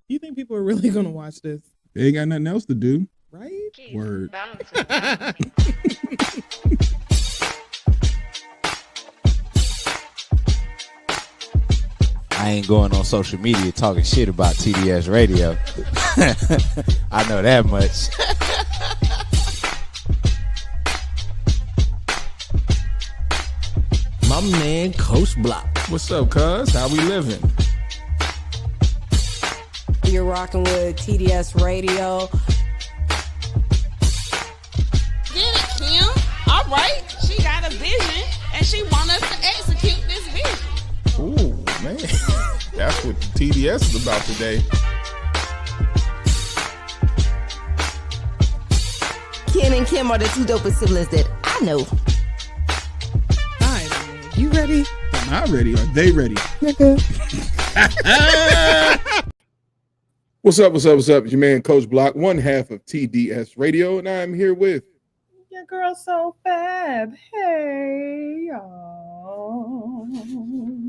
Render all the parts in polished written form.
You think people are really gonna watch this, They ain't got nothing else to do. right? Word. I ain't going on social media talking shit about TDS Radio. I know that much. My man, Coach Block. What's up, cuz? How we living? You're rocking with TDS Radio. Get it, Kim. All right. She got a vision, and she want us to execute this vision. Ooh, man. That's what TDS is about today. Ken and Kim are the two dopest siblings that I know. All right, man. You ready? Am I ready? Are they ready? What's up? It's your man, Coach Block, one half of TDS Radio, and I'm here with... Your girl so fab. Hey, y'all.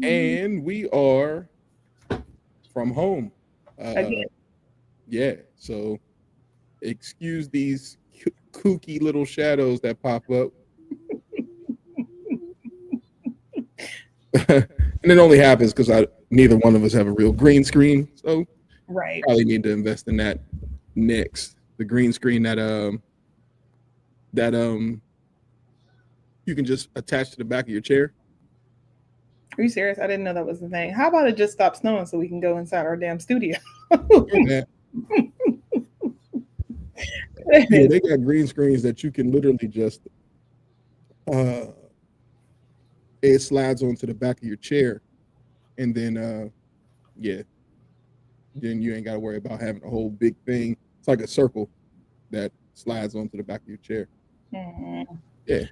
And we are from home. Again. Yeah, so excuse these kooky little shadows that pop up. And it only happens because neither one of us have a real green screen, so Right. probably need to invest in that next. The green screen that you can just attach to the back of your chair. Are you serious? I didn't know that was the thing. How about it just stop snowing so we can go inside our damn studio? Yeah, they got green screens that you can literally just it slides onto the back of your chair, and then then you ain't got to worry about having a whole big thing. It's like a circle that slides onto the back of your chair. Yeah.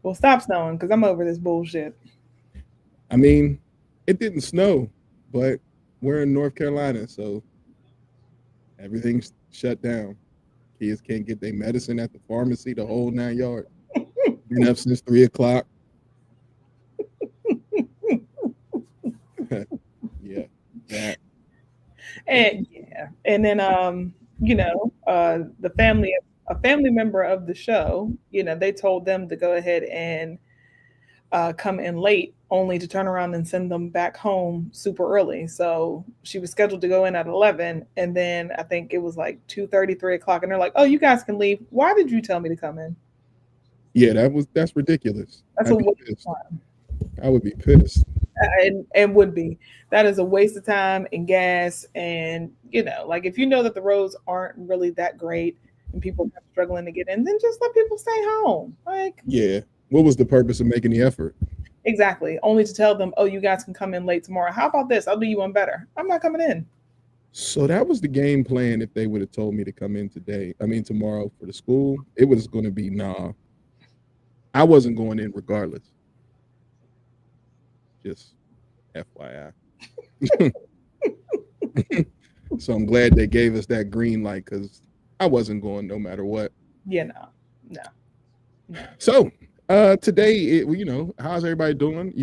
Well, stop snowing because I'm over this bullshit. I mean, it didn't snow, but we're in North Carolina, so everything's shut down. Kids can't get their medicine at the pharmacy, the whole 9 yards. Been up since 3 o'clock. Yeah, that. And then a family member of the show, they told them to go ahead and come in late, only to turn around and send them back home super early. So she was scheduled to go in at 11, and then I think it was like 2:30, 3 o'clock, and they're like, "Oh, you guys can leave. Why did you tell me to come in?" Yeah, that's ridiculous. That's I'd a be waste pissed. of time. I would be pissed. And would be. That is a waste of time and gas. And like, if you know that the roads aren't really that great and people are struggling to get in, then just let people stay home. Like, Yeah. What was the purpose of making the effort? exactly. Only to tell them, "Oh, you guys can come in late tomorrow. How about this? I'll do you one better. I'm not coming in." So that was the game plan. If they would have told me to come in tomorrow for the school, it was going to be, nah, I wasn't going in regardless. Just FYI. So I'm glad they gave us that green light because I wasn't going no matter what. Yeah, no. So today, how's everybody doing?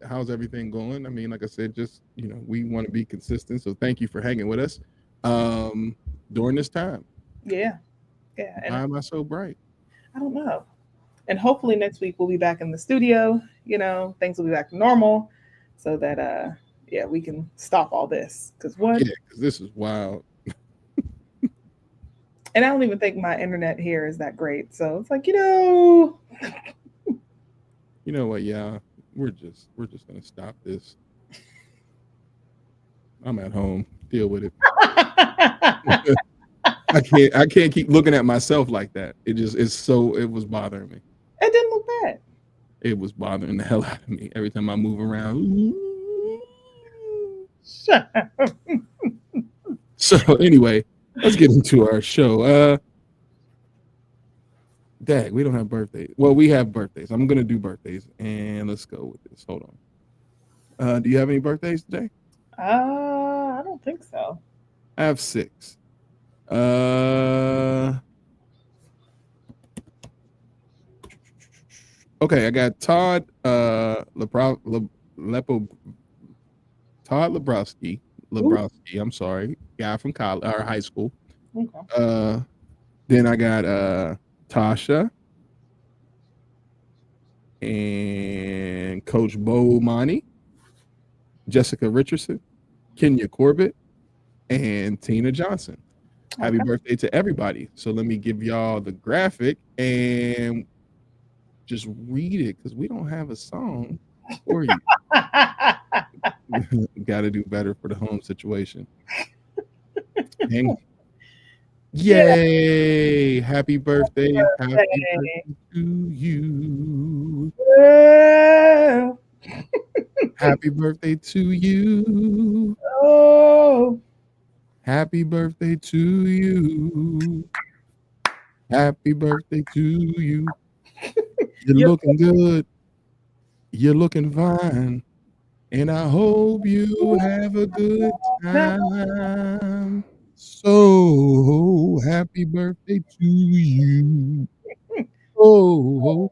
How's everything going? I mean, like I said, just we want to be consistent. So thank you for hanging with us during this time. Yeah. And Why am I so bright? I don't know. And hopefully next week we'll be back in the studio. Things will be back to normal, so that we can stop all this. Because what? Yeah, because this is wild. And I don't even think my internet here is that great. So it's like, You know what? Yeah, we're just gonna stop this. I'm at home. Deal with it. I can't keep looking at myself like that. It was bothering me. It didn't look bad. It was bothering the hell out of me every time I move around. Shut up. So anyway, let's get into our show. Dang, we don't have birthdays. Well, we have birthdays. I'm gonna do birthdays, and let's go with this. Hold on. Do you have any birthdays today? I don't think so. I have 6. Okay, I got Todd Lebrowski Lebrowski. I'm sorry, guy from college or high school. Okay. Then I got Tasha and Coach Bo Monty, Jessica Richardson, Kenya Corbett, and Tina Johnson. Happy birthday to everybody. So let me give y'all the graphic and just read it because we don't have a song for you. Got to do better for the home situation. And yay! Happy birthday! Happy birthday to you! Yeah. Happy birthday to you! Oh. Happy birthday to you! Happy birthday to you! You're looking good. You're looking fine. And I hope you have a good time. So happy birthday to you. Oh,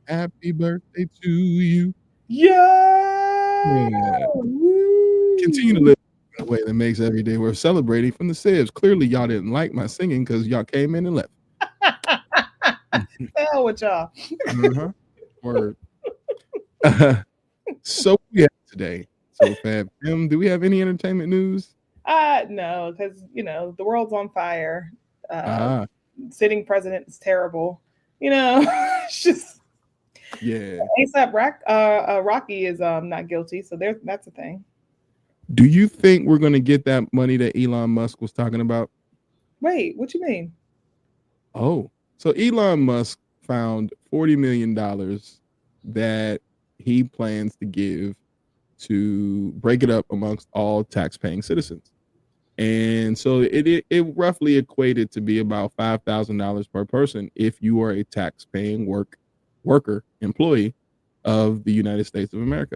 happy birthday to you. Yeah. Continue to live in a way that makes every day worth celebrating from the Sibs. Clearly, y'all didn't like my singing because y'all came in and left. Hell with y'all. Word. So we have today. So Fab Kim, do we have any entertainment news? No, because the world's on fire. Ah, Sitting president is terrible. It's just yeah. ASAP Rocky is not guilty, so that's a thing. Do you think we're going to get that money that Elon Musk was talking about? Wait, what you mean? Oh, so Elon Musk found $40 million that he plans to give to break it up amongst all tax-paying citizens. And so it roughly equated to be about $5,000 per person if you are a tax-paying worker, employee of the United States of America.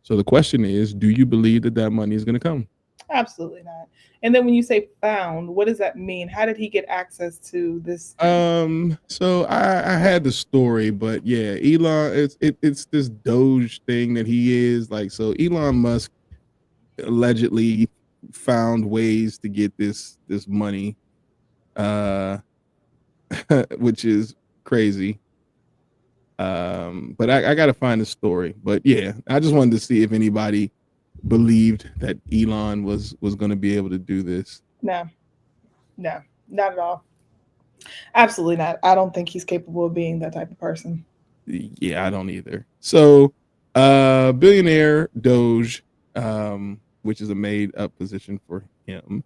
So the question is, do you believe that money is going to come? Absolutely not. And then when you say found, what does that mean? How did he get access to this? So I had the story, but yeah, Elon, it's this Doge thing that he is like. So Elon Musk allegedly found ways to get this money, which is crazy. But I got to find the story. But yeah, I just wanted to see if anybody believed that Elon was going to be able to do this. No, not at all. Absolutely not. I don't think he's capable of being that type of person. Yeah, I don't either. So, billionaire Doge, which is a made up position for him,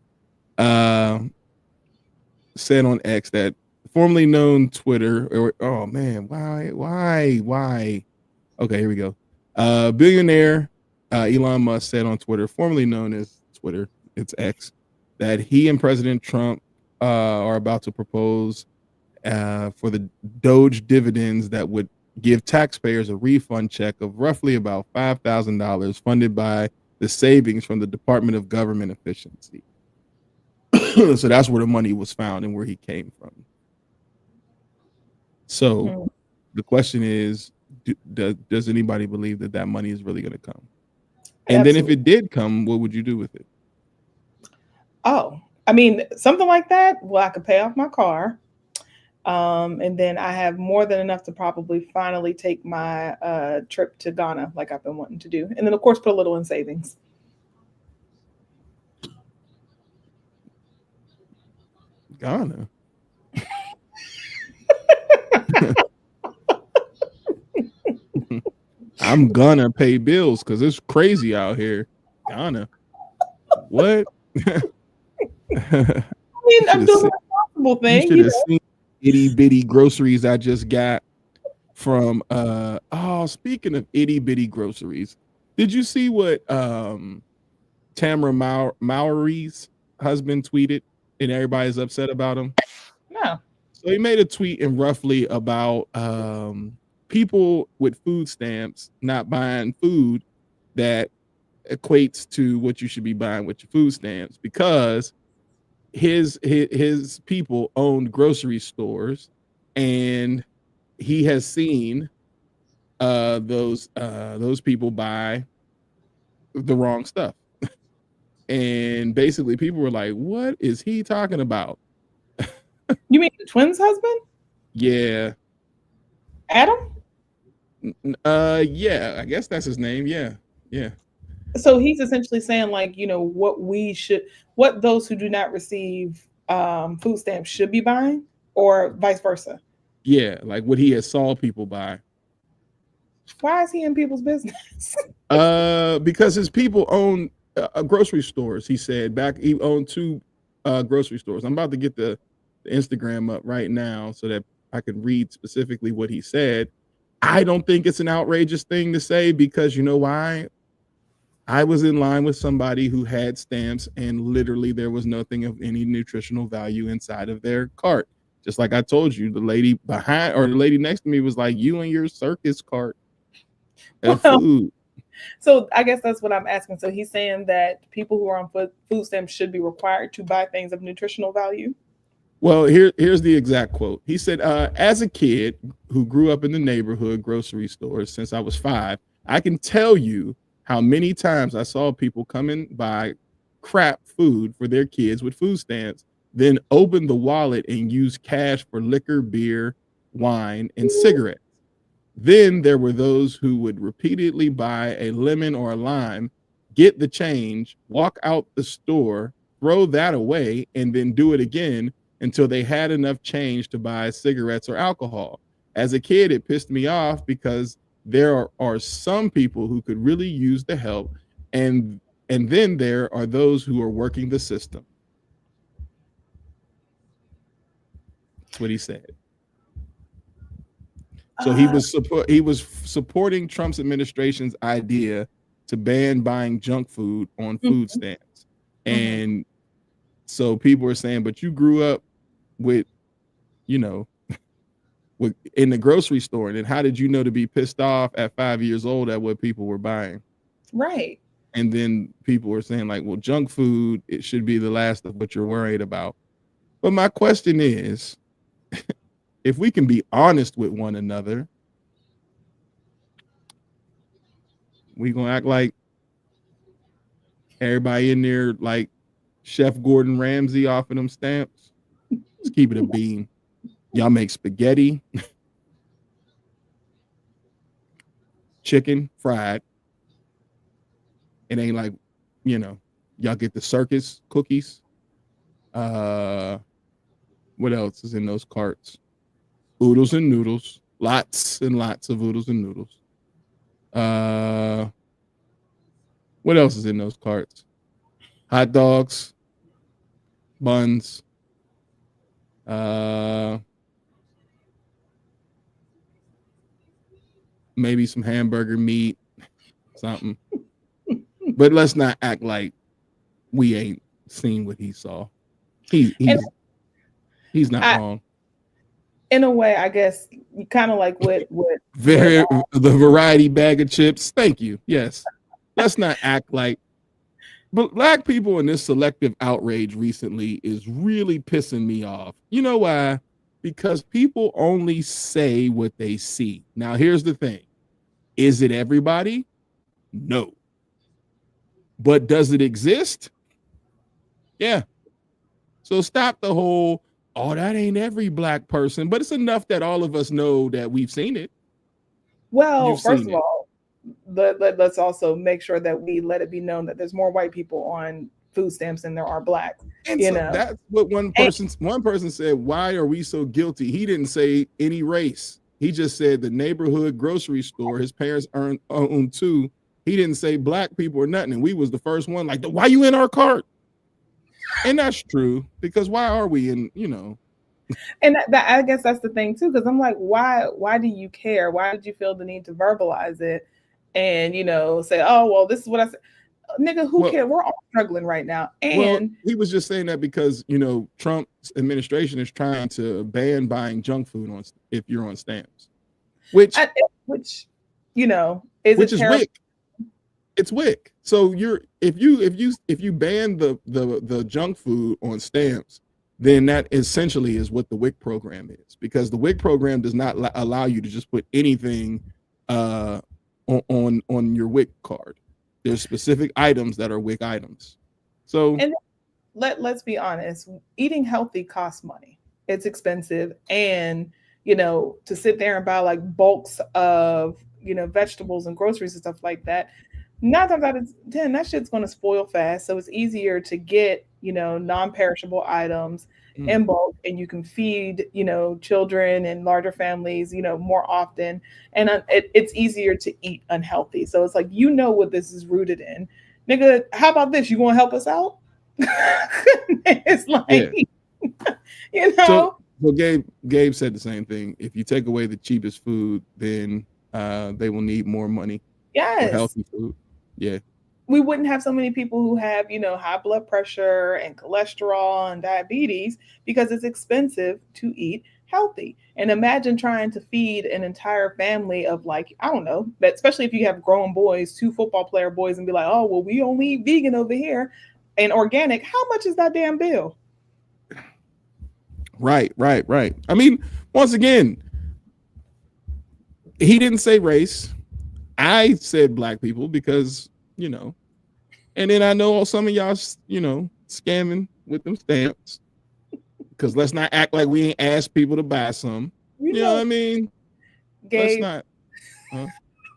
said on X that formerly known Twitter, oh man, why? Okay, here we go. Billionaire Elon Musk said on Twitter, formerly known as Twitter, it's X, that he and President Trump are about to propose for the Doge dividends that would give taxpayers a refund check of roughly about $5,000 funded by the savings from the Department of Government Efficiency. So that's where the money was found and where he came from. So the question is, does anybody believe that money is really going to come? And Absolutely. Then if it did come, what would you do with it? Oh, I mean, something like that. Well, I could pay off my car. And then I have more than enough to probably finally take my trip to Ghana like I've been wanting to do. And then, of course, put a little in savings. Ghana? I'm gonna pay bills because it's crazy out here. Ghana. What? I mean, I'm doing the possible thing. You should have seen itty bitty groceries I just got from speaking of itty bitty groceries, did you see what Tamara Mowry's husband tweeted and everybody's upset about him? No. So he made a tweet in roughly about people with food stamps not buying food that equates to what you should be buying with your food stamps, because his people owned grocery stores and he has seen those people buy the wrong stuff. And basically people were like, what is he talking about? You mean the twins' husband, Yeah. Adam? Yeah, I guess that's his name. Yeah. Yeah. So he's essentially saying, like, what those who do not receive food stamps should be buying, or vice versa. Yeah, like what he has saw people buy. Why is he in people's business? Because his people own grocery stores. He said he owned two grocery stores. I'm about to get the Instagram up right now so that I can read specifically what he said. I don't think it's an outrageous thing to say, because you know why? I was in line with somebody who had stamps, and literally there was nothing of any nutritional value inside of their cart. Just like I told you, the lady behind, or the lady next to me, was like, you and your circus cart of food. So I guess that's what I'm asking. So he's saying that people who are on food stamps should be required to buy things of nutritional value. Well, here's the exact quote. He said, as a kid who grew up in the neighborhood grocery stores since I was 5, I can tell you how many times I saw people come and buy crap food for their kids with food stamps, then open the wallet and use cash for liquor, beer, wine, and cigarettes. Then there were those who would repeatedly buy a lemon or a lime, get the change, walk out the store, throw that away, and then do it again until they had enough change to buy cigarettes or alcohol. As a kid, it pissed me off because there are some people who could really use the help, and then there are those who are working the system. That's what he said. So he was supporting Trump's administration's idea to ban buying junk food on food stamps. And so people were saying, but you grew up with, in the grocery store, and then how did you know to be pissed off at 5 years old at what people were buying? Right. And then people were saying, like, well, junk food, it should be the last of what you're worried about. But my question is, if we can be honest with one another, we gonna act like everybody in there like Chef Gordon Ramsay off of them stamps? Let's keep it a bean. Y'all make spaghetti, chicken fried. It ain't like, y'all get the circus cookies. What else is in those carts? Oodles and noodles. Lots and lots of oodles and noodles. What else is in those carts? Hot dogs, buns, maybe some hamburger meat, something. But let's not act like we ain't seen what he saw. He's not wrong. In a way, I guess, kind of like what the variety bag of chips. Thank you. Yes. Let's not act like. But black people in this selective outrage recently is really pissing me off. You know why? Because people only say what they see. Now, here's the thing. Is it everybody? No. But does it exist? Yeah. So stop the whole, oh, that ain't every black person, but it's enough that all of us know that we've seen it. Well, first of all, let's also make sure that we let it be known that there's more white people on food stamps than there are black. And so that's what one person said, why are we so guilty? He didn't say any race. He just said the neighborhood grocery store his parents owned too. He didn't say black people or nothing. And we was the first one like, why you in our cart? And that's true, because why are we in, And I guess that's the thing too, because I'm like, why do you care? Why did you feel the need to verbalize it and, say, oh, well, this is what I said. Nigga, who cares? We're all struggling right now. And he was just saying that because, Trump's administration is trying to ban buying junk food if you're on stamps, which is WIC. It's WIC. So if you ban the junk food on stamps, then that essentially is what the WIC program is, because the WIC program does not allow you to just put anything on your WIC card. There's specific items that are WIC items. So And let's be honest, eating healthy costs money. It's expensive, and to sit there and buy like bulks of vegetables and groceries and stuff like that, 9 times out of 10, that shit's going to spoil fast. So it's easier to get non-perishable items mm, in bulk, and you can feed children and larger families more often, and it's easier to eat unhealthy. So it's like what this is rooted in, nigga. How about this? You want to help us out? It's yeah. like, So Gabe said the same thing. If you take away the cheapest food, then they will need more money for yes, healthy food. Yeah. we wouldn't have so many people who have, high blood pressure and cholesterol and diabetes because it's expensive to eat healthy. And imagine trying to feed an entire family of, like, I don't know, but especially if you have grown boys, 2 football player boys, and be like, oh, well, we only eat vegan over here and organic. How much is that damn bill? Right. I mean, once again, he didn't say race. I said black people because, and then I know some of y'all, scamming with them stamps. Because let's not act like we ain't asked people to buy some. You know what I mean? Gabe, let's not.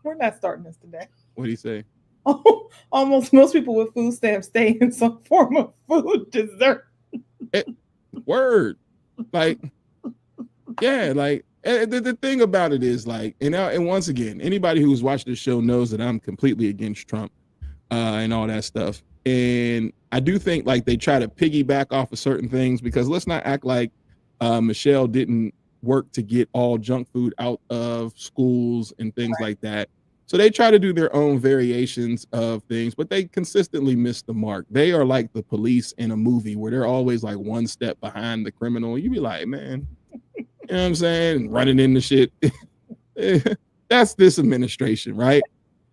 We're not starting this today. What do you say? Almost most people with food stamps stay in some form of food dessert. Word. Like, yeah, like the thing about it is, like, and once again, anybody who's watched this show knows that I'm completely against Trump and all that stuff. And I do think like they try to piggyback off of certain things, because let's not act like Michelle didn't work to get all junk food out of schools and things like that. So they try to do their own variations of things, but they consistently miss the mark. They are like the police in a movie where they're always like one step behind the criminal. You be like, man, you know what I'm saying? Running into shit. That's this administration, right?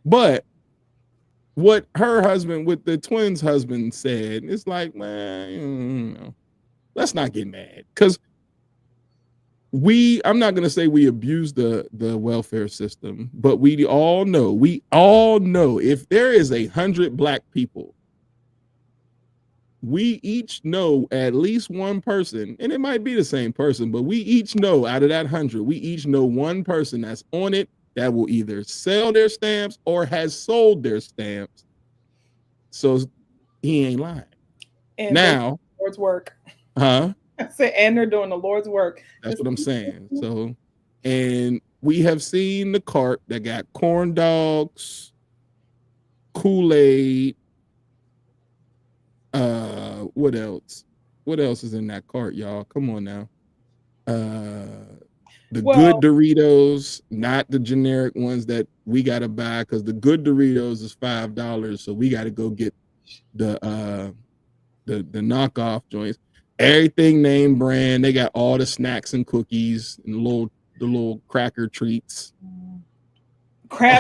But what her husband, with the twins' husband, said, it's like, man, let's not get mad. Because I'm not going to say we abuse the welfare system, but we all know if there is 100 black people, we each know at least one person, and it might be the same person, but we each know out of that 100, we each know one person that's on it that will either sell their stamps or has sold their stamps. So he ain't lying. And now, Lord's work. Huh? I said, and they're doing the Lord's work. That's what I'm saying. So, and we have seen the cart that got corn dogs, Kool-Aid. What else? What else is in that cart, y'all? Come on now. The good Doritos, not the generic ones that we gotta buy, because the good Doritos is $5, so we gotta go get the knockoff joints. Everything name brand. They got all the snacks and cookies and the little cracker treats.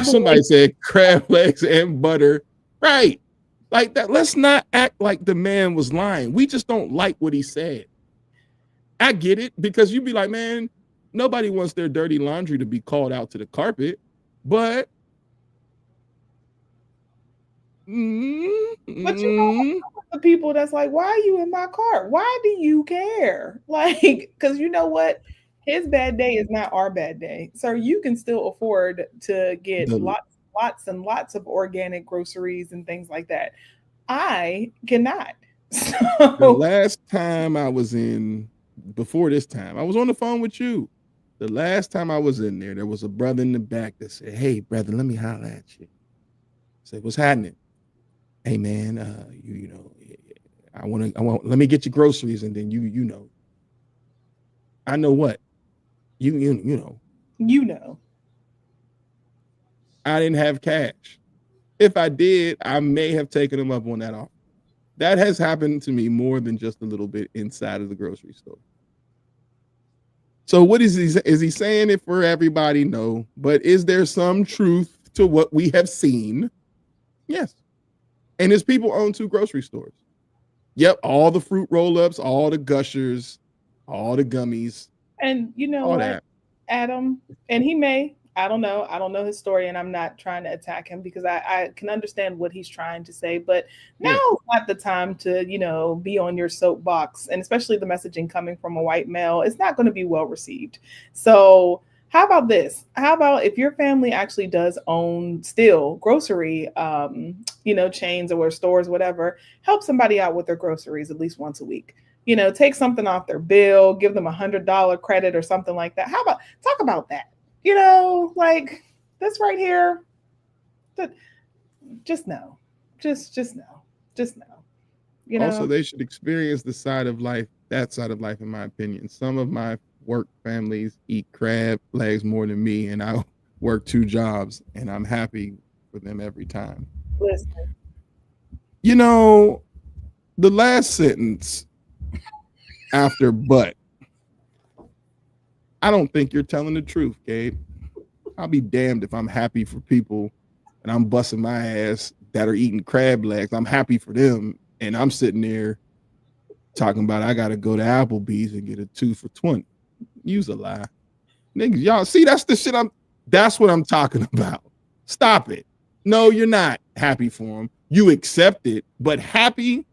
Somebody said crab legs and butter. Right. Like that. Let's not act like the man was lying. We just don't like what he said. I get it, because you'd be like, man, nobody wants their dirty laundry to be called out to the carpet. But the people that's like, why are you in my cart? Why do you care? Like, because you know what? His bad day is not our bad day. So you can still afford to get lots and lots of organic groceries and things like that. I cannot. So the last time I was in, before this time, I was on the phone with you. The last time I was in there was a brother in the back that said, hey, brother, let me holler at you. I said, what's happening? Hey, man, I want, let me get your groceries, and then you know. I know what? You know. I didn't have cash. If I did, I may have taken him up on that offer. That has happened to me more than just a little bit inside of the grocery store. So what is he? Is he saying it for everybody? No. But is there some truth to what we have seen? Yes. And his people own 2 grocery stores. Yep. All the fruit roll-ups, all the gushers, all the gummies. And you know all what, that. Adam, and he may I don't know. I don't know his story, and I'm not trying to attack him because I can understand what he's trying to say. But now Yeah. is not the time to, be on your soapbox, and especially the messaging coming from a white male, it's not going to be well received. So, how about this? How about if your family actually does own still grocery, chains or stores, whatever, help somebody out with their groceries at least once a week. Take something off their bill, give them $100 credit or something like that. How about talk about that? Like this right here, that just no. Just no. Just no. You Also, know? they should experience that side of life, in my opinion. Some of my work families eat crab legs more than me, and I work 2 jobs, and I'm happy for them every time. Listen. You know, the last sentence after but, I don't think you're telling the truth, Gabe. I'll be damned if I'm happy for people and I'm busting my ass that are eating crab legs. I'm happy for them, and I'm sitting there talking about I gotta go to Applebee's and get a 2 for $20. Use a lie. Niggas, y'all see that's what I'm talking about. Stop it. No, you're not happy for them. You accept it, but happy?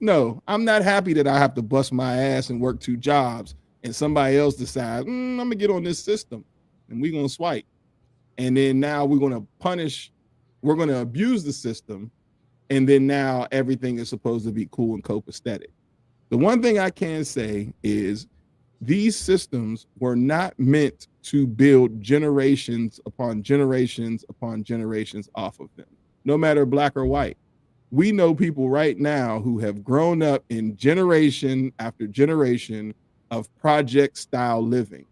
No, I'm not happy that I have to bust my ass and work 2 jobs and somebody else decides, I'm gonna get on this system and we're gonna swipe. And then now we're gonna abuse the system, and then now everything is supposed to be cool and copacetic. The one thing I can say is these systems were not meant to build generations upon generations upon generations off of them, no matter black or white. We know people right now who have grown up in generation after generation of project style living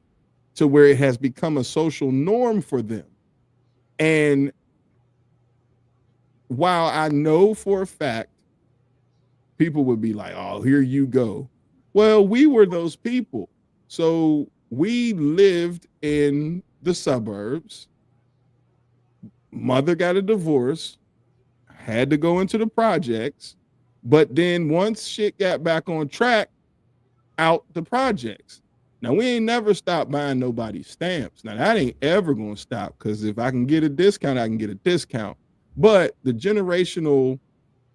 to where it has become a social norm for them. And while I know for a fact people would be like, oh, here you go. Well, we were those people. So we lived in the suburbs. Mother got a divorce, had to go into the projects. But then once shit got back on track, out the projects. Now, we ain't never stopped buying nobody's stamps. Now, that ain't ever going to stop, because if I can get a discount, I can get a discount. But the generational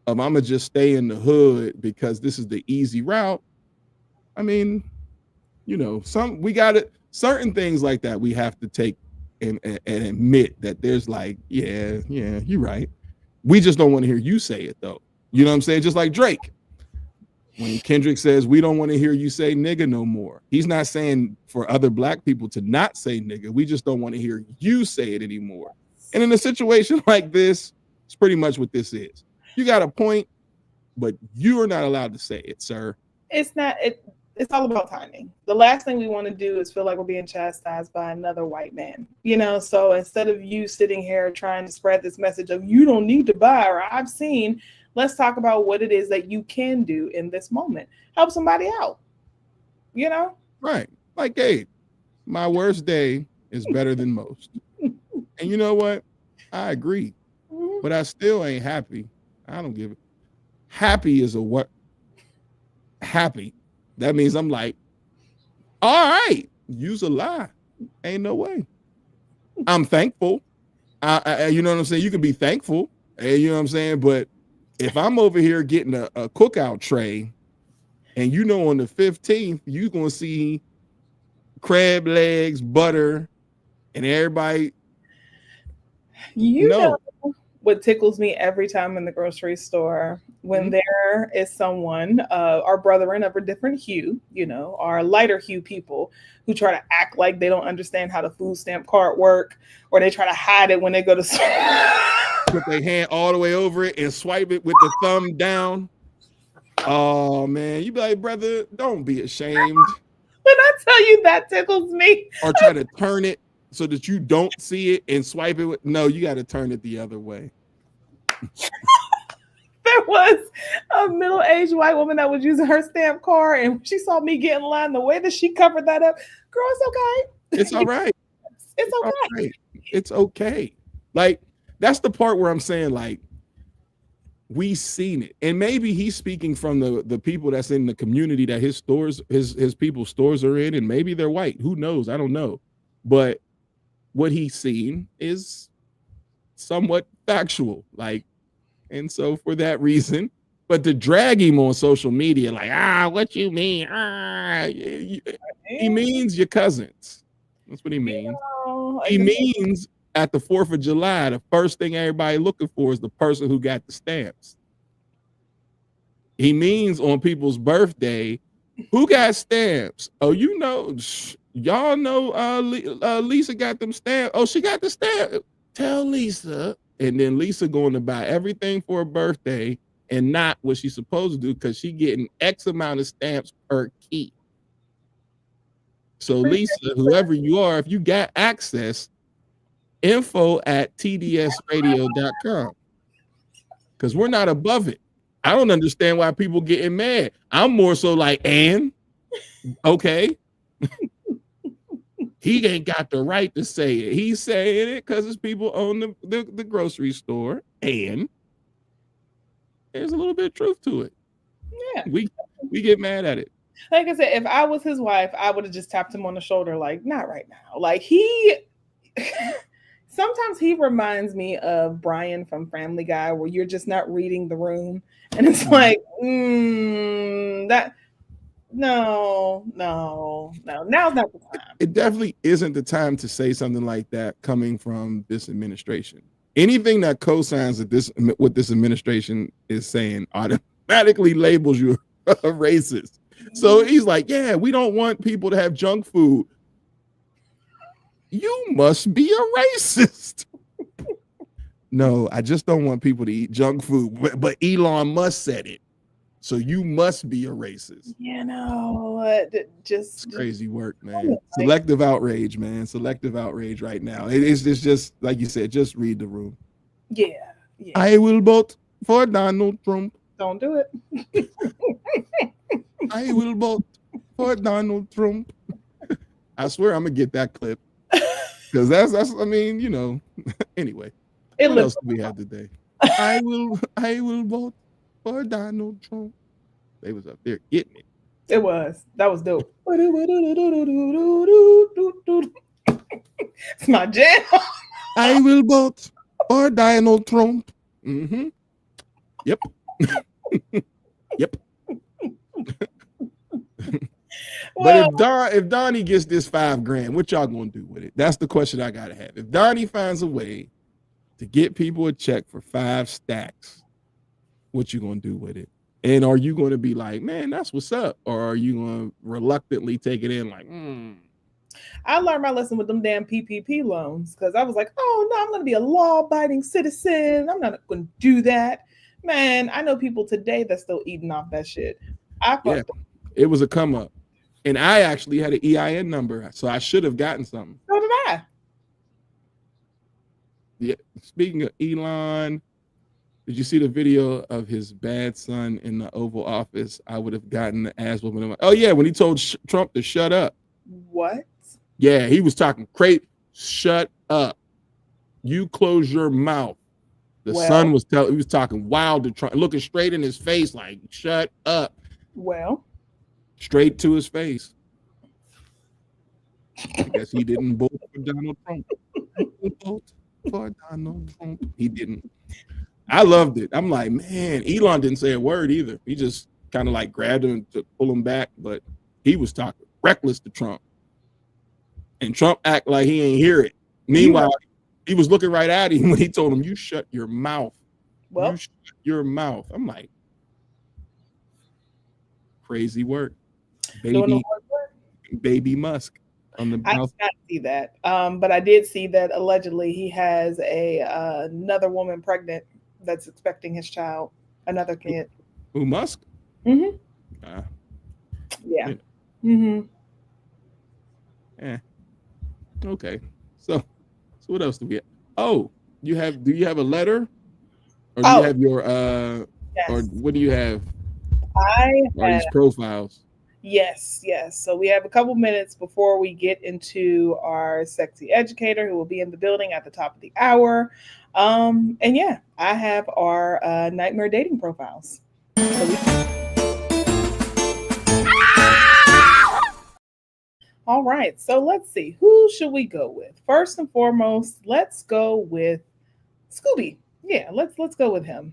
of I'm going to just stay in the hood because this is the easy route. I mean, certain things like that we have to take and admit that there's like, yeah, you're right. We just don't want to hear you say it, though. You know what I'm saying? Just like Drake. When Kendrick says, we don't want to hear you say nigga no more. He's not saying for other black people to not say nigga. We just don't want to hear you say it anymore. And in a situation like this, it's pretty much what this is. You got a point, but you are not allowed to say it, sir. It's all about timing. The last thing we want to do is feel like we're being chastised by another white man. So instead of you sitting here trying to spread this message of you don't need to buy or I've seen, let's talk about what it is that you can do in this moment. Help somebody out. Right. Like, hey, my worst day is better than most. And you know what? I agree. Mm-hmm. But I still ain't happy. I don't give it. Happy is a what? Happy. That means I'm like, all right, use a lie. Ain't no way. I'm thankful. You know what I'm saying? You can be thankful. You know what I'm saying? But if I'm over here getting a cookout tray, and on the 15th, you're going to see crab legs, butter, and everybody. Know what tickles me every time in the grocery store when there is someone, our brethren of a different hue, our lighter hue people who try to act like they don't understand how the food stamp card work, or they try to hide it when they go to put their hand all the way over it and swipe it with the thumb down. Oh man, you be like, brother, don't be ashamed. When I tell you that tickles me. Or try to turn it so that you don't see it and swipe it. No, you got to turn it the other way. There was a middle-aged white woman that was using her stamp card, and when she saw me get in line, the way that she covered that up, girl, it's okay. It's all right. It's okay. All right. It's okay. Like, that's the part where I'm saying, like, we seen it. And maybe he's speaking from the people that's in the community that his stores, his people's stores are in, and maybe they're white. Who knows? I don't know. But what he's seen is somewhat factual. Like, and so for that reason, but to drag him on social media, like, what you mean? He means your cousins. That's what he means. He means at the 4th of July, the first thing everybody looking for is the person who got the stamps. He means on people's birthday, who got stamps? Oh, you know, y'all know Lisa got them stamps. Oh, she got the stamp. Tell Lisa. And then Lisa going to buy everything for her birthday and not what she's supposed to do because she getting X amount of stamps per key. So Lisa, whoever you are, if you got access, info@tdsradio.com, because we're not above it. I don't understand why people getting mad. I'm more so like, and okay, he ain't got the right to say it. He's saying it because his people own the grocery store, and there's a little bit of truth to it. Yeah, we get mad at it. Like I said, if I was his wife, I would have just tapped him on the shoulder, like, not right now. Like sometimes he reminds me of Brian from Family Guy, where you're just not reading the room, and it's like, that. No, now's not the time. It definitely isn't the time to say something like that coming from this administration. Anything that co-signs that what this administration is saying automatically labels you a racist. So he's like, yeah, we don't want people to have junk food. You must be a racist. No, I just don't want people to eat junk food. But Elon Musk said it. So you must be a racist. You know, it's crazy work, man. Selective outrage, man. Selective outrage right now. It's just like you said, just read the room. Yeah. I will vote for Donald Trump. Don't do it. I will vote for Donald Trump. I swear I'm gonna get that clip. Because that's I mean, you know, anyway. What else do we have today? I will vote for Donald Trump. They was up there getting it. It was. That was dope. It's my jam. I will vote for Donald Trump. Mm-hmm. Yep. Yep. But if Donnie gets this $5,000, what y'all gonna do with it? That's the question I gotta have. If Donnie finds a way to get people a check for 5 stacks, what you gonna do with it? And are you gonna be like, man, that's what's up? Or are you gonna reluctantly take it in like, I learned my lesson with them damn PPP loans because I was like, oh no, I'm gonna be a law-abiding citizen. I'm not gonna do that. Man, I know people today that's still eating off that shit. It was a come up. And I actually had an EIN number, so I should have gotten something. So did I. Yeah. Speaking of Elon, did you see the video of his bad son in the Oval Office? I would have gotten the ass whooping. Oh yeah, when he told Trump to shut up. What? Yeah, he was talking crazy. Shut up. You close your mouth. The son was he was talking wild to Trump, looking straight in his face, like, shut up. Well. Straight to his face. I guess he didn't vote for Donald Trump. Vote for Donald Trump. He didn't. I loved it. I'm like, man, Elon didn't say a word either. He just kind of like grabbed him to pull him back, but he was talking reckless to Trump. And Trump act like he ain't hear it. Meanwhile, he was looking right at him when he told him, you shut your mouth. Well, you shut your mouth. I'm like, crazy work. Baby Musk on the I did not see that. But I did see that allegedly he has another woman pregnant that's expecting his child, another kid. Who, Musk? Mm-hmm. Yeah. Mm-hmm. Yeah. Okay. So what else do we have? Oh, do you have a letter? Or do you have your yes. Or what do you have? Are these profiles? Yes. So we have a couple minutes before we get into our sexy educator who will be in the building at the top of the hour. And yeah, I have our nightmare dating profiles. All All right. So let's see. Who should we go with? First and foremost, let's go with Scooby. Yeah, let's go with him.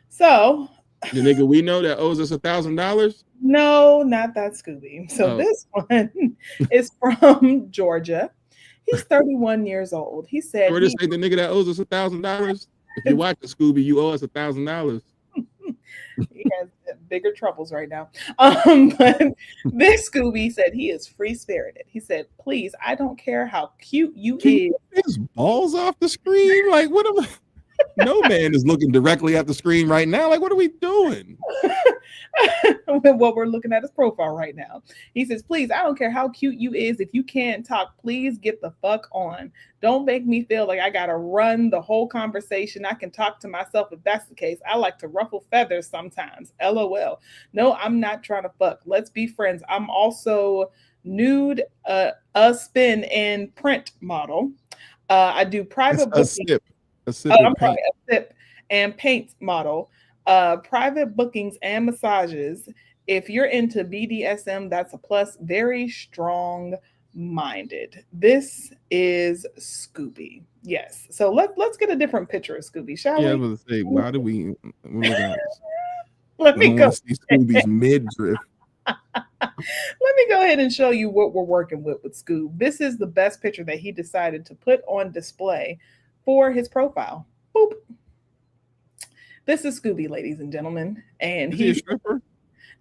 So The nigga we know that owes us $1,000. no, not that Scooby. So this one is from Georgia. He's 31 years old. He said Or this ain't the nigga that owes us $1,000. If you watch the Scooby, you owe us $1,000. he has bigger troubles right now. But this Scooby said he is free spirited. He said, "Please, I don't care how cute you is." His balls off the screen. Like, what am I? No man is looking directly at the screen right now. Like, what are we doing? Well, we're looking at his profile right now. He says, "Please, I don't care how cute you is. If you can't talk, please get the fuck on. Don't make me feel like I gotta run the whole conversation. I can talk to myself if that's the case. I like to ruffle feathers sometimes. LOL. No, I'm not trying to fuck. Let's be friends. I'm also nude, a spin and print model. I do private booking. A sip I'm and sorry, paint. a sip and paint model, private bookings and massages. If you're into BDSM, that's a plus. Very strong minded. This is Scooby. Yes. So let's get a different picture of Scooby, shall Yeah, I we? was gonna say, why do we? Let I me don't go. want to see Scooby's midriff. Let me go ahead and show you what we're working with Scoob. This is the best picture that he decided to put on display for his profile. Boop. This is Scooby, ladies and gentlemen. And Is he a stripper?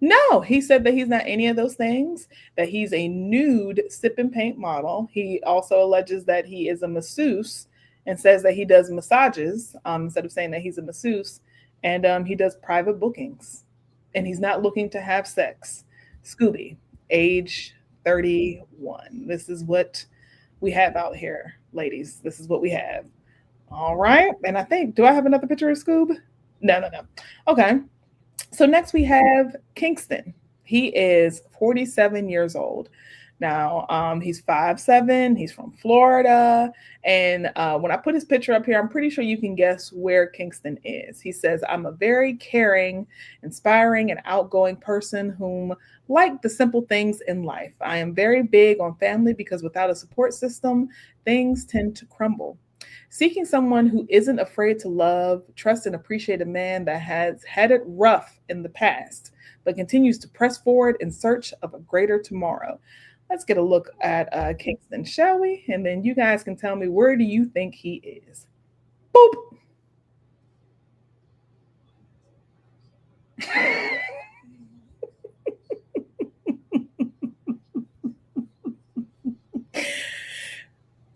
No, he said that he's not any of those things, that he's a nude sip and paint model. He also alleges that he is a masseuse and says that he does massages instead of saying that he's a masseuse. And he does private bookings. And he's not looking to have sex. Scooby, age 31. This is what we have out here, ladies. This is what we have. All right. And I think, do I have another picture of Scoob? No. Okay. So next we have Kingston. He is 47 years old. Now, he's 5'7". He's from Florida. And when I put his picture up here, I'm pretty sure you can guess where Kingston is. He says, "I'm a very caring, inspiring, and outgoing person whom like the simple things in life. I am very big on family because without a support system, things tend to crumble. Seeking someone who isn't afraid to love, trust, and appreciate a man that has had it rough in the past, but continues to press forward in search of a greater tomorrow." Let's get a look at Kingston, shall we? And then you guys can tell me, where do you think he is? Boop.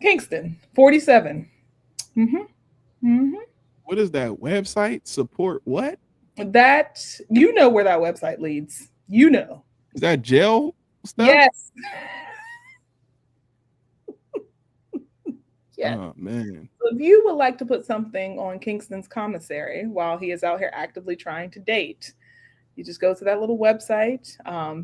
Kingston, 47. What is that website? Support what? That, you know where that website leads. You know. Is that jail stuff? Yes. Yes. Oh man. So if you would like to put something on Kingston's commissary while he is out here actively trying to date, you just go to that little website.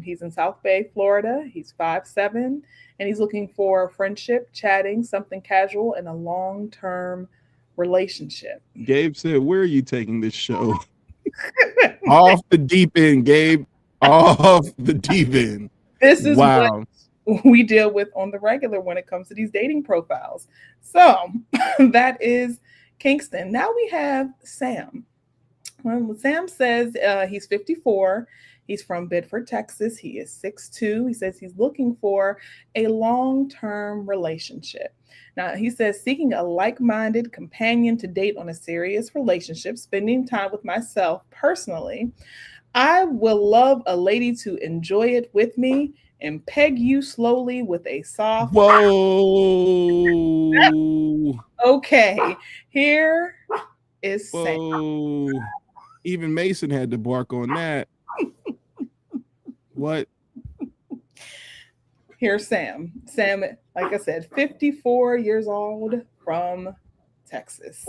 He's in South Bay, Florida. He's 5'7", and he's looking for friendship, chatting, something casual, and a long-term relationship. Gabe said, "Where are you taking this show?" Off the deep end, Gabe. Off the deep end. This is what we deal with on the regular when it comes to these dating profiles. So that is Kingston. Now we have Sam. Well, Sam says he's 54. He's from Bedford, Texas. He is 6'2". He says he's looking for a long-term relationship. Now, he says seeking a like-minded companion to date on a serious relationship, spending time with myself personally. I will love a lady to enjoy it with me and peg you slowly with a soft. Whoa. Okay, here is Sam. Whoa. Even Mason had to bark on that. What? Here's Sam. Sam, like I said, 54 years old from Texas.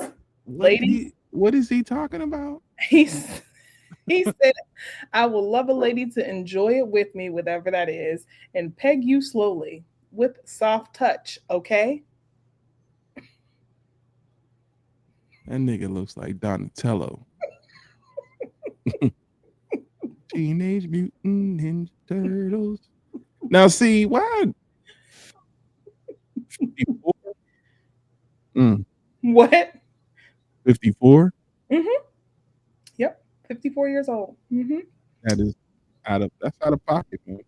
Ladies, what is he talking about? He said, I will love a lady to enjoy it with me, whatever that is, and peg you slowly with soft touch, okay? That nigga looks like Donatello. Teenage Mutant Ninja Turtles. Now, see, why 54? Mm, What? 54? Yep. 54 years old. That is that's out of pocket, man.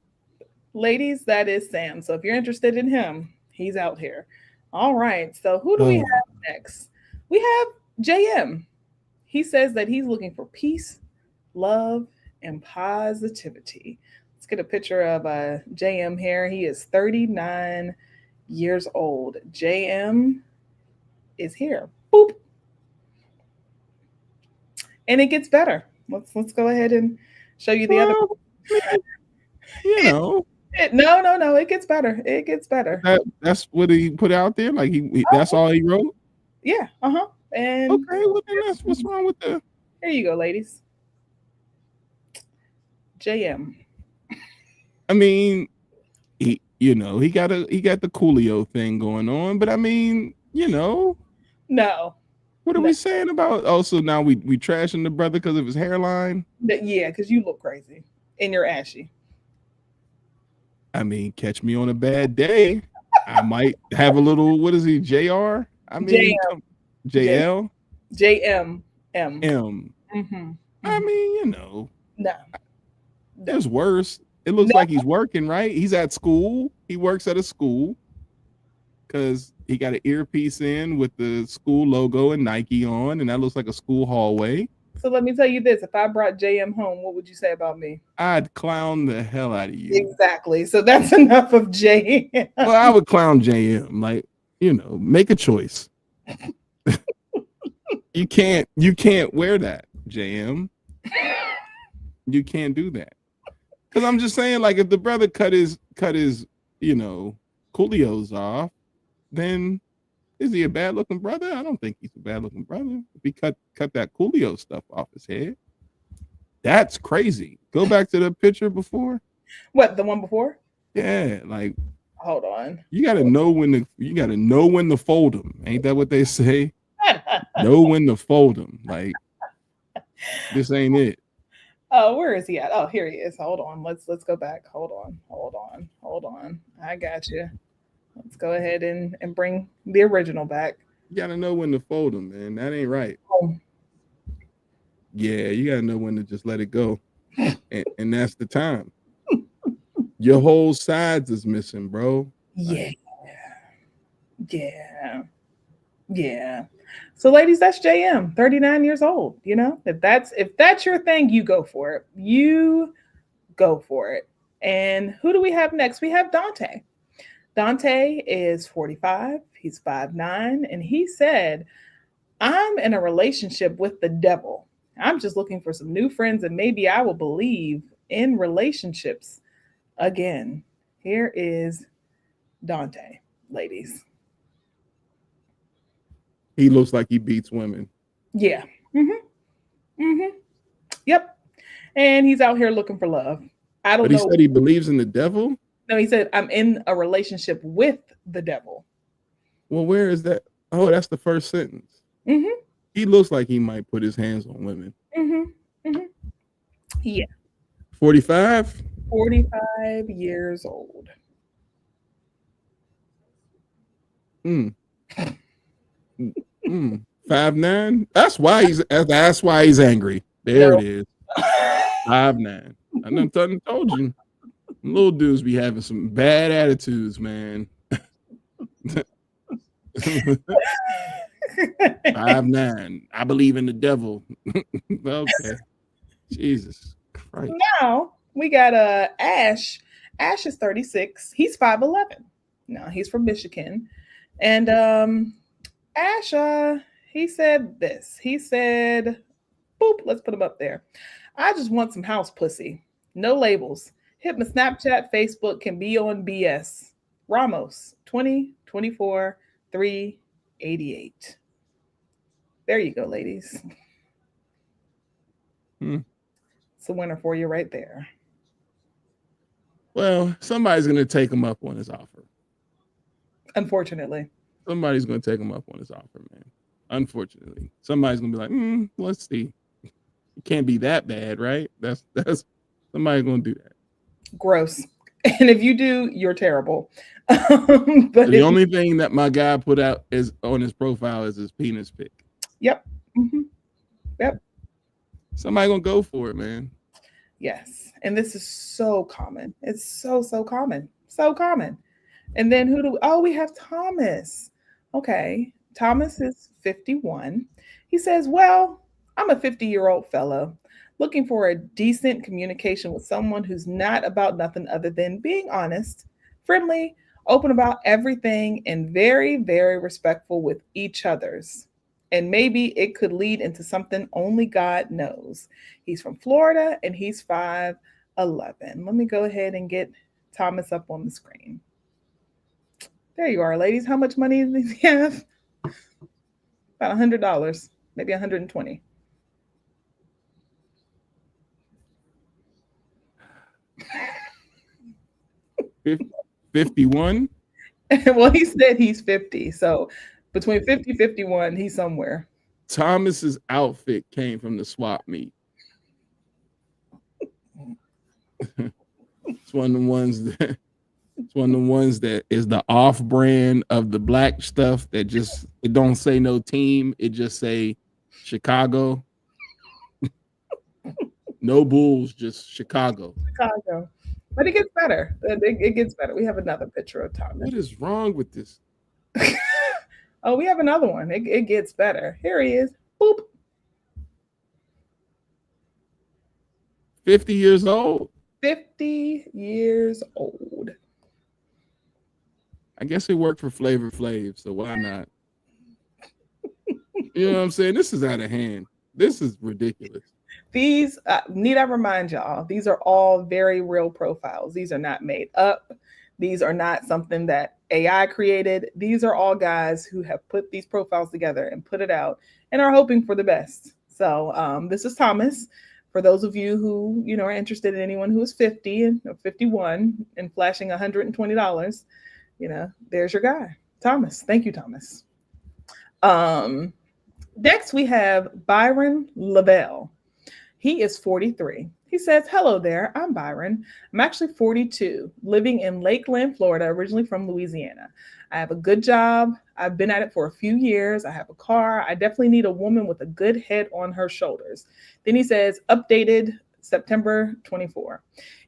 Ladies, that is Sam. So if you're interested in him, he's out here. All right. So who do we Oh, have next? We have JM. He says that he's looking for peace, love, and positivity. Let's get a picture of JM here. He is 39 years old. JM is here. Boop. And it gets better. Let's go ahead and show you the other. well, you know, No. It gets better. It gets better. that's what he put out there. Like that's all he wrote. Yeah. And Okay, well then that's what's wrong with the. here you go, ladies. JM. I mean, he got the Coolio thing going on, but I mean, No. what are we saying about? Oh, so now we trashing the brother because of his hairline? Yeah, because you look crazy and you're ashy. I mean, catch me on a bad day, I might have a little. What is he? JR? I mean, JL. JM. M. I mean, No. there's worse. It looks like he's working, right? He's at school. He works at a school because he got an earpiece in with the school logo and Nike on, and that looks like a school hallway. So let me tell you this: if I brought JM home, what would you say about me? I'd clown the hell out of you. Exactly. So that's enough of JM. Well, I would clown JM. Like, make a choice. You can't wear that, JM. You can't do that. Because I'm just saying, like, if the brother cut his Coolios off, then is he a bad looking brother? I don't think he's a bad looking brother. If he cut that Coolio stuff off his head, that's crazy. Go back to the picture before. What, the one before? Yeah, like, hold on. You gotta know when to fold them. Ain't that what they say? Know when to fold them. Like, this ain't it. Oh, where is he at? Oh, here he is. Hold on. Let's go back. Hold on. I got you. Let's go ahead and bring the original back. You gotta know when to fold them, man. That ain't right. Oh. Yeah, you gotta know when to just let it go, and that's the time. Your whole sides is missing, bro. Yeah. So, ladies, that's JM, 39 years old. If that's your thing, you go for it. You go for it. And who do we have next? We have Dante. Dante is 45. He's 5'9", and he said, "I'm in a relationship with the devil. I'm just looking for some new friends, and maybe I will believe in relationships again." Here is Dante, ladies. He looks like he beats women. Yeah. Yep. And he's out here looking for love. I don't know. But he said he believes in the devil? No, he said, "I'm in a relationship with the devil." Well, where is that? Oh, that's the first sentence. He looks like he might put his hands on women. Yeah. 45? 45 years old. 5'9"? That's why he's angry. There it is. 5'9". I done told you. Little dudes be having some bad attitudes, man. 5'9". I believe in the devil. Okay. Jesus Christ. Now we got Ash. Ash is 36. He's 5'11". Now he's from Michigan. And Ash, he said this. He said, boop, let's put him up there. "I just want some house pussy. No labels. Hit my Snapchat, Facebook, can be on BS. Ramos, 2024 388. There you go, ladies. It's a winner for you right there. Well, somebody's going to take him up on his offer. Unfortunately. Somebody's going to take him up on his offer, man. Unfortunately. Somebody's going to be like, let's see. It can't be that bad, right? That's somebody's going to do that. Gross. And if you do, you're terrible. But the only thing that my guy put out is on his profile is his penis pic. Yep. Mm-hmm. Yep. Somebody gonna go for it, man. Yes. And this is so common. It's so common. So common. And then we have Thomas. Okay. Thomas is 51. He says, well, I'm a 50-year-old fellow looking for a decent communication with someone who's not about nothing other than being honest, friendly, open about everything, and very, very respectful with each other's. And maybe it could lead into something only God knows. He's from Florida and he's 5'11". Let me go ahead and get Thomas up on the screen. There you are, ladies. How much money does he have? About $100, maybe 120. $51. Well, he said he's 50. So between 50 and 51, he's somewhere. Thomas's outfit came from the swap meet. It's one of the ones that is the off-brand of the black stuff that just it don't say no team, it just say Chicago. No Bulls, just Chicago. Chicago. But it gets better. It gets better. We have another picture of Thomas. What is wrong with this? Oh, we have another one. It gets better. Here he is. Boop. 50 years old. 50 years old. I guess it worked for Flavor Flav, so why not? You know what I'm saying? This is out of hand. This is ridiculous. These, need I remind y'all, these are all very real profiles. These are not made up. These are not something that AI created. These are all guys who have put these profiles together and put it out and are hoping for the best. So this is Thomas. For those of you who, are interested in anyone who is 50 and 51 and flashing $120, there's your guy, Thomas. Thank you, Thomas. Next, we have Byron Lavelle. He is 43. He says, hello there, I'm Byron. I'm actually 42, living in Lakeland, Florida, originally from Louisiana. I have a good job. I've been at it for a few years. I have a car. I definitely need a woman with a good head on her shoulders. Then he says, updated September 24.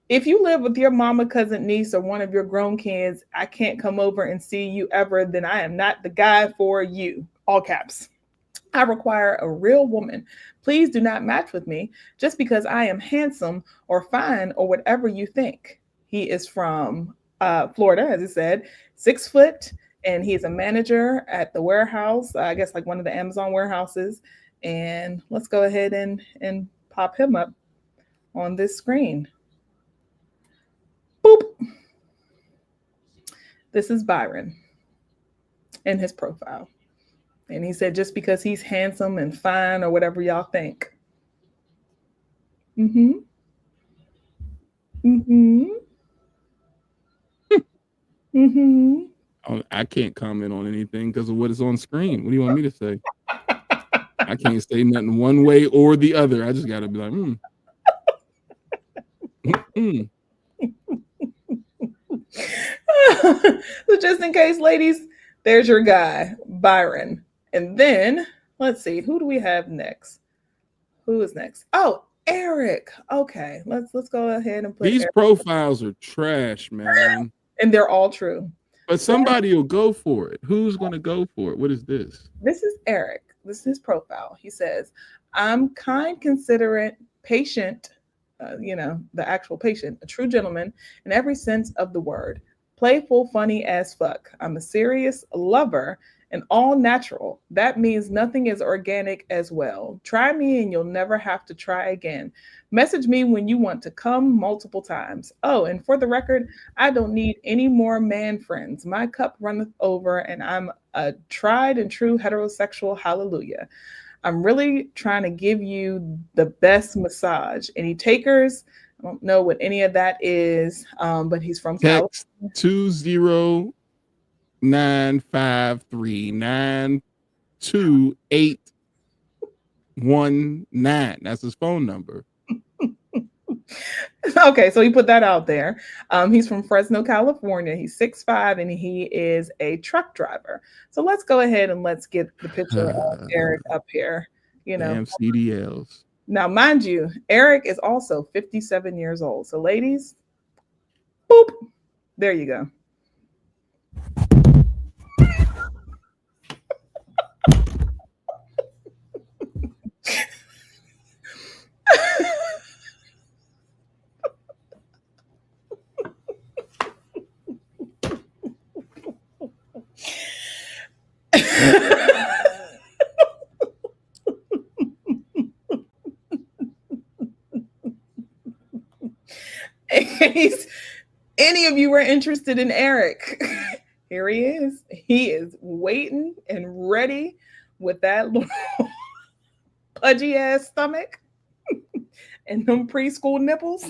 If you live with your mama, cousin, niece, or one of your grown kids, I can't come over and see you ever, then I am not the guy for you. All caps. I require a real woman. Please do not match with me just because I am handsome or fine or whatever you think. He is from Florida, as I said, 6 foot, and he is a manager at the warehouse, I guess like one of the Amazon warehouses. And let's go ahead and pop him up on this screen. Boop. This is Byron in his profile. And he said, just because he's handsome and fine or whatever y'all think. Mm-hmm. Mm-hmm. Mm-hmm. I can't comment on anything because of what is on screen. What do you want me to say? I can't say nothing one way or the other. I just got to be like, So just in case, ladies, there's your guy, Byron. And then, let's see, who do we have next? Who is next? Oh, Eric. Okay, let's go ahead and put these Eric. Profiles are trash, man. And they're all true. But somebody will go for it. Who's going to go for it? What is this? This is Eric. This is his profile. He says, I'm kind, considerate, patient, the actual patient, a true gentleman in every sense of the word. Playful, funny as fuck. I'm a serious lover and all natural. That means nothing is organic as well. Try me and you'll never have to try again. Message me when you want to come multiple times. Oh, and for the record, I don't need any more man friends. My cup runneth over and I'm a tried and true heterosexual. Hallelujah. I'm really trying to give you the best massage. Any takers? I don't know what any of that is, but he's from California. 20953928819. That's his phone number. Okay, so he put that out there. He's from Fresno, California. He's 6'5", and he is a truck driver. So let's go ahead and let's get the picture of Eric up here. Damn CDLs. Now, mind you, Eric is also 57 years old. So, ladies, boop, there you go. Any of you are interested in Eric, here he is. He is waiting and ready with that little pudgy ass stomach and them preschool nipples.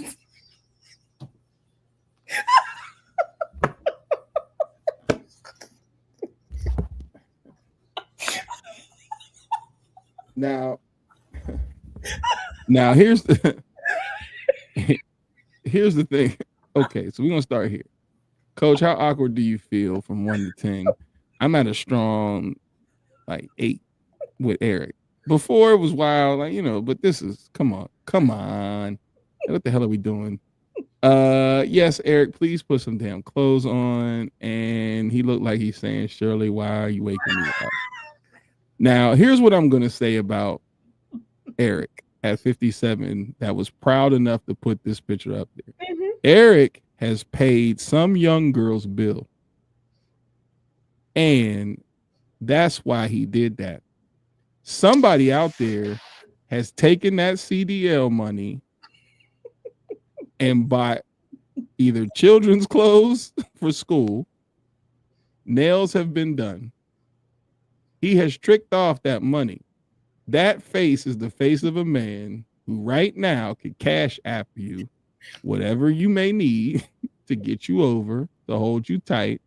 Now here's the thing. Okay, so we're gonna start here. Coach, how awkward do you feel from 1 to 10? I'm at a strong 8 with Eric. Before it was wild, but this is come on. What the hell are we doing? Yes, Eric, please put some damn clothes on. And he looked like he's saying, Shirley, why are you waking me up? Now, here's what I'm gonna say about Eric at 57 that was proud enough to put this picture up there. Mm-hmm. Eric has paid some young girl's bill. And that's why he did that. Somebody out there has taken that CDL money and bought either children's clothes for school, nails have been done. He has tricked off that money. That face is the face of a man who right now could cash app you whatever you may need to get you over, to hold you tight,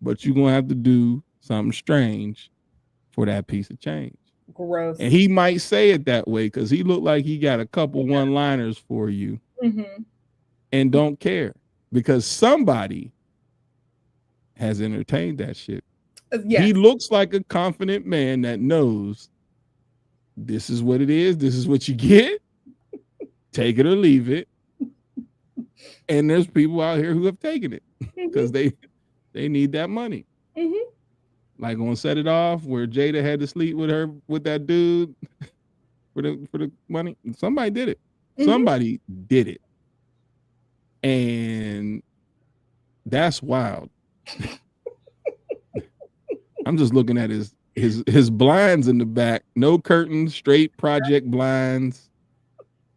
but you're going to have to do something strange for that piece of change. Gross. And he might say it that way because he looked like he got a couple one-liners for you and don't care because somebody has entertained that shit. Yes. He looks like a confident man that knows this is what it is. This is what you get. Take it or leave it. And there's people out here who have taken it because they need that money. Mm-hmm. Like on Set It Off, where Jada had to sleep with that dude for the money. Somebody did it. Mm-hmm. Somebody did it. And that's wild. I'm just looking at his blinds in the back. No curtains, straight project blinds.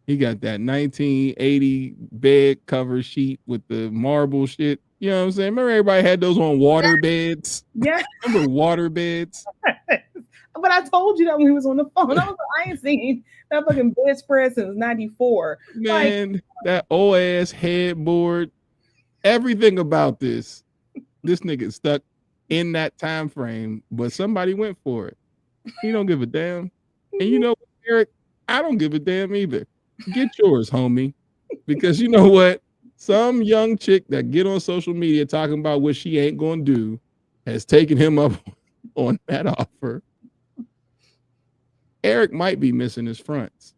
He got that 1980 bed cover sheet with the marble shit. You know what I'm saying? Remember everybody had those on water beds? Yeah. Remember water beds? But I told you that when he was on the phone. I ain't seen that fucking bedspread since 94. Man, that old ass headboard. Everything about this nigga stuck in that time frame, but somebody went for it. He don't give a damn. And you know what, Eric? I don't give a damn either. Get yours, homie. Because you know what? Some young chick that get on social media talking about what she ain't gonna do has taken him up on that offer. Eric might be missing his fronts.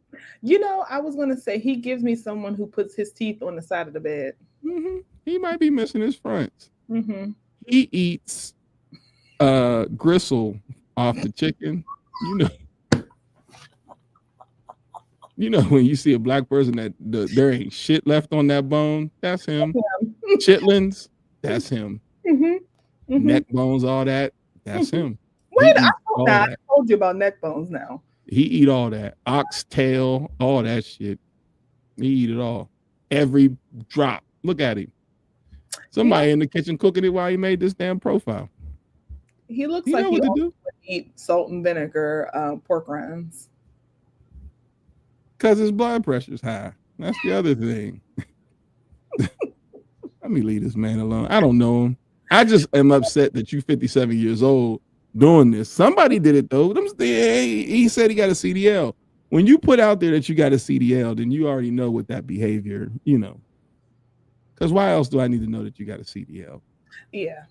I was gonna say he gives me someone who puts his teeth on the side of the bed. Mm-hmm. He might be missing his fronts. Mm-hmm. He eats gristle off the chicken. You know when you see a black person that there ain't shit left on that bone, that's him. Chitlins, that's him. Mm-hmm. Mm-hmm. Neck bones, all that, that's him. Wait, I told you about neck bones now. He eat all that. Oxtail, all that shit. He eat it all. Every drop. Look at him. Somebody in the kitchen cooking it while he made this damn profile. He looks like he would eat salt and vinegar pork rinds. Because his blood pressure's high. That's the other thing. Let me leave this man alone. I don't know him. I just am upset that you 57 years old doing this. Somebody did it though. He said he got a CDL. when you put out there that you got a CDL, then you already know what that behavior, because why else do I need to know that you got a CDL? Yeah.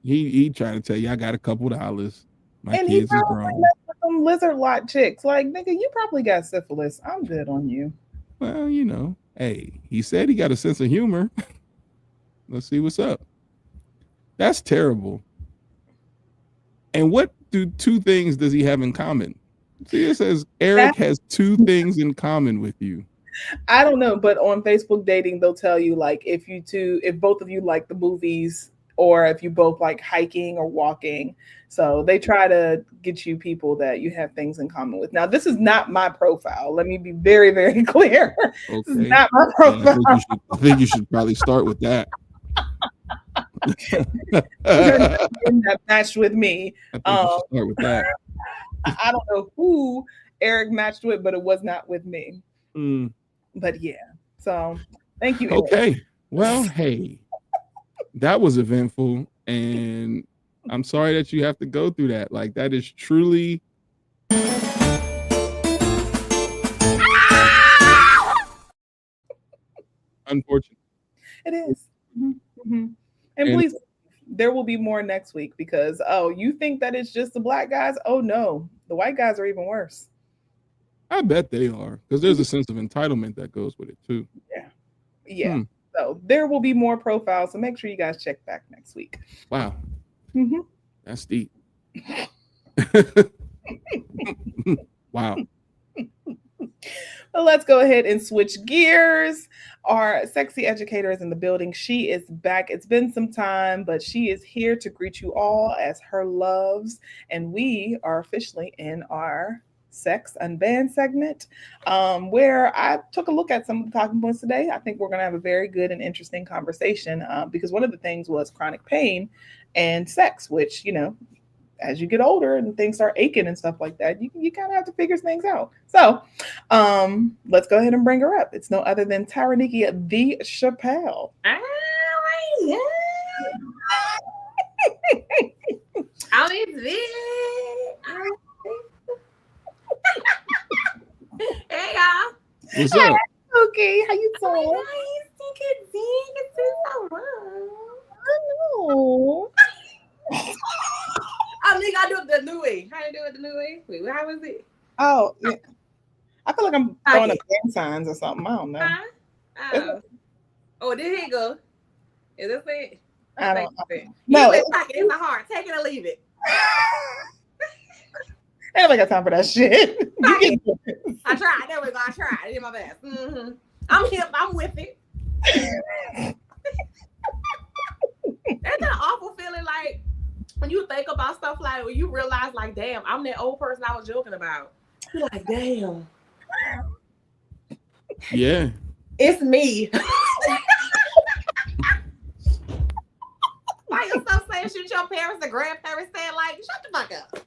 He trying to tell you I got a couple dollars. My And kids he is probably grown. messed with some lizard lot chicks. Like, nigga, you probably got syphilis. I'm good on you. Well, hey, he said he got a sense of humor. Let's see what's up. That's terrible. And what two things does he have in common? See, it says Eric has 2 things in common with you. I don't know, but on Facebook dating, they'll tell you like if both of you like the movies, or if you both like hiking or walking. So they try to get you people that you have things in common with. Now, this is not my profile. Let me be very, very clear. Okay. This is not my profile. I think you should probably start with that. That matched with me. I think you should start with that. I don't know who Eric matched with, but it was not with me. But yeah. So thank you, Eric. Okay. Well, hey, that was eventful, and I'm sorry that you have to go through that. Like, that is truly unfortunate. It is. Mm-hmm. And please, there will be more next week, because you think that it's just the black guys? Oh no, the white guys are even worse. I bet they are, because there's a sense of entitlement that goes with it too. Yeah. So there will be more profiles, so make sure you guys check back next week. Wow. Mm-hmm. That's deep. Wow. Well, let's go ahead and switch gears. Our sexy educator is in the building. She is back. It's been some time, but she is here to greet you all as her loves. And we are officially in our Sex Unbanned segment, where I took a look at some of the talking points today. I think we're going to have a very good and interesting conversation, because one of the things was chronic pain and sex, which, as you get older and things start aching and stuff like that, you kind of have to figure things out. So let's go ahead and bring her up. It's no other than Taraniki the Chappelle. Oh my God. Hey y'all. What's up? Okay, how you doing? Oh my God, it's been so long. I know. Oh, nigga, I do it the new way. How you do it the new way? Wait, how was it? Oh, yeah. I feel like I'm throwing up hand signs or something. I don't know. Oh, there you go. Is this it? I don't know. No, it's like it in my heart. Take it or leave it. I ain't got time for that shit. I tried. There we go. I tried. I did my best. Mm-hmm. I'm hip. I'm with it. That's an awful feeling, like when you think about stuff like when you realize, like, damn, I'm that old person I was joking about. You're like, damn. Yeah. It's me. Why you so saying shit your parents and grandparents saying, like, shut the fuck up.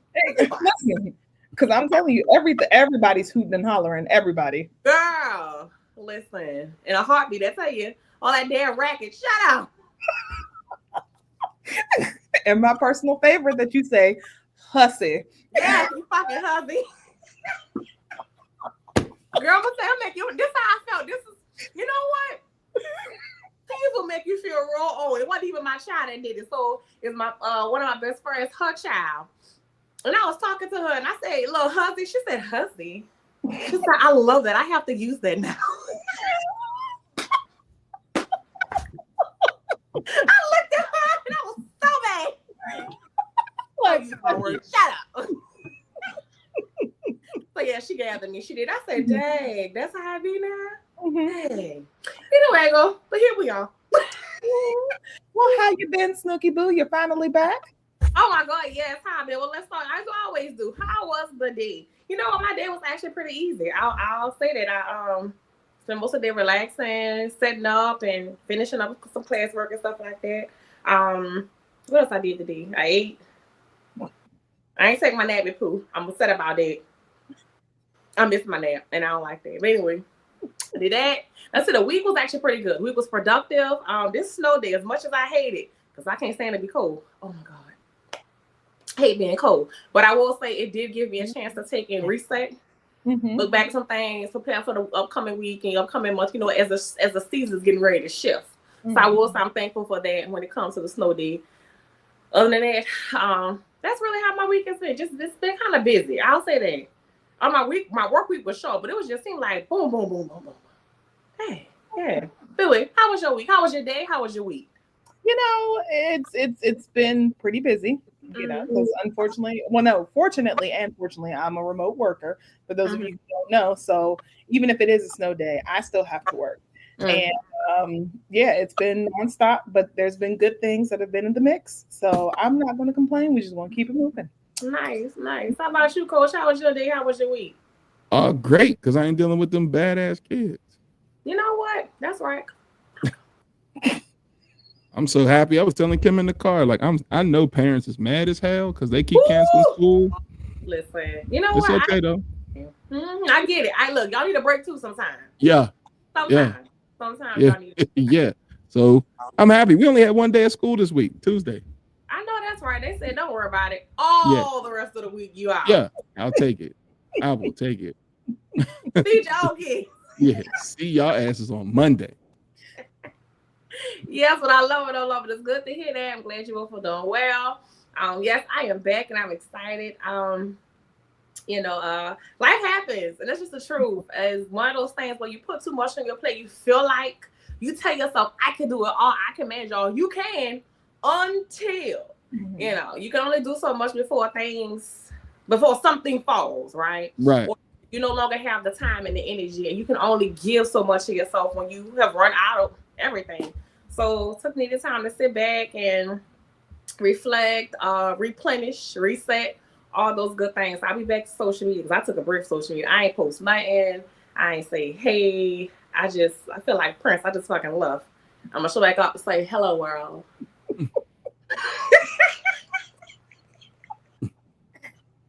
Because I'm telling you, everybody's hooting and hollering. Everybody. Girl, listen. In a heartbeat, I tell you, all that damn racket, shut up. And my personal favorite that you say, hussy. Yeah, you fucking hussy. Girl, I'm gonna say, this is how I felt. This is, you know what? People make you feel real old. It wasn't even my child that did it. So it's my one of my best friends, her child. And I was talking to her and I said, little hussy. She said, hussy. She said, I love that. I have to use that now. I looked at her and I was so mad. Like, shut up. So yeah, she gathered me. She did. I said, dang, that's how I be now. Mm-hmm. Dang. Anyway, but here we are. Well, how you been, Snooky Boo? You're finally back? Oh my God, yes. How I been? Well, let's start. As I always do. How was the day? You know, my day was actually pretty easy. I'll say that. I spent most of the day relaxing, setting up, and finishing up some classwork and stuff like that. What else I did today? I ate. I ain't taking my nap and poo. I'm upset about that. I miss my nap, and I don't like that. But anyway, I did that. I said the week was actually pretty good. The week was productive. This snow day, as much as I hate it, because I can't stand to be cold. Oh my God. Hate being cold. But I will say it did give me a chance to take and reset look back at some things, prepare for the upcoming week and upcoming month, as the season's getting ready to shift. So I'm thankful for that when it comes to the snow day. Other than that, that's really how my week has been. It's been kind of busy. I'll say that. My work week was short, but it was just seemed like boom, boom, boom, boom, boom. Hey, yeah. Billy, how was your week? How was your day? How was your week? It's been pretty busy. Because fortunately and fortunately, I'm a remote worker. For those of you who don't know, so even if it is a snow day, I still have to work. And it's been nonstop, but there's been good things that have been in the mix. So I'm not going to complain. We just want to keep it moving. Nice. How about you, Coach? How was your day? How was your week? Great, because I ain't dealing with them badass kids. You know what? That's right. I'm so happy. I was telling Kim in the car, like I know parents is mad as hell because they keep canceling school. Listen, you know it's what? Okay though. I get it. Look, y'all need a break too sometimes. Yeah. Sometimes y'all need it. Yeah. So I'm happy. We only had one day of school this week, Tuesday. I know that's right. They said don't worry about it. All the rest of the week you out. Yeah, I'll take it. I will take it. See y'all kids. Yeah. See y'all asses on Monday. Yes, but I love it. It's good to hear that. I'm glad you both are doing well. Yes, I am back and I'm excited. Life happens, and that's just the truth. It's one of those things where you put too much on your plate, you feel like you tell yourself, I can do it all, I can manage all. You can until you can only do so much before something falls, right? Right. Or you no longer have the time and the energy, and you can only give so much to yourself when you have run out of everything. So it took me the time to sit back and reflect, replenish, reset, all those good things. I'll be back to social media because I took a break from social media. I ain't post nothing. I ain't say, hey. I feel like Prince. I just fucking love. I'm going to show back up and say, hello, world.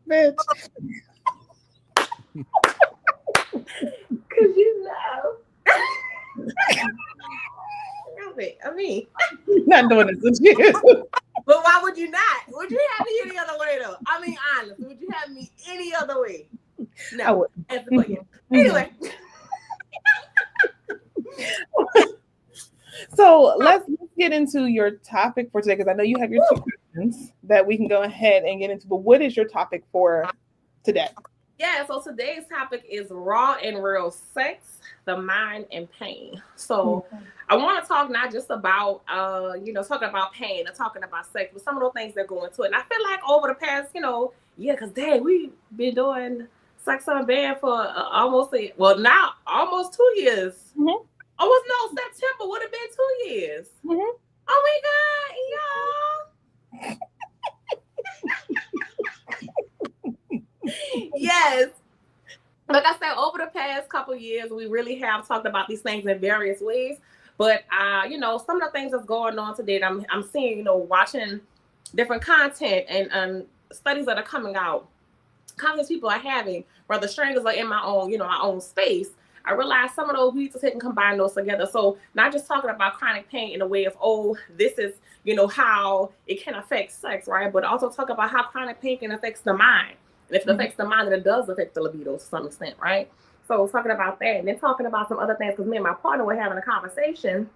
Bitch. Because I mean, not doing this with you. But why would you not? Would you have me any other way though? I mean, honestly, would you have me any other way? No. Anyway. So let's get into your topic for today because I know you have your two questions that we can go ahead and get into. But what is your topic for today? Yeah, so today's topic is raw and real sex, the mind and pain. So I want to talk not just about, talking about pain and talking about sex, but some of those things that go into it. And I feel like over the past, because we've been doing Sex on Band for almost 2 years. Mm-hmm. September would have been 2 years. Mm-hmm. Oh my God, y'all. Yes. Like I said, over the past couple of years, we really have talked about these things in various ways. But, some of the things that's going on today, I'm seeing, watching different content and studies that are coming out, conversations people are having, whether strangers are in my own space. I realize some of those we need to take and combine those together. So not just talking about chronic pain in a way of, this is, how it can affect sex, right? But also talk about how chronic pain can affect the mind. And if it affects the mind, then it does affect the libido to some extent, right? So talking about that and then talking about some other things, because me and my partner were having a conversation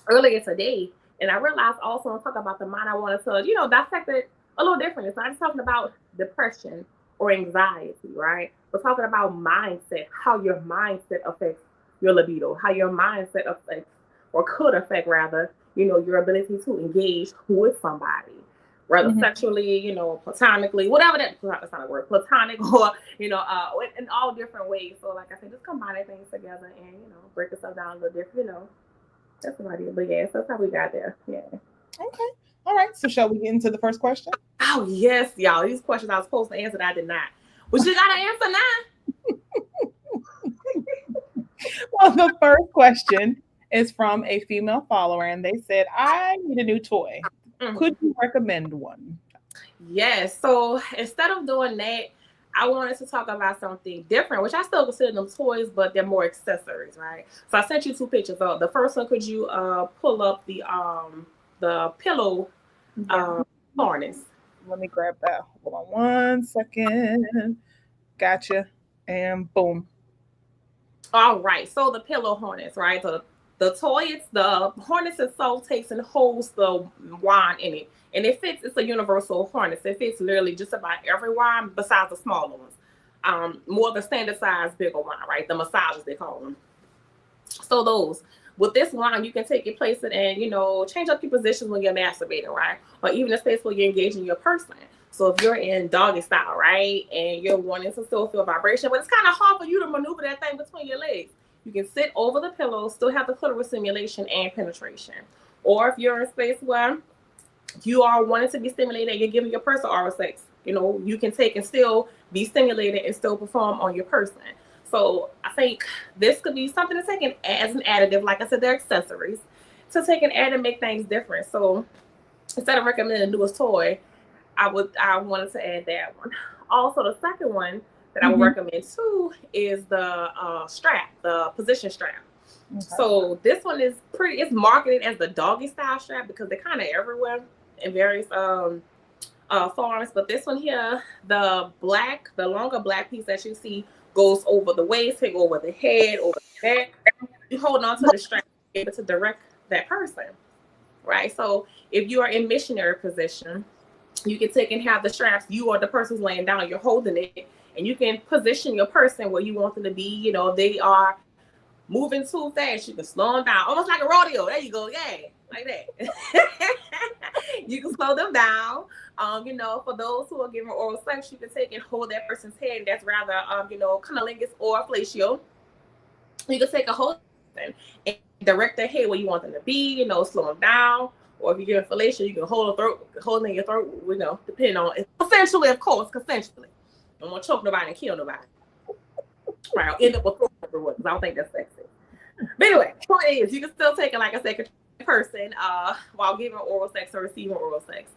earlier today, and I realized also when talking about the mind, I wanted to, dissect it a little different. It's not just talking about depression or anxiety, right? We're talking about mindset, how your mindset affects your libido, how your mindset affects, or could affect rather, your ability to engage with somebody. Whether sexually, platonically, whatever that's not a word, platonic or, in all different ways. So like I said, just combining things together and, break yourself down a little different, that's about it. But yeah, so that's how we got there. Yeah. Okay. All right. So shall we get into the first question? Oh, yes, y'all. These questions I was supposed to answer that I did not. But you got to answer now. Well, the first question is from a female follower, and they said, I need a new toy. Could you recommend one? Yes. So instead of doing that, I wanted to talk about something different, which I still consider them toys, but they're more accessories, right? So I sent you 2 pictures. The first one, could you pull up the pillow harness? Let me grab that. Hold on one second. Gotcha. and boom. All right. So the pillow harness, right? So the toy, it's the harness itself takes and holds the wand in it. And it fits, it's a universal harness. It fits literally just about every wand besides the smaller ones. More the standard size, bigger wand, right? The massages, they call them. So those. With this wand, you can take it, place it, and, you know, change up your position when you're masturbating, right? Or even a space where you're engaging your person. So if you're in doggy style, right, and you're wanting to still feel vibration, but it's kind of hard for you to maneuver that thing between your legs, you can sit over the pillow, still have the clitoris stimulation and penetration. Or if you're in a space where you are wanting to be stimulated and you're giving your person oral sex, you know, you can take and still be stimulated and still perform on your person. So I think this could be something to take in as an additive. Like I said, they're accessories to take and add and make things different. So instead of recommending the newest toy, I wanted to add that one. Also, the second one that I would recommend too is the strap, the position strap. Okay. So this one is it's marketed as the doggy style strap because they're kind of everywhere in various forms. But this one here, the longer black piece that you see goes over the waist, take over the head, over the back. You hold on to the strap to be able to direct that person, right? So if you are in missionary position, you can take and have the straps. You or the person's laying down, you're holding it, and you can position your person where you want them to be. You know, they are moving too fast, you can slow them down, almost like a rodeo. There you go, yeah, like that. You can slow them down. You know, for those who are giving oral sex, you can take and hold that person's head. That's rather, you know, cunnilingus or fellatio. You can take a hold and direct their head where you want them to be. You know, slow them down. Or if you're giving fellatio, you can hold in your throat. You know, depending on it. Essentially, of course, consensually. Don't want to choke nobody and kill nobody. Right, I'll end up with because I don't think that's sexy. But anyway, point is, you can still take it like a second person while giving oral sex or receiving oral sex.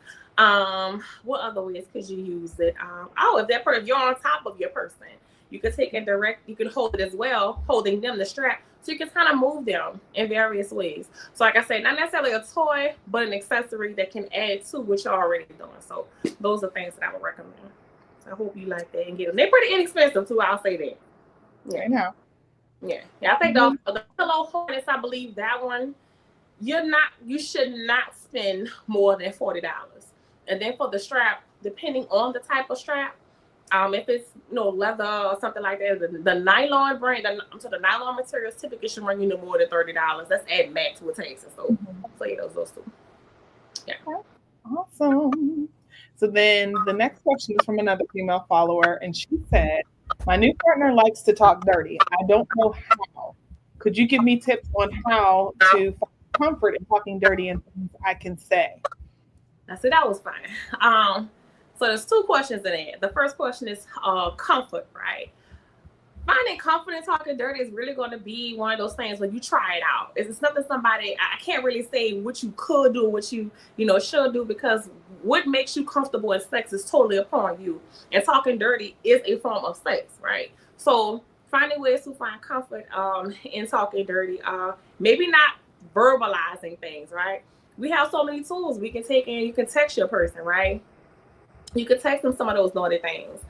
What other ways could you use it? If you're on top of your person, you can take and you can hold it as well, holding them the strap, so you can kind of move them in various ways. So like I said, not necessarily a toy, but an accessory that can add to what you're already doing. So those are things that I would recommend. So I hope you like that and get them. They're pretty inexpensive too, I'll say that. Yeah, I know. Yeah. I think the pillow harness, I believe that one, you should not spend more than $40. And then for the strap, depending on the type of strap, if it's leather or something like that, the nylon brand, the nylon materials typically should run you no more than $30. That's at max with taxes. So play those two. Yeah. Awesome. So then the next question is from another female follower, and she said, "My new partner likes to talk dirty. I don't know how. Could you give me tips on how to find comfort in talking dirty and things I can say?" I said that was fine. So there's two questions in there. The first question is comfort, right? Finding comfort in talking dirty is really going to be one of those things when you try it out. It's nothing I can't really say what you could do, what you should do, because what makes you comfortable in sex is totally upon you. And talking dirty is a form of sex, right? So finding ways to find comfort in talking dirty, maybe not verbalizing things, right? We have so many tools we can take in. You can text your person, right? You can text them some of those naughty things.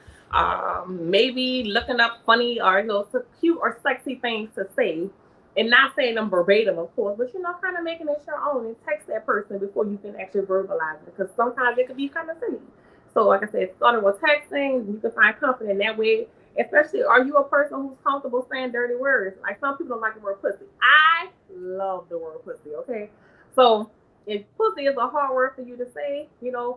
Maybe looking up funny or cute or sexy things to say, and not saying them verbatim, of course, but kind of making it your own and text that person before you can actually verbalize it, because sometimes it could be kind of silly. So like I said, starting with texting, you can find comfort in that way. Especially, are you a person who's comfortable saying dirty words? Like some people don't like the word pussy. I love the word pussy, okay? So if pussy is a hard word for you to say,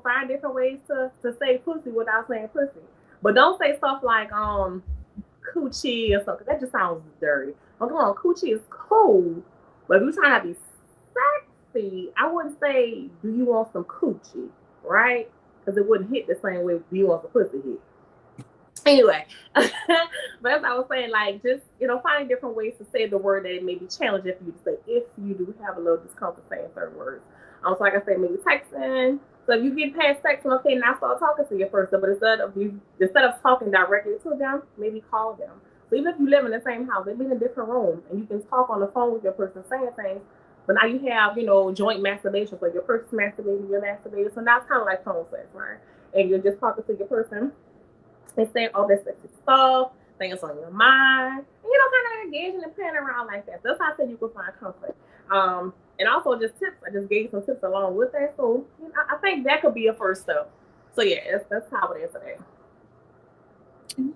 find different ways to say pussy without saying pussy. But don't say stuff like coochie or something. That just sounds dirty. Okay, coochie is cool, but if you're trying to be sexy, I wouldn't say, do you want some coochie, right? Because it wouldn't hit the same way do you want some pussy hit. Anyway, but as I was saying, just, finding different ways to say the word that it may be challenging for you to say if you do have a little discomfort saying certain words. So like I said, maybe texting. So if you get past texting, okay, now start talking to your person. But instead of talking directly to them, maybe call them. So even if you live in the same house, maybe in a different room, and you can talk on the phone with your person saying things, but now you have, joint masturbation. So your person's masturbating, you're masturbating. So now it's kind of like phone sex, right? And you're just talking to your person and saying all this sexy stuff. things on your mind, and kind of engaging and playing around like that. That's how I said you can find comfort. And also just tips. I just gave some tips along with that. So I think that could be a first step. So yeah, that's how it is today.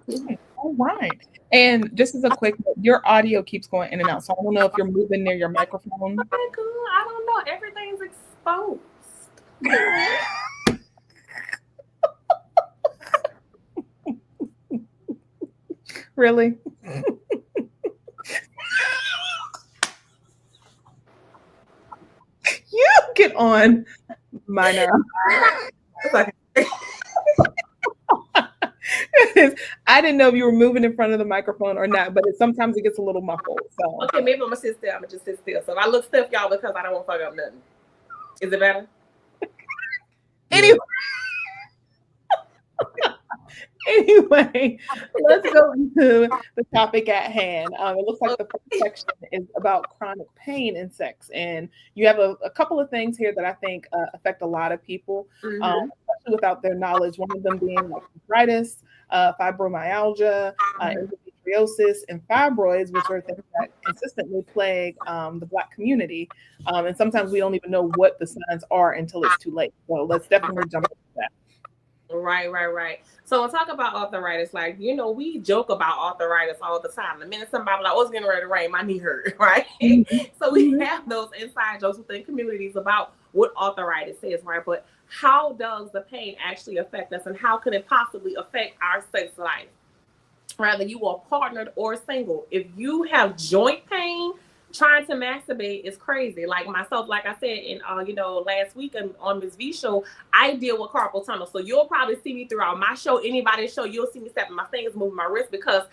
Okay. All right. And just as a quick, your audio keeps going in and out. So I don't know if you're moving near your microphone. Okay, cool. I don't know. Everything's exposed. Really? You get on my nerve. I didn't know if you were moving in front of the microphone or not, but sometimes it gets a little muffled. So okay, maybe I'm gonna sit still. I'm gonna just sit still. So if I look stiff, y'all, because I don't want to fuck up nothing. Is it better? Anyway, let's go into the topic at hand. It looks like the first section is about chronic pain in sex, and you have a couple of things here that I think affect a lot of people, especially without their knowledge. One of them being like arthritis, fibromyalgia, endometriosis, and fibroids, which are things that consistently plague the Black community. And sometimes we don't even know what the signs are until it's too late. So let's definitely jump into that. Right. So we'll talk about arthritis. Like, we joke about arthritis all the time. The minute somebody like, it's getting ready to rain, my knee hurt, right? So we have those inside jokes within communities about what arthritis is, right? But how does the pain actually affect us, and how could it possibly affect our sex life? Whether you are partnered or single, if you have joint pain, trying to masturbate is crazy. Like myself, like I said in last week on Ms. V show, I deal with carpal tunnel. So you'll probably see me throughout my show, anybody's show, you'll see me stepping my fingers, moving my wrist, because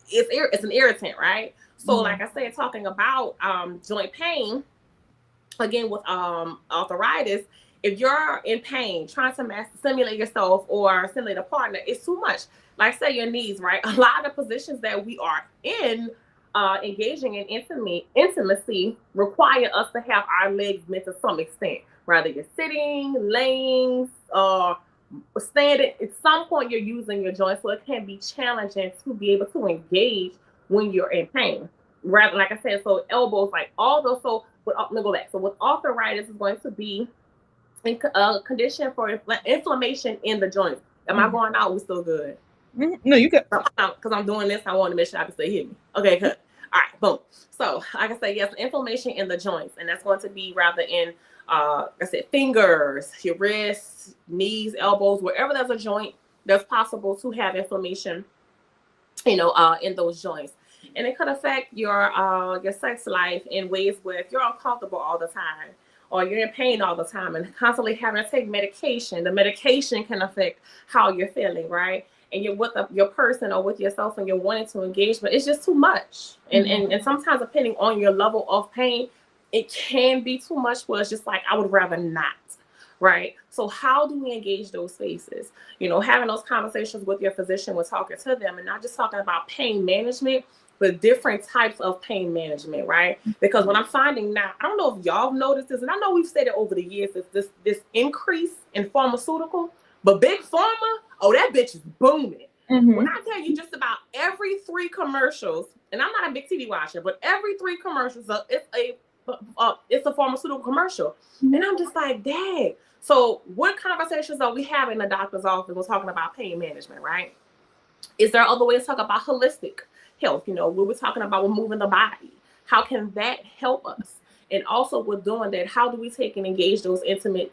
it's an irritant, right? So like I said, talking about joint pain, again with arthritis, if you're in pain, trying to stimulate yourself or stimulate a partner, it's too much. Like say your knees, right? A lot of positions that we are in, engaging in intimacy require us to have our legs bent to some extent. Whether you're sitting, laying, standing, at some point you're using your joints, so it can be challenging to be able to engage when you're in pain. Rather, like I said, so elbows, like all those. So let me go back. So with arthritis, is going to be a condition for inflammation in the joints. Am I going out? We still good? No, you could. Because I'm doing this, I want to make sure I can stay hit me. Okay, good. All right, boom. So, like I said, yes, inflammation in the joints, and that's going to be rather in, like I said, fingers, your wrists, knees, elbows, wherever there's a joint, that's possible to have inflammation, in those joints, and it could affect your sex life in ways where if you're uncomfortable all the time, or you're in pain all the time, and constantly having to take medication, the medication can affect how you're feeling, right? And you're with your person or with yourself and you're wanting to engage, but it's just too much. And sometimes depending on your level of pain, it can be too much where it's just like, I would rather not, right? So how do we engage those spaces? Having those conversations with your physician, we're talking to them and not just talking about pain management, but different types of pain management, right? Because what I'm finding now, I don't know if y'all have noticed this, and I know we've said it over the years, is this increase in pharmaceutical, but big pharma, that bitch is booming. When I tell you just about every 3 commercials, and I'm not a big TV watcher, but every 3 commercials, it's a pharmaceutical commercial. And I'm just like, dang. So what conversations are we having in the doctor's office? We're talking about pain management, right? Is there other ways to talk about holistic health? We were talking about moving the body. How can that help us? And also with doing that, how do we take and engage those intimate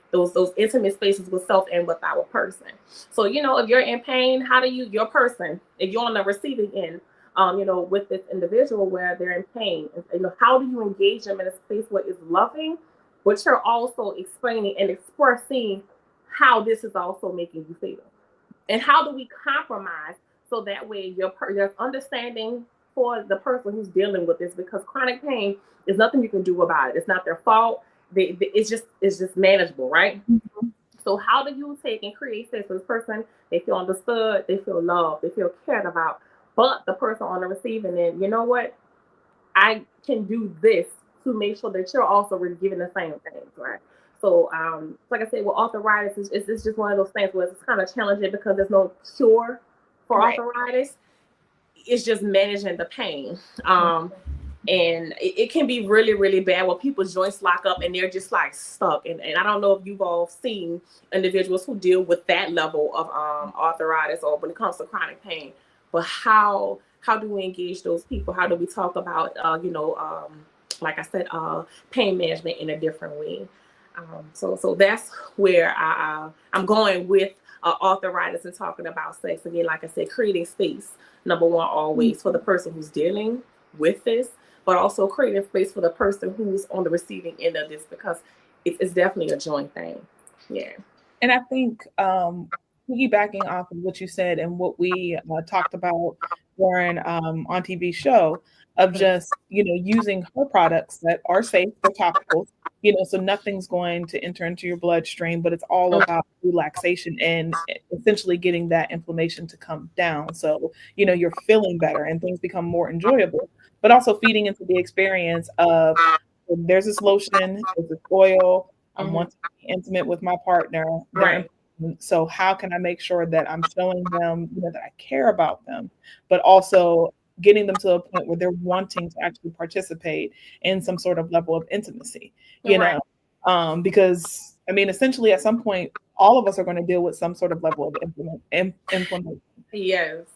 spaces with self and with our person? So, if you're in pain, how do your person, if you're on the receiving end, with this individual where they're in pain, how do you engage them in a space where it's loving, but you're also explaining and expressing how this is also making you feel? And how do we compromise so that way there's understanding for the person who's dealing with this, because chronic pain is nothing you can do about it. It's not their fault. It's just manageable, right? So how do you take and create space for this person? They feel understood, they feel loved, they feel cared about, but the person on the receiving end, you know what? I can do this to make sure that you're also giving the same things, right? So, like I said, with arthritis, it's just one of those things where it's kind of challenging because there's no cure for arthritis. it's just managing the pain. And it can be really, really bad when people's joints lock up and they're just like stuck. And I don't know if you've all seen individuals who deal with that level of arthritis or when it comes to chronic pain. But how do we engage those people? How do we talk about, like I said, pain management in a different way? So that's where I'm going with arthritis and talking about sex. Again, like I said, creating space, number one, always for the person who's dealing with this, but also creating space for the person who's on the receiving end of this, because it's definitely a joint thing. Yeah. And I think piggybacking off of what you said and what we talked about during on TV show of just, using her products that are safe, they're topical, so nothing's going to enter into your bloodstream, but it's all about relaxation and essentially getting that inflammation to come down. So, you're feeling better and things become more enjoyable, but also feeding into the experience of there's this lotion, there's this oil, I want to be intimate with my partner. Right. So how can I make sure that I'm showing them, that I care about them, but also getting them to a point where they're wanting to actually participate in some sort of level of intimacy, because essentially at some point, all of us are going to deal with some sort of level of inflammation. Yes.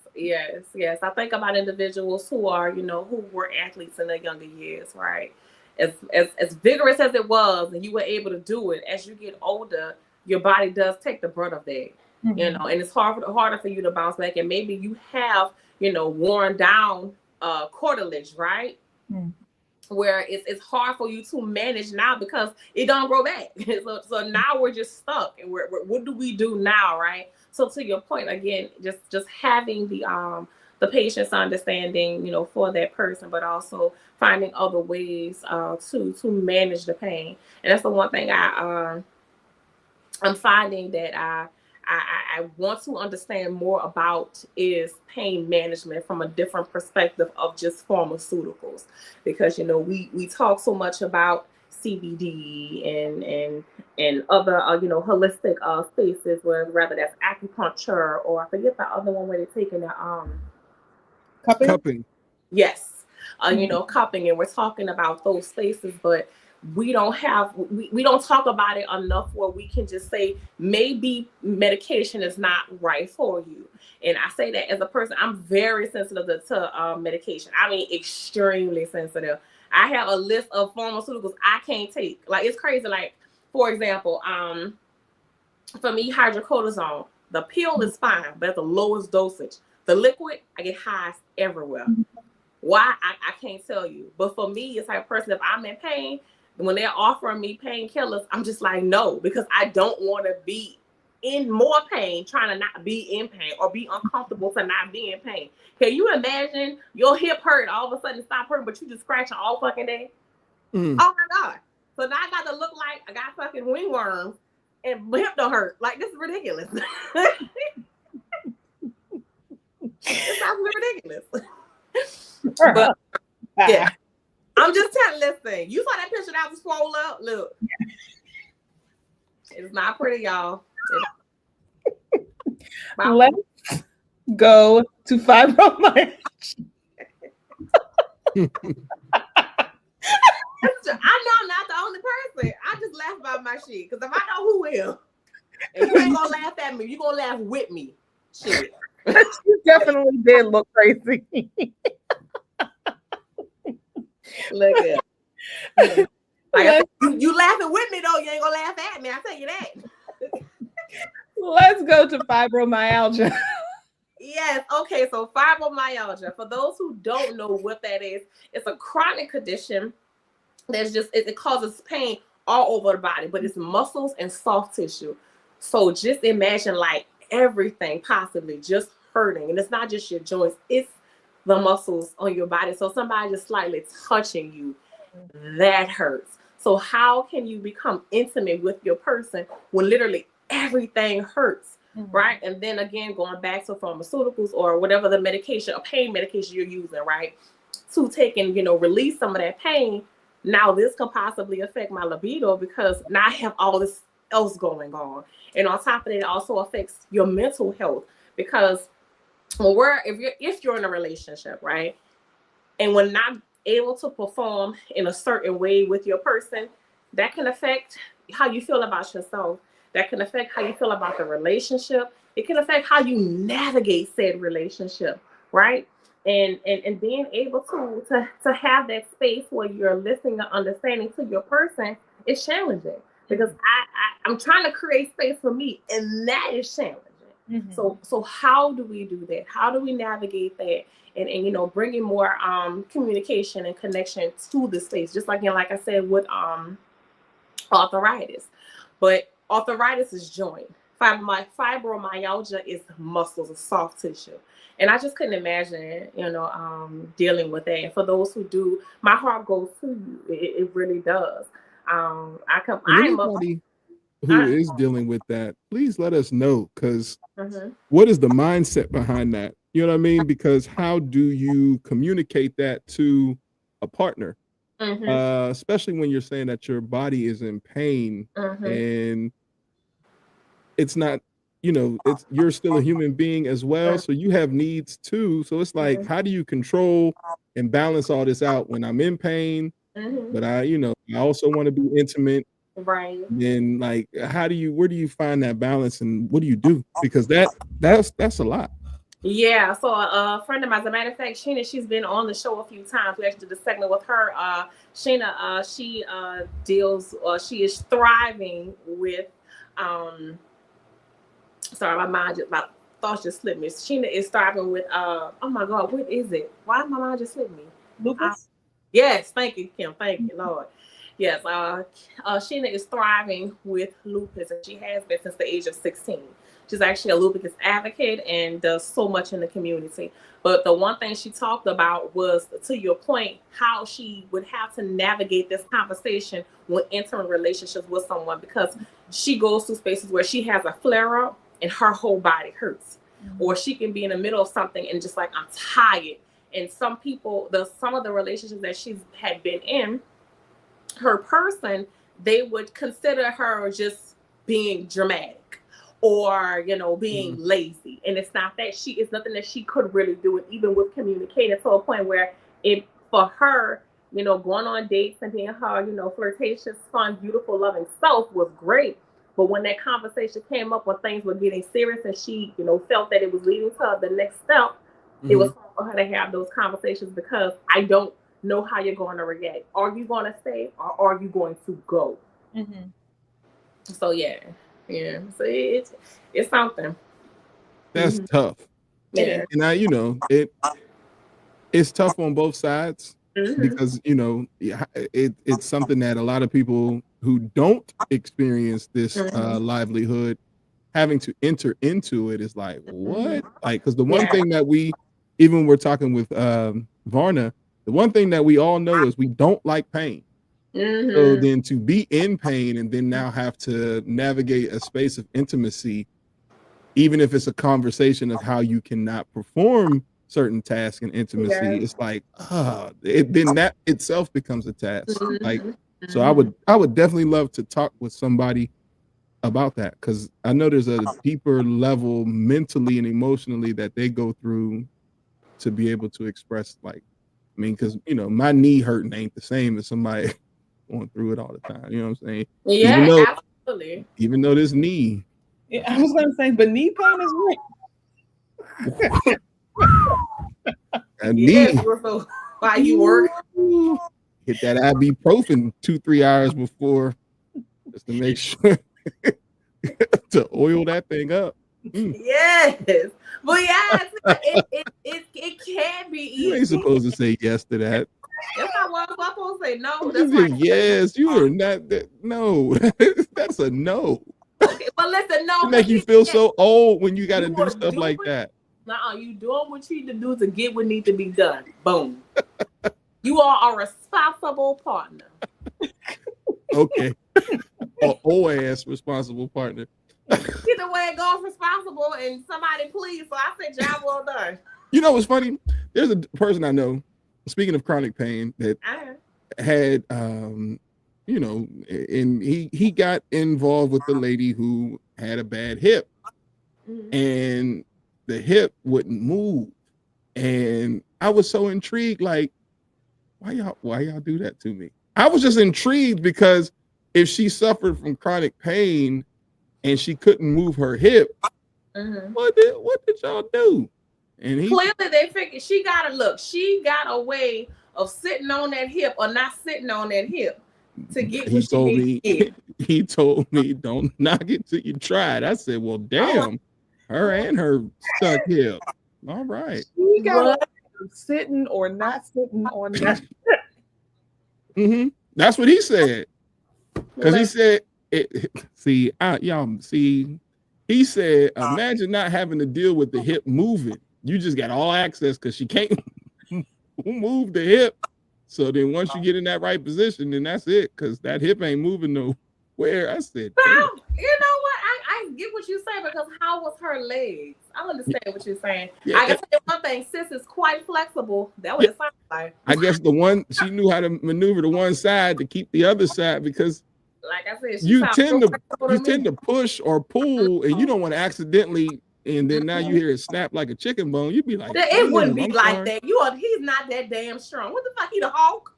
I think about individuals who are, who were athletes in their younger years, right? As vigorous as it was, and you were able to do it, as you get older, your body does take the brunt of that, and it's harder for you to bounce back. And maybe you have, worn down cartilage, right? Where it's hard for you to manage now because it don't grow back. so now we're just stuck, and we're what do we do now, right? So to your point again, just having the patient's understanding, for that person, but also finding other ways to manage the pain. And that's the one thing I'm finding that I want to understand more about is pain management from a different perspective of just pharmaceuticals, because we talk so much about CBD and other holistic spaces, where rather that's acupuncture, or I forget the other one where they're taking the cupping. Yes, cupping, and we're talking about those spaces, but we don't talk about it enough where we can just say maybe medication is not right for you. And I say that as a person, I'm very sensitive to medication. Extremely sensitive. I have a list of pharmaceuticals I can't take. Like, it's crazy. Like, for example, for me, hydrocortisone, the pill is fine, but at the lowest dosage. The liquid, I get highs everywhere. Why? I can't tell you. But for me, it's like a person, if I'm in pain, when they're offering me painkillers, I'm just like, no, because I don't want to be in more pain, trying to not be in pain, or be uncomfortable to not be in pain. Can you imagine your hip hurt, all of a sudden stop hurting, but you just scratching all fucking day? Oh my God. So now I got to look like I got fucking wingworms and my hip don't hurt. Like, this is ridiculous. It sounds ridiculous. But yeah. I'm just telling, listen, you saw that picture that was swole up? Look. It's not pretty, y'all. Let's go to fibromyalgia. I know I'm not the only person. I just laugh about my shit, because if I know who will, and you ain't gonna laugh at me, you're gonna laugh with me. Shit. You definitely did look crazy. Look at it. Like, you laughing with me though, you ain't gonna laugh at me, I'll tell you that. Let's go to fibromyalgia. Yes, okay, so fibromyalgia, for those who don't know what that is, it's a chronic condition that's just, it causes pain all over the body, but it's muscles and soft tissue. So just imagine like everything possibly just hurting, and it's not just your joints, it's the muscles on your body. So somebody just slightly touching you, that hurts. So how can you become intimate with your person when literally everything hurts, right? And then again, going back to pharmaceuticals or whatever the medication or pain medication you're using, right, to take and release some of that pain. Now this could possibly affect my libido, because now I have all this else going on. And on top of it, it also affects your mental health, because well, if you're in a relationship, right, and we're not able to perform in a certain way with your person, that can affect how you feel about yourself. That can affect how you feel about the relationship. It can affect how you navigate said relationship, right? And being able to have that space where you're listening and understanding to your person is challenging because I'm trying to create space for me, and that is challenging. Mm-hmm. So how do we do that? How do we navigate that? And bringing more communication and connection to the space, just like I said with arthritis. But arthritis is joint. Fibromyalgia is muscles, of soft tissue. And I just couldn't imagine, dealing with that. And for those who do, my heart goes to you. It really does. Anybody who is dealing with that, please let us know, because what is the mindset behind that? You know what I mean? Because how do you communicate that to a partner? Especially when you're saying that your body is in pain and it's not, you're still a human being as well. So you have needs too. So it's like, how do you control and balance all this out when I'm in pain, but I also want to be intimate. Right. Then like, where do you find that balance and what do you do? Because that's a lot. Yeah, so a friend of mine, as a matter of fact, Sheena, she's been on the show a few times. We actually did a segment with her. Sheena, she she is thriving with, sorry, my mind just, my thoughts just slipped me. Sheena is thriving with, oh my God, what is it? Why my mind just slipped me? Lupus? Yes, thank you, Kim. Thank you, Lord. Yes, Sheena is thriving with lupus, and she has been since the age of 16. She's actually a lupus advocate and does so much in the community. But the one thing she talked about was, to your point, how she would have to navigate this conversation when entering relationships with someone, because she goes through spaces where she has a flare up and her whole body hurts. Or she can be in the middle of something and just like, I'm tired. And some of the relationships that she's had been in, her person, they would consider her just being dramatic or being lazy, and it's not that. It's nothing that she could really do. And even with communicating to a point where for her, going on dates and being her flirtatious, fun, beautiful, loving self was great. But when that conversation came up, when things were getting serious and she felt that it was leading to the next step, it was hard for her to have those conversations, because I don't know how you're going to react. Are you going to stay or are you going to go? So yeah. So it's something. That's tough. Yeah. And it's tough on both sides, because it's something that a lot of people who don't experience this livelihood having to enter into it is like, what? Like, because the one thing that even we're talking with Varna, the one thing that we all know is we don't like pain. So then to be in pain and then now have to navigate a space of intimacy, even if it's a conversation of how you cannot perform certain tasks in intimacy, it's like, then that itself becomes a task. Like, so I would definitely love to talk with somebody about that, because I know there's a deeper level mentally and emotionally that they go through to be able to express, like, I mean, because my knee hurting ain't the same as somebody going through it all the time. You know what I'm saying? Yeah, absolutely. Even though this knee. Yeah, I was going to say, but knee pain is real. A knee. While you work. Hit that ibuprofen 2-3 hours before, just to make sure to oil that thing up. Yes, but yes, it can be easy. You ain't supposed to say yes to that. That's not what I'm supposed to say. No, that's like, yes. You are not that. No, that's a no. Okay, well, listen, no. It make you feel so old when you got to do stuff like that. You doing what you need to do to get what needs to be done. Boom. You are a responsible partner. Okay, an old ass responsible partner. Either way it goes, responsible, and somebody please. So I said, job well done. You know what's funny? There's a person I know, speaking of chronic pain, that had and he got involved with the lady who had a bad hip. And the hip wouldn't move. And I was so intrigued, like, why y'all do that to me? I was just intrigued because if she suffered from chronic pain and she couldn't move her hip, what did y'all do? And clearly they figured she got a way of sitting on that hip or not sitting on that hip to get what she needs to get. He told me, don't knock it till you try it. I said, well, damn, her and her stuck hip. All right. She got sitting or not sitting on that. That's what he said. Because he said, he said, imagine not having to deal with the hip moving. You just got all access because she can't move the hip. So then once you get in that right position, then that's it, because that hip ain't moving nowhere. I said, you know what? I get what you're saying, because how was her legs? I understand what you're saying. Yeah, I can tell you one thing, sis is quite flexible. That was sound like. I guess she knew how to maneuver the one side to keep the other side, because like I said, you tend to push or pull, and you don't want to accidentally, and then now you hear it snap like a chicken bone. You'd be like, it wouldn't be like that. He's not that damn strong. What the fuck? He the Hulk?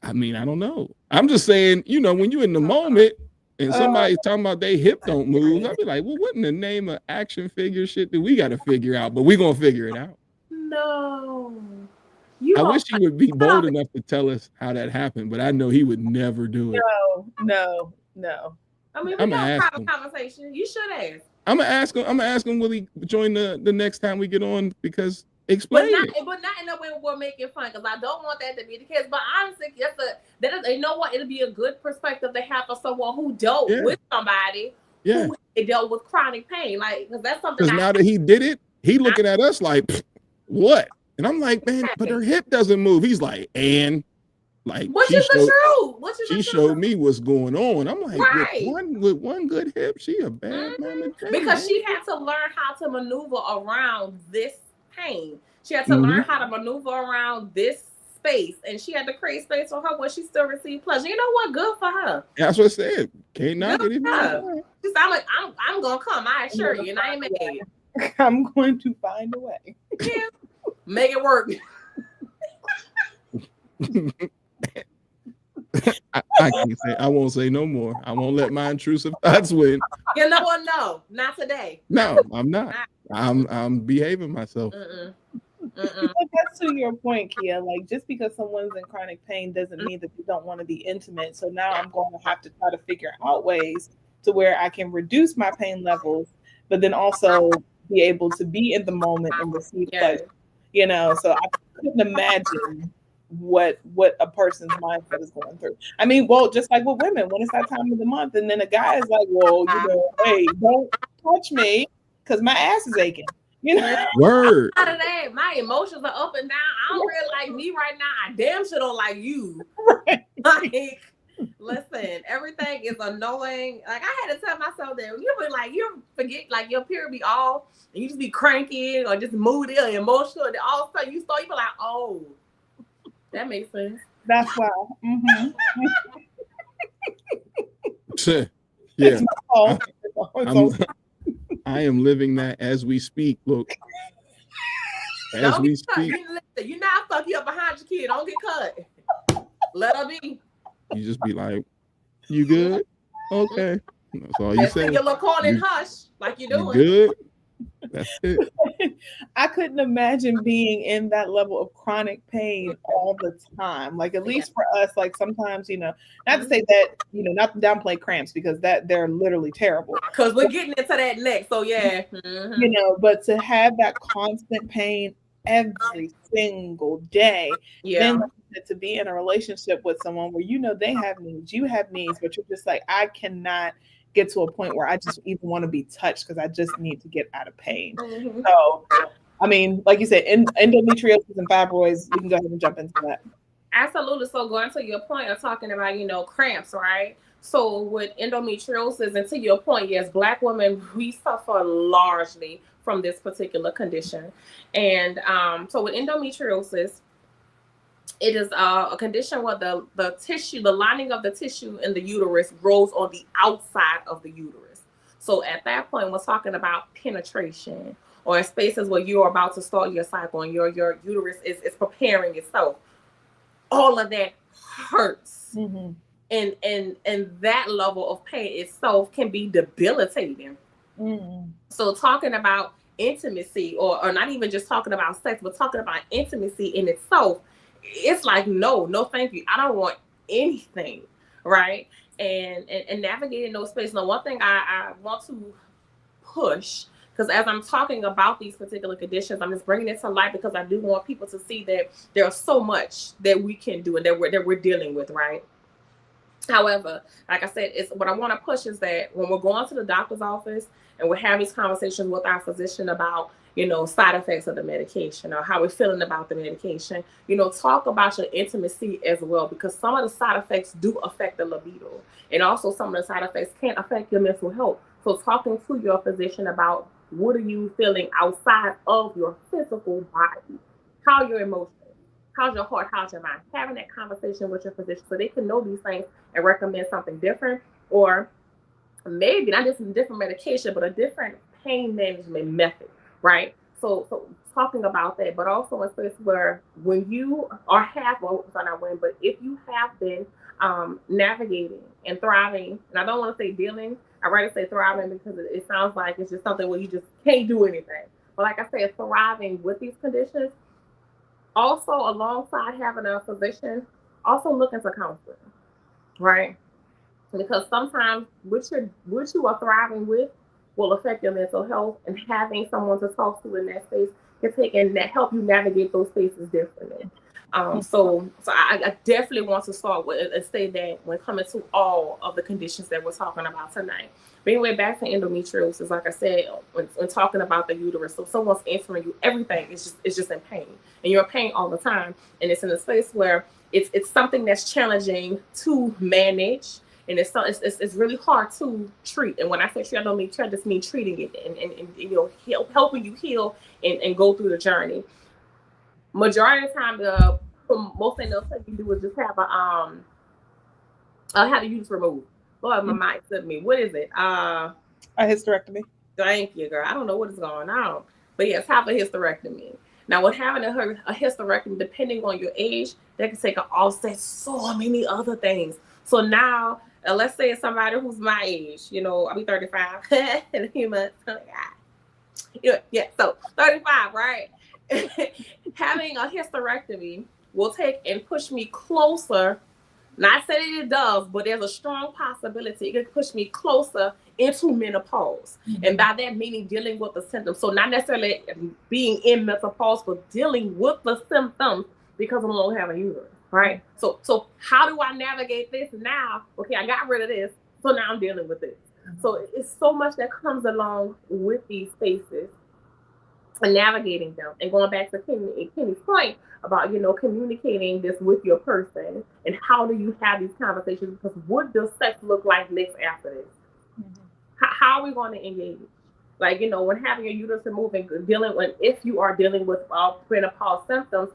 I mean, I don't know. I'm just saying, when you're in the moment and somebody's talking about they hip don't move, I'd be like, well, what in the name of action figure shit do we got to figure out? But we're going to figure it out. No. I wish he would be bold enough to tell us how that happened, but I know he would never do it. No. I mean, we got a private conversation. You should ask. I'm gonna ask him, will he join the next time we get on? Because explain but not in a way we're making fun, because I don't want that to be the case. But honestly, you know what? It'll be a good perspective to have for someone who dealt with somebody who dealt with chronic pain. Like, because that's something. Because now that he did it, he looking at us like, what? And I'm like, man, but her hip doesn't move. He's like, and like, which is the truth? She showed me what's going on. I'm like, with one good hip, she a bad mama. Because she had to learn how to maneuver around this pain. She had to learn how to maneuver around this space, and she had to create space for her where she still received pleasure. You know what? Good for her. That's what I said. Can't knock it. I'm gonna come. I assure you, and I ain't mad. I'm going to find a way. Make it work. I can't say. I won't say no more. I won't let my intrusive thoughts win. You know what? No, not today. No, I'm not. I'm behaving myself. But that's to your point, Kia. Like, just because someone's in chronic pain doesn't mean that they don't want to be intimate. So now I'm going to have to try to figure out ways to where I can reduce my pain levels, but then also be able to be in the moment and receive pleasure. So I couldn't imagine what a person's mindset is going through. I mean, well, just like with women, when it's that time of the month, and then a guy is like, well, hey, don't touch me because my ass is aching. Word. Out of that, my emotions are up and down. I don't really like me right now. I damn sure don't like you. Right. Like, listen, everything is annoying. Like, I had to tell myself that you forget, like, your period be off and you just be cranky or just moody or emotional, and all of a sudden you be like, oh, that makes sense. That's why. Yeah. I am living that as we speak. Look, as we speak. You not fuck you up behind your kid. Don't get cut. Let her be. You just be like, you good? Okay. That's all you say. Your little corn and hush, like you're doing. You good? That's it. I couldn't imagine being in that level of chronic pain all the time. Like, at least for us, like, sometimes, not to say that, not to downplay cramps, because that they're literally terrible. Because we're getting into that next. So yeah. But to have that constant pain every single day, then to be in a relationship with someone where they have needs, you have needs, but you're just like, I cannot get to a point where I just even want to be touched because I just need to get out of pain. So, I mean, like you said, endometriosis and fibroids, you can go ahead and jump into that. Absolutely. So going to your point of talking about, cramps, right? So with endometriosis, and to your point, yes, Black women, we suffer largely from this particular condition. And so with endometriosis, it is a condition where the tissue, the lining of the tissue in the uterus grows on the outside of the uterus. So at that point, we're talking about penetration or in spaces where you are about to start your cycle and your uterus is preparing itself, all of that hurts. Mm-hmm. And that level of pain itself can be debilitating. Mm-hmm. So talking about intimacy, or not even just talking about sex, but talking about intimacy in itself, it's like, no, thank you. I don't want anything, right? And navigating those spaces. Now, one thing I want to push, because as I'm talking about these particular conditions, I'm just bringing it to light because I do want people to see that there's so much that we can do and that we're dealing with, right? However, like I said, it's what I want to push is that when we're going to the doctor's office and we're having these conversations with our physician about, side effects of the medication or how we're feeling about the medication, talk about your intimacy as well, because some of the side effects do affect the libido, and also some of the side effects can affect your mental health. So talking to your physician about what are you feeling outside of your physical body, how your emotions, how's your heart, how's your mind, having that conversation with your physician so they can know these things and recommend something different, or maybe not just a different medication, but a different pain management method, right? So talking about that, but also a space where when you are if you have been navigating and thriving, and I don't want to say dealing, I'd rather say thriving because it sounds like it's just something where you just can't do anything. But like I said, thriving with these conditions, also alongside having a physician, also look into counseling, right? Because sometimes what you are thriving with will affect your mental health, and having someone to talk to in that space can help you navigate those spaces differently. So I definitely want to start with and say that when coming to all of the conditions that we're talking about tonight. But anyway, back to endometriosis, like I said, when talking about the uterus, so someone's answering you, everything is just in pain, and you're in pain all the time, and it's in a space where it's something that's challenging to manage. And it's really hard to treat. And when I say treat, I don't mean treat, I just mean treating it and helping you heal and go through the journey. Majority of the time, most thing they'll tell you to do is just have have the uterus removed. Lord, my mind said me. What is it? A hysterectomy. Thank you, girl. I don't know what is going on, but yes, have a hysterectomy. Now, with having a hysterectomy, depending on your age, that can take an offset so many other things. So now, let's say it's somebody who's my age, I'll be 35 in a few months. Oh, God. Yeah, so 35, right? Having a hysterectomy will take and push me closer. Not saying it does, but there's a strong possibility it can push me closer into menopause. Mm-hmm. And by that meaning dealing with the symptoms. So not necessarily being in menopause, but dealing with the symptoms because I'm going to have a uterus. Right. So how do I navigate this now? Okay, I got rid of this. So now I'm dealing with this. Mm-hmm. So it's so much that comes along with these spaces and navigating them. And going back to Kenny's point about, communicating this with your person and how do you have these conversations? Because what does sex look like next after this? Mm-hmm. How are we going to engage? Like, when having your uterus removed and if you are dealing with menopause symptoms,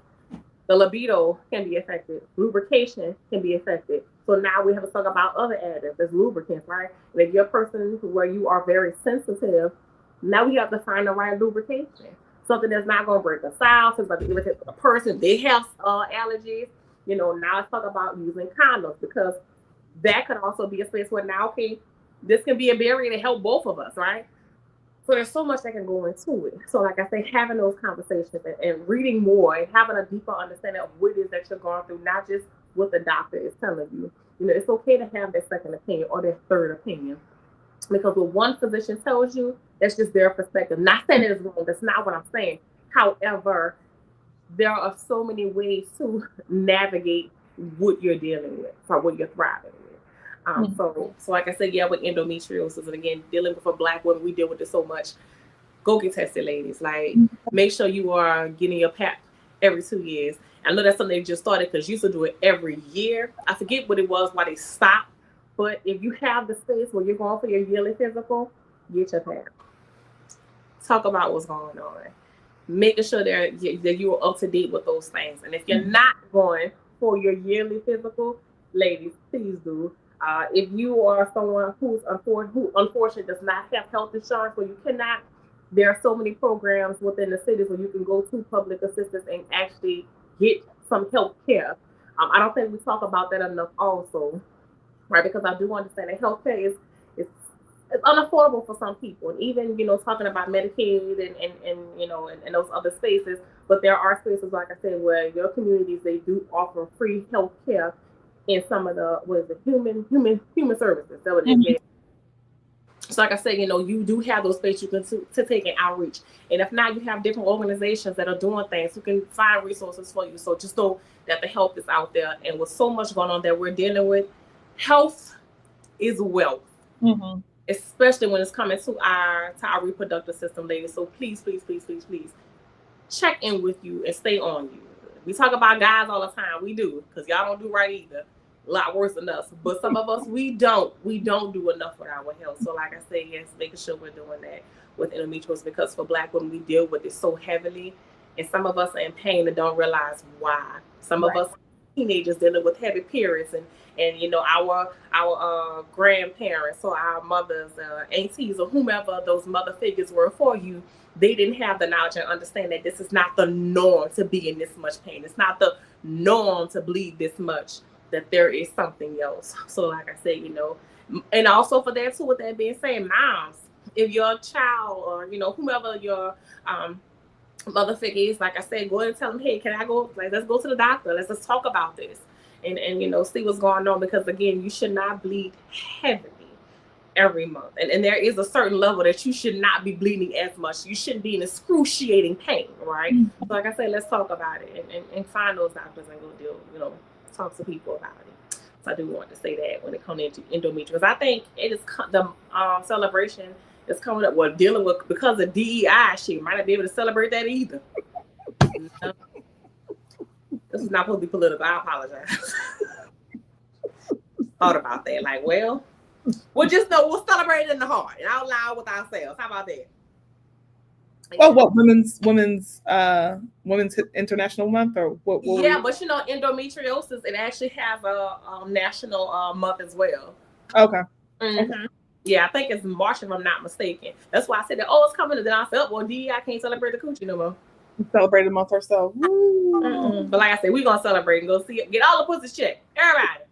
the libido can be affected. Lubrication can be affected. So now we have to talk about other additives. There's lubricants, right? And if you're a person where you are very sensitive, now we have to find the right lubrication. Something that's not going to break us out. It's going to irritate a person. They have allergies. Now let's talk about using condoms, because that could also be a space where now, okay, this can be a barrier to help both of us, right? So there's so much that can go into it. So like I say, having those conversations and reading more and having a deeper understanding of what it is that you're going through, not just what the doctor is telling you. It's okay to have that second opinion or that third opinion. Because what one physician tells you, that's just their perspective. Not saying it is wrong. That's not what I'm saying. However, there are so many ways to navigate what you're dealing with or what you're thriving with. So like I said, with endometriosis, and again, dealing with a Black woman, we deal with this so much. Go get tested, ladies. Like, make sure you are getting your PAP every 2 years. I know that's something they just started because you used to do it every year. I forget what it was, why they stopped. But if you have the space where you're going for your yearly physical, get your PAP. Talk about what's going on. Making sure that you are up to date with those things. And if you're not going for your yearly physical, ladies, please do. If you are someone who unfortunately does not have health insurance, where you cannot there are so many programs within the cities where you can go to public assistance and actually get some health care. I don't think we talk about that enough also, right? Because I do understand that healthcare is it's unaffordable for some people, and even talking about Medicaid and those other spaces. But there are spaces, like I said, where your communities they do offer free health care in some of the human services. That what Mhm. they say. So like I said, you do have those spaces you can to take an outreach. And if not, you have different organizations that are doing things who can find resources for you. So just know that the help is out there. And with so much going on that we're dealing with, health is wealth. Mhm. Especially when it's coming to our reproductive system, ladies. So please, please, please, please, please check in with you and stay on you. We talk about guys all the time. We do, because y'all don't do right either. A lot worse than us. But some of us, we don't do enough with our health. So like I said, yes, making sure we're doing that with endometriosis, because for Black women, we deal with it so heavily. And some of us are in pain and don't realize why. Some of us teenagers dealing with heavy periods, and our grandparents or our mothers, aunties, or whomever those mother figures were for you, they didn't have the knowledge and understand that this is not the norm to be in this much pain. It's not the norm to bleed this much, that there is something else. So like I said, and also for that too, with that being said, moms, if your child or whomever your mother figure is, like I said, go ahead and tell them, hey, can I go, like, let's go to the doctor, let's talk about this and see what's going on, because again, you should not bleed heavily every month, and there is a certain level that you should not be bleeding as much. You shouldn't be in excruciating pain, right? So like I said, let's talk about it and find those doctors and go deal, talk to people about it. So I do want to say that when it comes into endometriosis, I think it is the celebration is coming up. Well, dealing with, because of DEI, she might not be able to celebrate that either. No. This is not supposed to be political. I apologize. Thought about that. Like, well, we'll just know we'll celebrate it in the heart and out loud with ourselves. How about that? Oh, what women's International Month, or what? Yeah, but endometriosis, it actually has a national month as well. Okay. Mm-hmm. Yeah, I think it's March if I'm not mistaken. That's why I said that. Oh, it's coming, and then I said, well, I can't celebrate the coochie no more. Celebrate a month or so. But like I said, we're gonna celebrate and go see it. Get all the pussies checked. Everybody.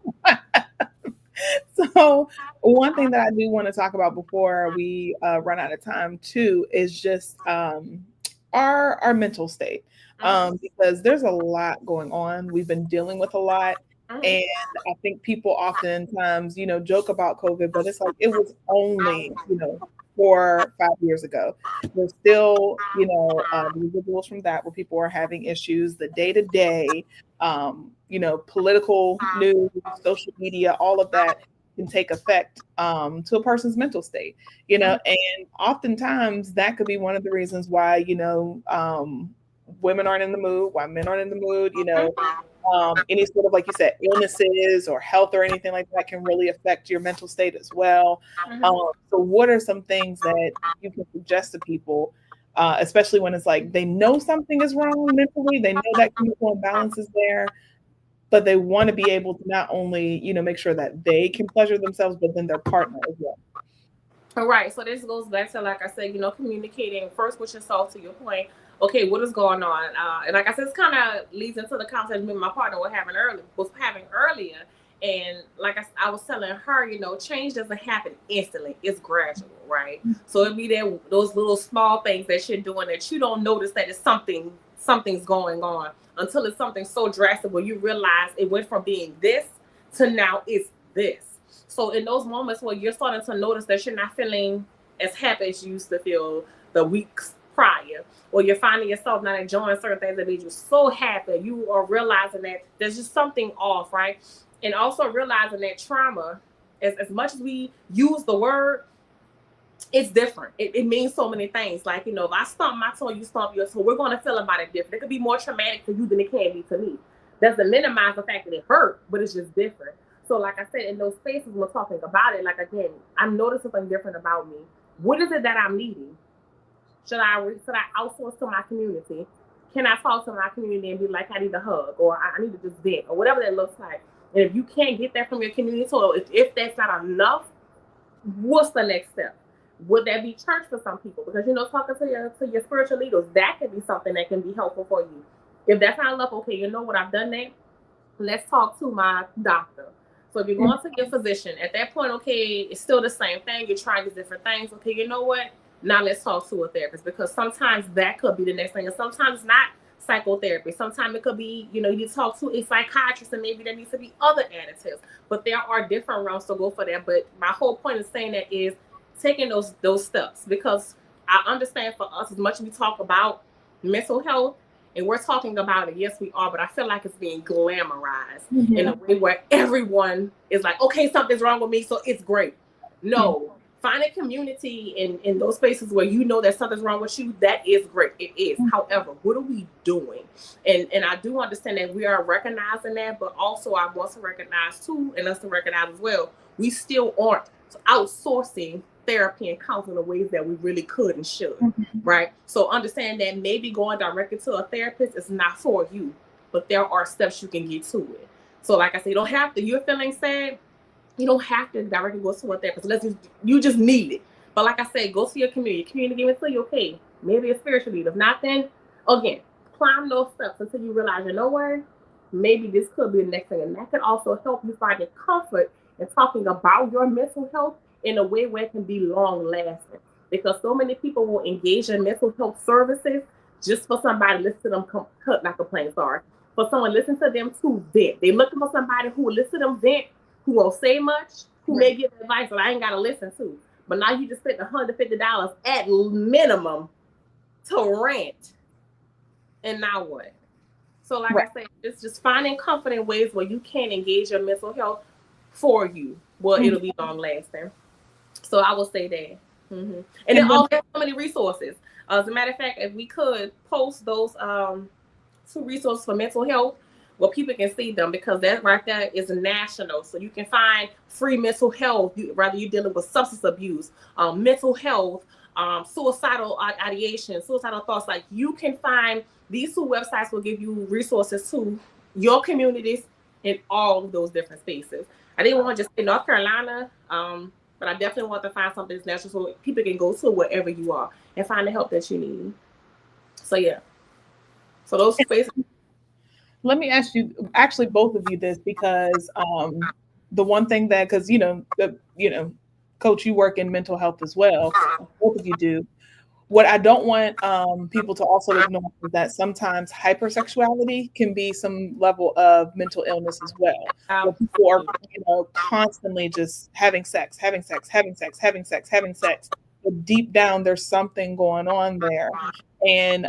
So one thing that I do want to talk about before we run out of time too is just our mental state, because there's a lot going on. We've been dealing with a lot, and I think people oftentimes joke about COVID, but it's like it was only 4 or 5 years ago. There's still the residuals from that, where people are having issues, the day-to-day political news, social media, all of that can take effect to a person's mental state, and oftentimes that could be one of the reasons why, women aren't in the mood, why men aren't in the mood, any sort of, like you said, illnesses or health or anything like that can really affect your mental state as well. So what are some things that you can suggest to people, especially when it's like they know something is wrong mentally, they know that chemical imbalance is there, but they want to be able to not only, make sure that they can pleasure themselves, but then their partner as well. All right. So this goes back to, like I said, communicating first with yourself, to your point. Okay, what is going on? And like I said, this kind of leads into the conversation me and my partner was having earlier. And like I was telling her, change doesn't happen instantly. It's gradual, right? So it'd be those little small things that you're doing that you don't notice that it's something's going on, until it's something so drastic where you realize it went from being this to now it's this. So in those moments where you're starting to notice that you're not feeling as happy as you used to feel the weeks prior, or you're finding yourself not enjoying certain things that made you so happy, you are realizing that there's just something off, right? And also realizing that trauma, as much as we use the word, it's different. It means so many things. Like, if I stomp my toe, you stomp your toe, we're going to feel about it different. It could be more traumatic for you than it can be to me. Doesn't minimize the fact that it hurt, but it's just different. So like I said, in those spaces we're talking about it, like, again, I'm noticing something different about me. What is it that I'm needing? Should I outsource to my community? Can I talk to my community and be like, I need a hug, or I need to just vent, or whatever that looks like? And if you can't get that from your community, or if that's not enough, what's the next step? Would that be church for some people? Because talking to your spiritual leaders, that can be something that can be helpful for you. If that's not enough, okay, you know what, I've done that. Let's talk to my doctor. So if you're going to your physician, at that point, okay, it's still the same thing. You're trying these different things. Okay, you know what? Now let's talk to a therapist, because sometimes that could be the next thing. And sometimes it's not psychotherapy. Sometimes it could be, you need to talk to a psychiatrist, and maybe there needs to be other additives. But there are different routes to go for that. But my whole point of saying that is taking those steps, because I understand for us, as much as we talk about mental health, and we're talking about it, yes, we are, but I feel like it's being glamorized in a way where everyone is like, okay, something's wrong with me, so it's great. No, find a community in those spaces where that something's wrong with you. That is great. It is. However, what are we doing? And I do understand that we are recognizing that, but also I want to recognize too, and us to recognize as well, we still aren't outsourcing therapy and counseling in ways that we really could and should, right? So understand that maybe going directly to a therapist is not for you, but there are steps you can get to it. So like I said, you don't have to, you're feeling sad, you don't have to directly go to a therapist unless you just need it. But like I said, go to your community. Your community give it to you, okay, maybe a spiritual leader. If not, then again, climb those steps until you realize, what, maybe this could be the next thing. And that can also help you find comfort in talking about your mental health in a way where it can be long lasting, because so many people will engage in mental health services just for somebody to listen to them cut like a plane. Sorry, for someone listen to them to vent. They're looking for somebody who will listen to them vent, who won't say much, who may give advice that I ain't got to listen to. But now you just spent $150 at minimum to rent, and now what? So like I said, it's just finding comfort in ways where you can engage your mental health for you. Well, it'll be long lasting. So I will say that. And then also have so many resources. As a matter of fact, if we could post those 2 resources for mental health, well, people can see them, because that right there is national. So you can find free mental health, whether you're dealing with substance abuse, mental health, suicidal ideation, suicidal thoughts. Like, you can find these 2 websites will give you resources to your communities in all of those different spaces. I didn't want to just say North Carolina, but I definitely want to find something that's national so people can go to wherever you are and find the help that you need. So yeah. So those spaces. Let me ask you, actually, both of you this, because the one thing that, because Coach, you work in mental health as well. Both of you do. What I don't want people to also ignore is that sometimes hypersexuality can be some level of mental illness as well. Where people are, constantly just having sex. But deep down, there's something going on there. And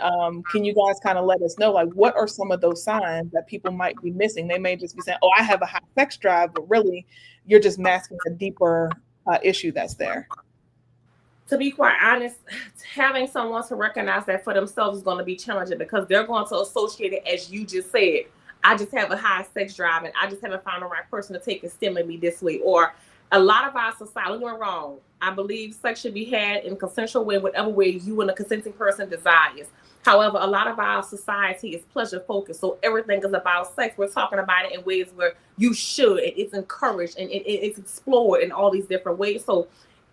can you guys kind of let us know, like, what are some of those signs that people might be missing? They may just be saying, oh, I have a high sex drive, but really you're just masking a deeper issue that's there. To be quite honest, having someone to recognize that for themselves is going to be challenging, because they're going to associate it, as you just said, I just have a high sex drive and I just haven't found the right person to take and stimulate me this way. Or a lot of our society, don't get me wrong, I believe sex should be had in a consensual way, whatever way you and a consenting person desires. However, a lot of our society is pleasure focused. So everything is about sex. We're talking about it in ways where you should, and it's encouraged and it's explored in all these different ways. So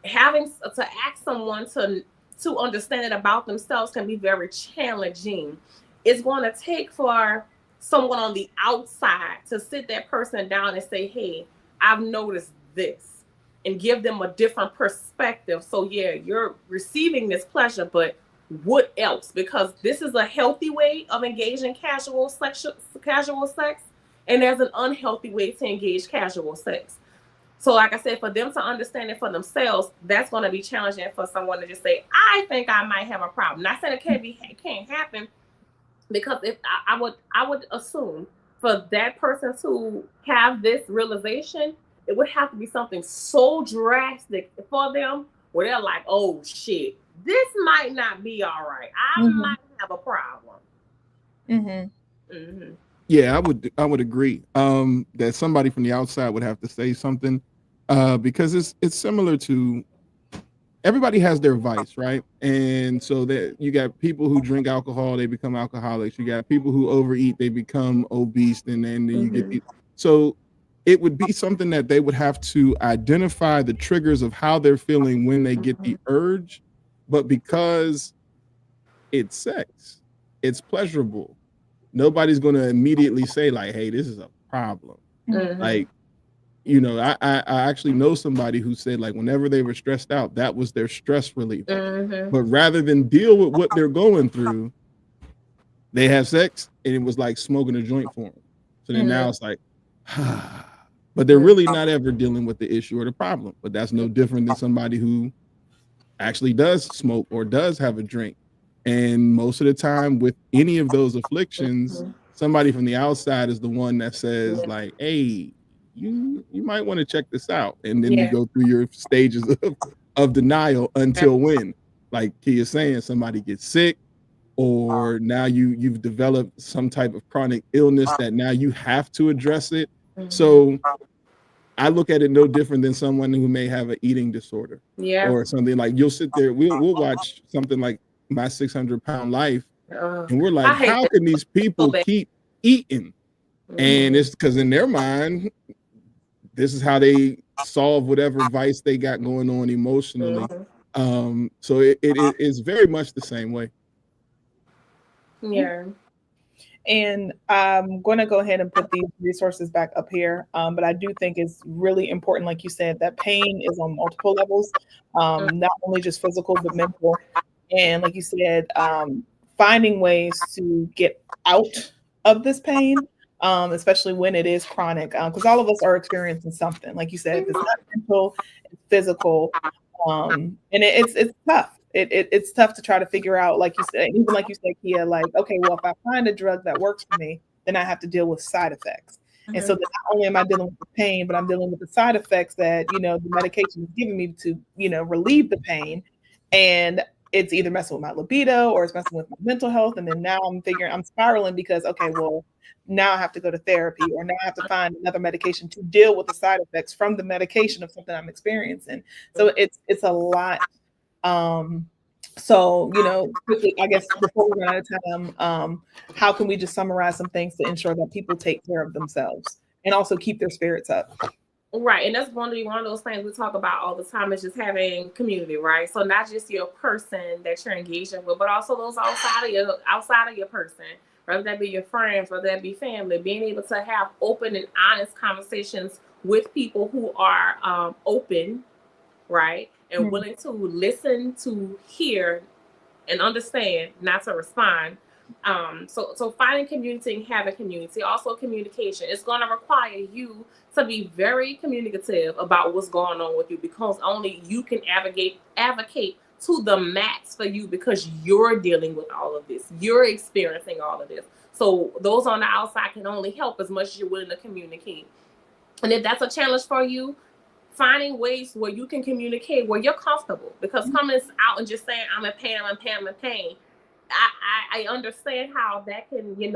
having to ask someone to understand it about themselves can be very challenging. It's going to take for someone on the outside to sit that person down and say, hey, I've noticed this, and give them a different perspective. So yeah, you're receiving this pleasure, but what else? Because this is a healthy way of engaging casual sex, and there's an unhealthy way to engage casual sex. So like I said, for them to understand it for themselves, that's going to be challenging for someone to just say, I think I might have a problem. Not saying it can't happen, because if I would assume for that person to have this realization, it would have to be something so drastic for them where they're like, oh shit, this might not be all right. I might have a problem. Yeah, I would agree that somebody from the outside would have to say something, because it's similar to, everybody has their vice, right? And so that you got people who drink alcohol, they become alcoholics. You got people who overeat, they become obese, and then you get so it would be something that they would have to identify the triggers of how they're feeling when they get the urge, but because it's sex, it's pleasurable. Nobody's going to immediately say like, hey, this is a problem. Like, you know, I actually know somebody who said like whenever they were stressed out, that was their stress reliever. But rather than deal with what they're going through, they have sex and it was like smoking a joint for them. So then now it's like, but they're really not ever dealing with the issue or the problem. But that's no different than somebody who actually does smoke or does have a drink. And most of the time with any of those afflictions, somebody from the outside is the one that says like, hey, you might want to check this out. And then you go through your stages of denial until when, like Kia's saying, somebody gets sick, or now you've developed some type of chronic illness that now you have to address it. So I look at it no different than someone who may have an eating disorder or something. Like you'll sit there, we'll watch something like My 600-Pound Life, and we're like, how can these people keep eating? And it's because in their mind, this is how they solve whatever vice they got going on emotionally. So it is very much the same way. Yeah. And I'm going to go ahead and put these resources back up here. But I do think it's really important, like you said, that pain is on multiple levels, not only just physical, but mental. And like you said, finding ways to get out of this pain, especially when it is chronic, because all of us are experiencing something. Like you said, if it's not mental, it's physical, and it's tough. It's tough to try to figure out, like you said, even like you said, Kia, like, okay, well, if I find a drug that works for me, then I have to deal with side effects. And so then not only am I dealing with the pain, but I'm dealing with the side effects that, you know, the medication is giving me to, you know, relieve the pain. And it's either messing with my libido or it's messing with my mental health. And then now I'm spiraling because, okay, well, now I have to go to therapy, or now I have to find another medication to deal with the side effects from the medication of something I'm experiencing. So it's a lot. So, you know, quickly, I guess before we run out of time, how can we just summarize some things to ensure that people take care of themselves and also keep their spirits up? Right, and that's one of those things we talk about all the time, is just having community, right? So not just your person that you're engaging with, but also those outside of your person, whether that be your friends, whether that be family, being able to have open and honest conversations with people who are open, right? And willing to listen, to hear, and understand, not to respond. So finding community and having community, also communication. It's going to require you to be very communicative about what's going on with you, because only you can advocate to the max for you, because you're dealing with all of this. You're experiencing all of this. So those on the outside can only help as much as you're willing to communicate. And if that's a challenge for you, finding ways where you can communicate where you're comfortable, because coming out and just saying, I'm in pain, I understand how that can, lead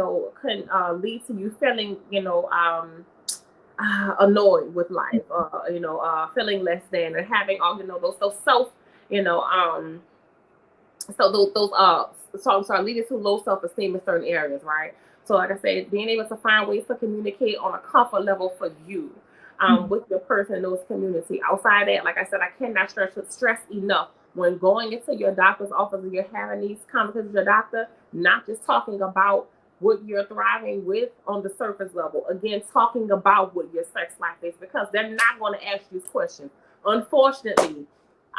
to you feeling, annoyed with life, feeling less than, and having all, those self, leading to low self-esteem in certain areas, right? So like I said, being able to find ways to communicate on a comfort level for you, with your person in those community. Outside that, like I said, I cannot stress enough, when going into your doctor's office and you're having these conversations with your doctor, not just talking about what you're thriving with on the surface level. Again, talking about what your sex life is, because they're not going to ask you these questions. Unfortunately,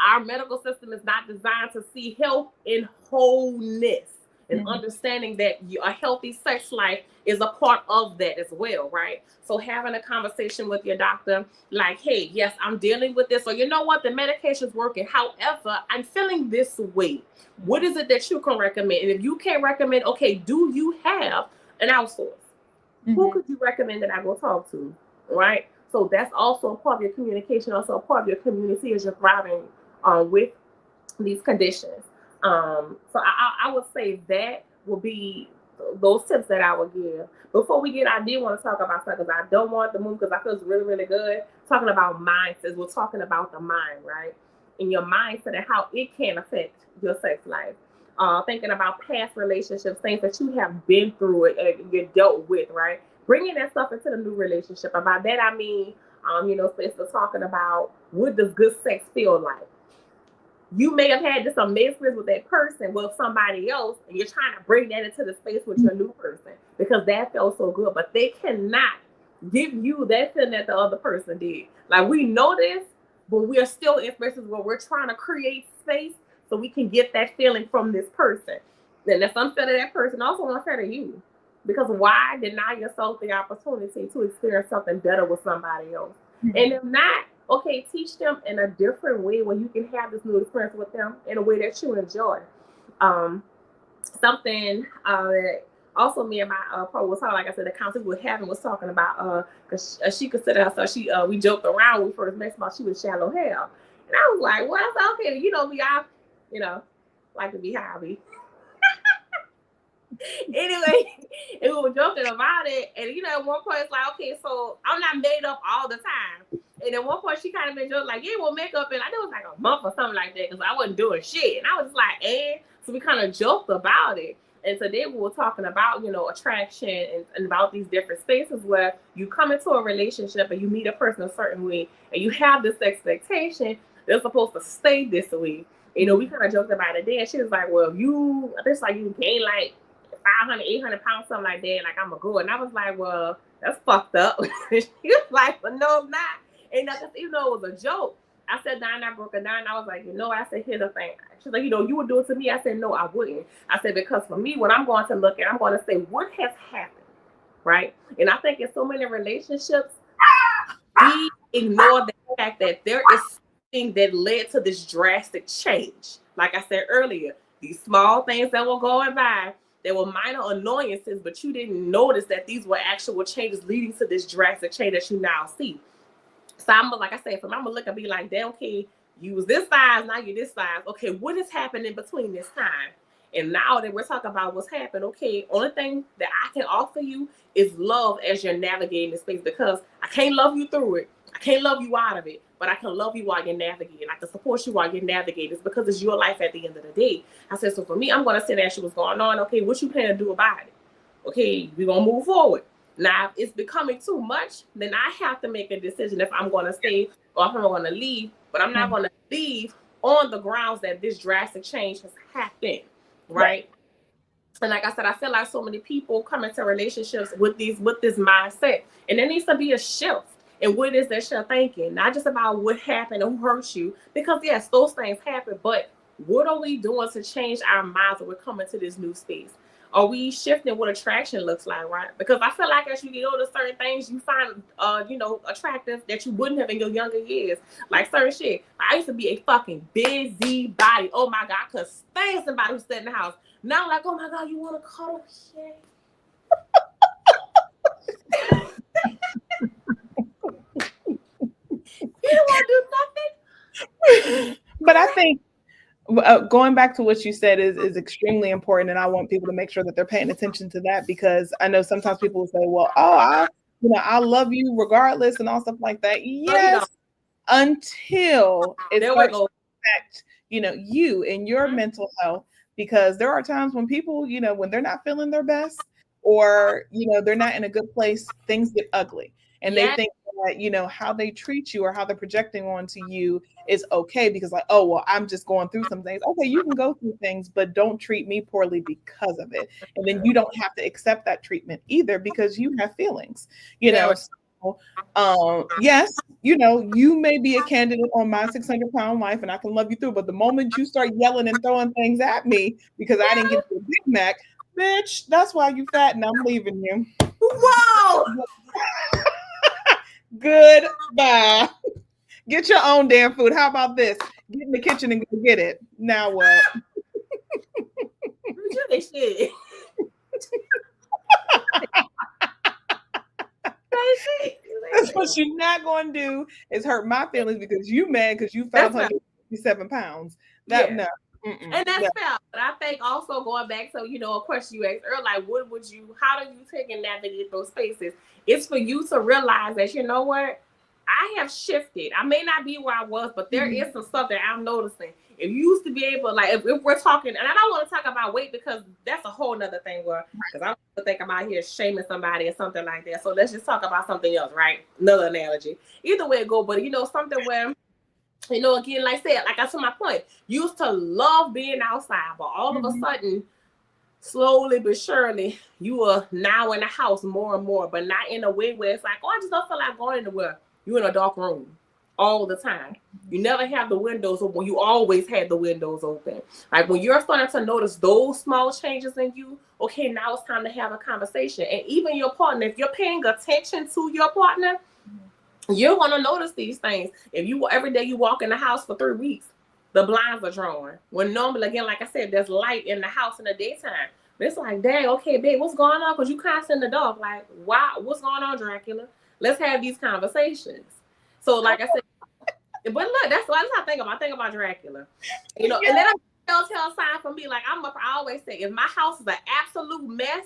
our medical system is not designed to see health in wholeness, and understanding that a healthy sex life is a part of that as well, right? So having a conversation with your doctor, like, hey, yes, I'm dealing with this, or you know what, the medication's working. However, I'm feeling this way. What is it that you can recommend? And if you can't recommend, okay, do you have an outsource? Who could you recommend that I go talk to, right? So that's also a part of your communication, also a part of your community as you're thriving with these conditions. So I would say that will be those tips that I would give. Before we get, I did want to talk about something, because I don't want the move, because I feel it's really, really good. Talking about mindsets, we're talking about the mind, right? And your mindset and how it can affect your sex life. Thinking about past relationships, things that you have been through and you dealt with, right? bringing that stuff into the new relationship. And by that I mean, since we're talking about what does good sex feel like. You may have had this amazing experience with that person, with somebody else, and you're trying to bring that into the space with your new person because that felt so good, but they cannot give you that feeling that the other person did. Like, we know this, but we are still in spaces where we're trying to create space so we can get that feeling from this person. Then that's unfair to that person, also unfair to you. Because why deny yourself the opportunity to experience something better with somebody else? Mm-hmm. And if not, okay, teach them in a different way where you can have this new experience with them in a way that you enjoy. Something that also me and my pro was talking, like I said, the conversation we were having was talking about, because she considered herself, we joked around when we first met about she was shallow hair. And I was like, well, I said, okay, like to be hobby. Anyway, and we were joking about it, and at one point it's like, okay, so I'm not made up all the time. And at one point she kind of been joking like, yeah, well, makeup, and I think it was like a month or something like that because I wasn't doing shit, and I was like, so we kind of joked about it. And today we were talking about attraction and about these different spaces where you come into a relationship and you meet a person a certain way, and you have this expectation they're supposed to stay this way. We kind of joked about it then. She was like, well, it's like you gain like 500, 800 pounds, something like that, like I'm a good. And I was like, well, that's fucked up. She was like, well, no, I'm not. And even though it was a joke, I said down, I broke it down. I was like, I said, here's the thing. She's like, you would do it to me. I said, no, I wouldn't. I said, because for me, when I'm going to look at, I'm going to say, what has happened, right? And I think in so many relationships, we ignore the fact that there is something that led to this drastic change. Like I said earlier, these small things that were going by, they were minor annoyances, but you didn't notice that these were actual changes leading to this drastic change that you now see. So I'm like I said, I'm gonna look and be like, damn, okay, you was this size, now you're this size. Okay, what has happened in between this time? And now that we're talking about what's happened, okay, only thing that I can offer you is love as you're navigating this space, because I can't love you through it. I can't love you out of it, but I can love you while you're navigating. I can support you while you're navigating. It's because it's your life at the end of the day. I said, so for me, I'm going to sit and ask you what's going on. Okay, what you plan to do about it? Okay, we're going to move forward. Now, if it's becoming too much, then I have to make a decision if I'm going to stay or if I'm going to leave. But I'm not going to leave on the grounds that this drastic change has happened, right? And like I said, I feel like so many people come into relationships with this mindset. And there needs to be a shift. And what is that you're thinking? Not just about what happened and who hurt you. Because, yes, those things happen. But what are we doing to change our minds when we're coming to this new space? Are we shifting what attraction looks like, right? Because I feel like as you get older, certain things you find, attractive that you wouldn't have in your younger years. Like certain shit. I used to be a fucking busy body. Oh, my God. I could stand somebody who sat in the house. Now I'm like, oh, my God, you want to cuddle? Shit. You don't want to do nothing. But I think going back to what you said is extremely important, and I want people to make sure that they're paying attention to that, because I know sometimes people will say, well, I love you regardless and all stuff like that. Yes, until it starts to affect you and your mental health, because there are times when people, when they're not feeling their best, or they're not in a good place, things get ugly, and they think that how they treat you or how they're projecting onto you is okay, because like, oh well, I'm just going through some things. Okay, you can go through things, but don't treat me poorly because of it. And then you don't have to accept that treatment either, because you have feelings. So, yes, you may be a candidate on my 600-pound life, and I can love you through. But the moment you start yelling and throwing things at me because I didn't get you a Big Mac, bitch, that's why you fat, and I'm leaving you. Whoa. Goodbye. Get your own damn food. How about this? Get in the kitchen and go get it. Now what? Shit. That's what you're not going to do, is hurt my feelings because you mad because you found 157 pounds. And that's fair. But I think also going back to, a question you asked earlier, like how do you take and navigate those spaces? It's for you to realize that, you know what? I have shifted. I may not be where I was, but there is some stuff that I'm noticing. If you used to be able, like, if we're talking, and I don't want to talk about weight because that's a whole nother thing where, because I don't think about here shaming somebody or something like that. So let's just talk about something else, right? Another analogy. Either way it go, but something where, again, like I said, like I to my point, used to love being outside, but all of a sudden, slowly but surely, you are now in the house more and more, but not in a way where it's like, oh, I just don't feel like going anywhere. You're in a dark room all the time. You never have the windows open. You always had the windows open. Like when you're starting to notice those small changes in you, okay, now it's time to have a conversation. And even your partner, if you're paying attention to your partner, you're going to notice these things. If you every day you walk in the house for 3 weeks, the blinds are drawn. When normally, again, like I said, there's light in the house in the daytime. But it's like, dang, okay, babe, what's going on? Because you constant in the dark. Like, wow, what's going on, Dracula? Let's have these conversations. So, like I said, but look, that's what I think about. I think about Dracula. And then a telltale sign for me, like I always say, if my house is an absolute mess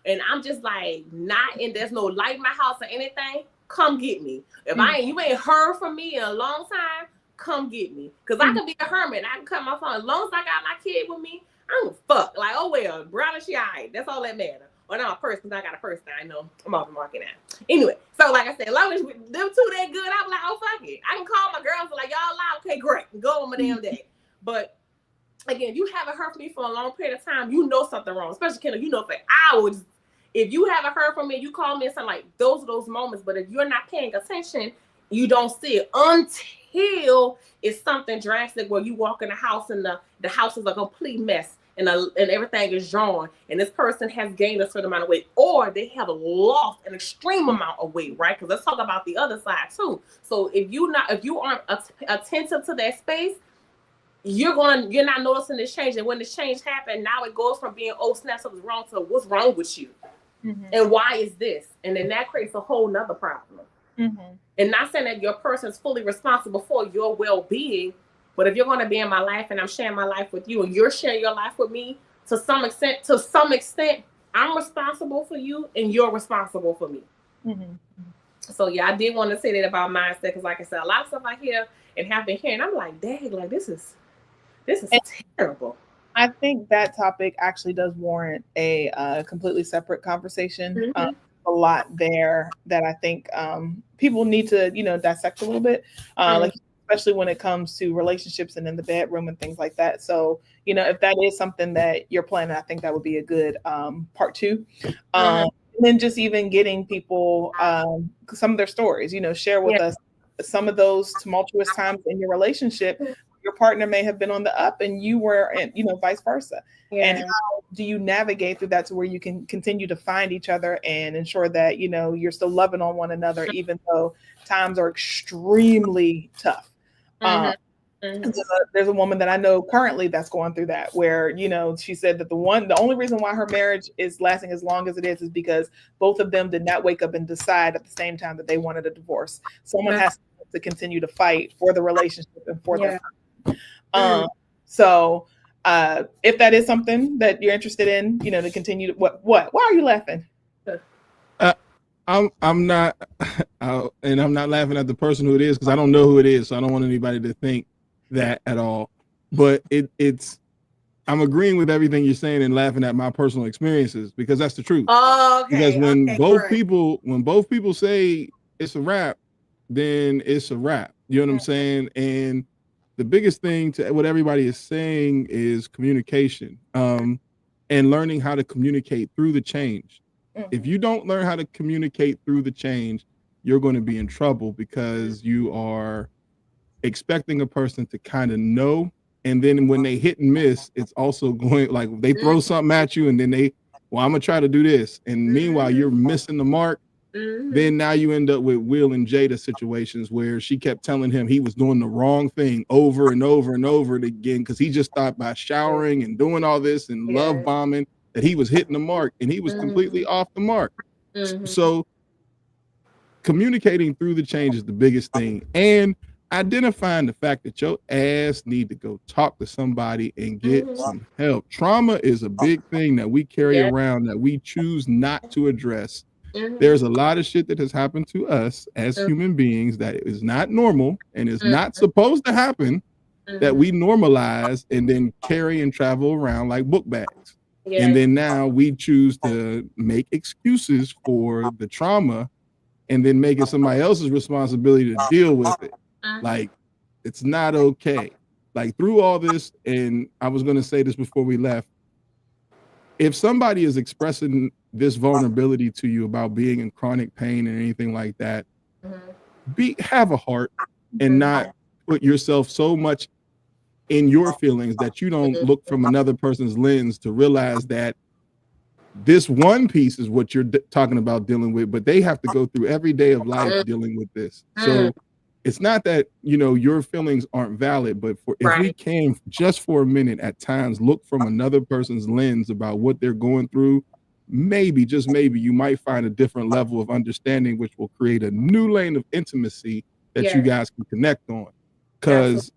and I'm just like there's no light in my house or anything, come get me. If you ain't heard from me in a long time, come get me. Because I can be a hermit. I can cut my phone. As long as I got my kid with me, I don't fuck. Like, oh well, brown and she all right. That's all that matters. Or not a purse, because I got a purse now. I know I'm off the market now. Anyway, so like I said, as long as them two that good, I'm like, oh fuck it. I can call my girls and like, y'all loud, okay, great. Go on my damn day. But again, if you haven't heard from me for a long period of time, you know something wrong. Especially Kendall, for hours. If you haven't heard from me, you call me and something like those are those moments. But if you're not paying attention, you don't see it until it's something drastic where you walk in the house and the house is a complete mess. And everything is drawn, and this person has gained a certain amount of weight, or they have lost an extreme amount of weight, right? Because let's talk about the other side too. So if you aren't attentive to that space, you're not noticing this change. And when this change happened, now it goes from being snap, something's wrong to what's wrong with you, and why is this? And then that creates a whole nother problem. And not saying that your person is fully responsible for your well-being. But if you're going to be in my life and I'm sharing my life with you and you're sharing your life with me, to some extent, I'm responsible for you and you're responsible for me. So yeah, I did want to say that about mindset because like I said, a lot of stuff I hear and have been hearing, I'm like, dang, like this is terrible. I think that topic actually does warrant a completely separate conversation. A lot there that I think people need to, dissect a little bit. Like especially when it comes to relationships and in the bedroom and things like that. So, if that is something that you're planning, I think that would be a good part 2. And then just even getting people some of their stories, share with us some of those tumultuous times in your relationship. Your partner may have been on the up and you were, and vice versa. And how do you navigate through that to where you can continue to find each other and ensure that, you're still loving on one another, even though times are extremely tough. There's a woman that I know currently that's going through that where, she said that the only reason why her marriage is lasting as long as it is because both of them did not wake up and decide at the same time that they wanted a divorce. Someone has to continue to fight for the relationship and for their family. So if that is something that you're interested in, to continue to why are you laughing? I'm not, and I'm not laughing at the person who it is because I don't know who it is, so I don't want anybody to think that at all. But I'm agreeing with everything you're saying and laughing at my personal experiences because that's the truth. Okay. Because when both people say it's a wrap, then it's a wrap. You know what I'm saying? And the biggest thing to what everybody is saying is communication, and learning how to communicate through the change. If you don't learn how to communicate through the change, you're going to be in trouble because you are expecting a person to kind of know. And then when they hit and miss, it's also going like they throw something at you and then I'm going to try to do this. And meanwhile, you're missing the mark. Then now you end up with Will and Jada situations where she kept telling him he was doing the wrong thing over and over and over again because he just thought by showering and doing all this and love bombing that he was hitting the mark and he was completely off the mark. So communicating through the change is the biggest thing, and identifying the fact that your ass need to go talk to somebody and get some help. Trauma is a big thing that we carry around that we choose not to address There's a lot of shit that has happened to us as human beings that is not normal and is not supposed to happen, that we normalize and then carry and travel around like book bags. And then now we choose to make excuses for the trauma and then make it somebody else's responsibility to deal with it. Like, it's not okay. Like, through all this, and I was going to say this before we left, if somebody is expressing this vulnerability to you about being in chronic pain and anything like that, have a heart and not put yourself so much in your feelings that you don't look from another person's lens to realize that this one piece is what you're talking about dealing with, but they have to go through every day of life dealing with this. So it's not that, you know, your feelings aren't valid, but if we can just for a minute at times look from another person's lens about what they're going through, maybe, just maybe, you might find a different level of understanding, which will create a new lane of intimacy that you guys can connect on. Because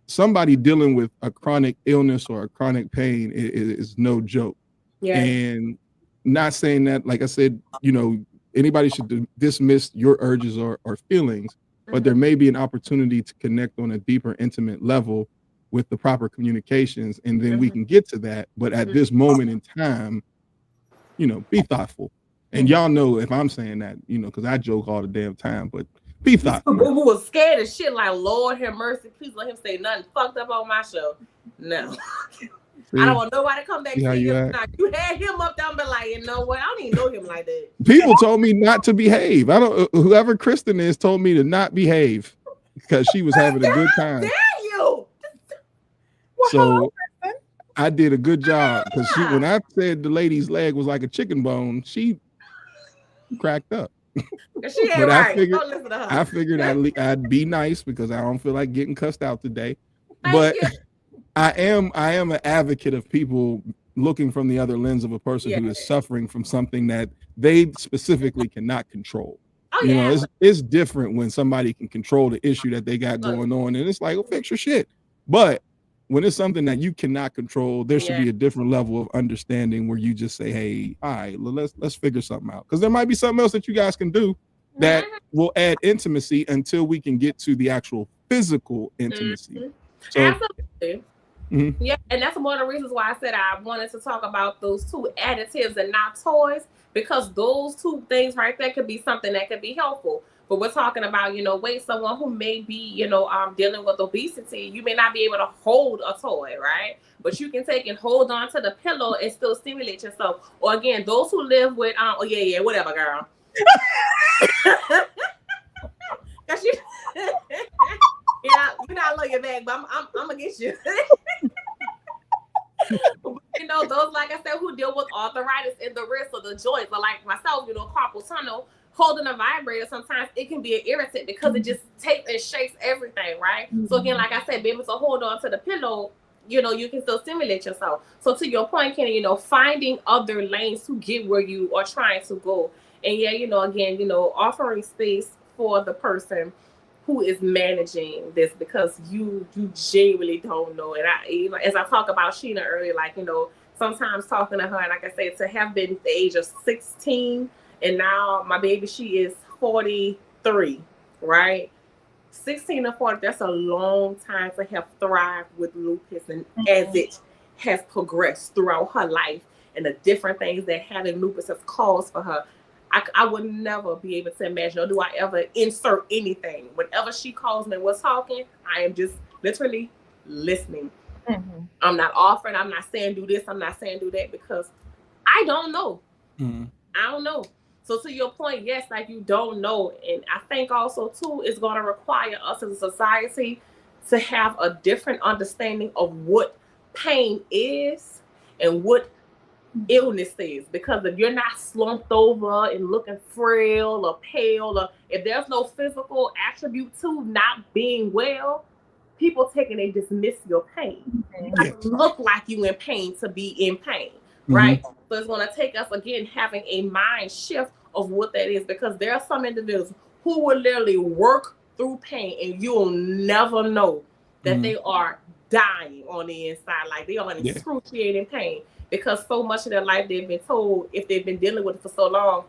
somebody dealing with a chronic illness or a chronic pain is no joke. And not saying that, like I said, you know, anybody should dismiss your urges or feelings, but there may be an opportunity to connect on a deeper, intimate level with the proper communications, and then we can get to that. But at this moment in time, you know, be thoughtful. And y'all know if I'm saying that, you know, because I joke all the damn time, but be thoughtful. Who was scared as shit, like, Lord have mercy, please let him say nothing fucked up on my show. No. I don't want nobody to come back to you. You had him up there and be like, you know what? I don't even know him like that. People told me not to behave. Whoever Kristen is told me to not behave because she was having a good time. Dare you? So I did a good job, because when I said the lady's leg was like a chicken bone, she cracked up. She ain't right. Don't listen to her. I figured I'd be nice because I don't feel like getting cussed out today. But I am an advocate of people looking from the other lens of a person who is suffering from something that they specifically cannot control. You know, it's different when somebody can control the issue that they got going on, and it's like, oh, fix your shit. But when it's something that you cannot control, there should be a different level of understanding where you just say, hey, all right, let's figure something out. Because there might be something else that you guys can do that will add intimacy until we can get to the actual physical intimacy. So, absolutely. Yeah, and that's one of the reasons why I said I wanted to talk about those two additives and not toys, because those two things right there could be something that could be helpful. But we're talking about, you know, someone who may be, you know, dealing with obesity, you may not be able to hold a toy, right? But you can take and hold on to the pillow and still stimulate yourself. Or again, those who live with, whatever, girl. You know, I love your bag, but I'm gonna get you. You know, those, like I said, who deal with arthritis in the wrist or the joints, or like myself, you know, carpal tunnel, holding a vibrator, sometimes it can be an irritant because it just takes and shakes everything, right? So again, like I said, be able to hold on to the pillow, you know, you can still stimulate yourself. So to your point, Kenny, you know, finding other lanes to get where you are trying to go. And yeah, you know, again, you know, offering space for the person who is managing this, because you genuinely don't know. And as I talk about Sheena earlier, like, you know, sometimes talking to her, and like I said, to have been the age of 16, and now my baby, she is 43, right? 16 and 40, that's a long time to have thrived with lupus, and as it has progressed throughout her life and the different things that having lupus has caused for her. I would never be able to imagine, or do I ever insert anything. Whenever she calls me and we're talking, I am just literally listening. I'm not offering, I'm not saying do this, I'm not saying do that, because I don't know. I don't know. So to your point, yes, like, you don't know. And I think also too, it's going to require us as a society to have a different understanding of what pain is and what illness is, because if you're not slumped over and looking frail or pale, or if there's no physical attribute to not being well, people take and they dismiss your pain. You have to look like you in pain to be in pain, right? So it's going to take us, again, having a mind shift of what that is, because there are some individuals who will literally work through pain and you'll never know that they are dying on the inside, like they are in excruciating pain, because so much of their life they've been told, if they've been dealing with it for so long,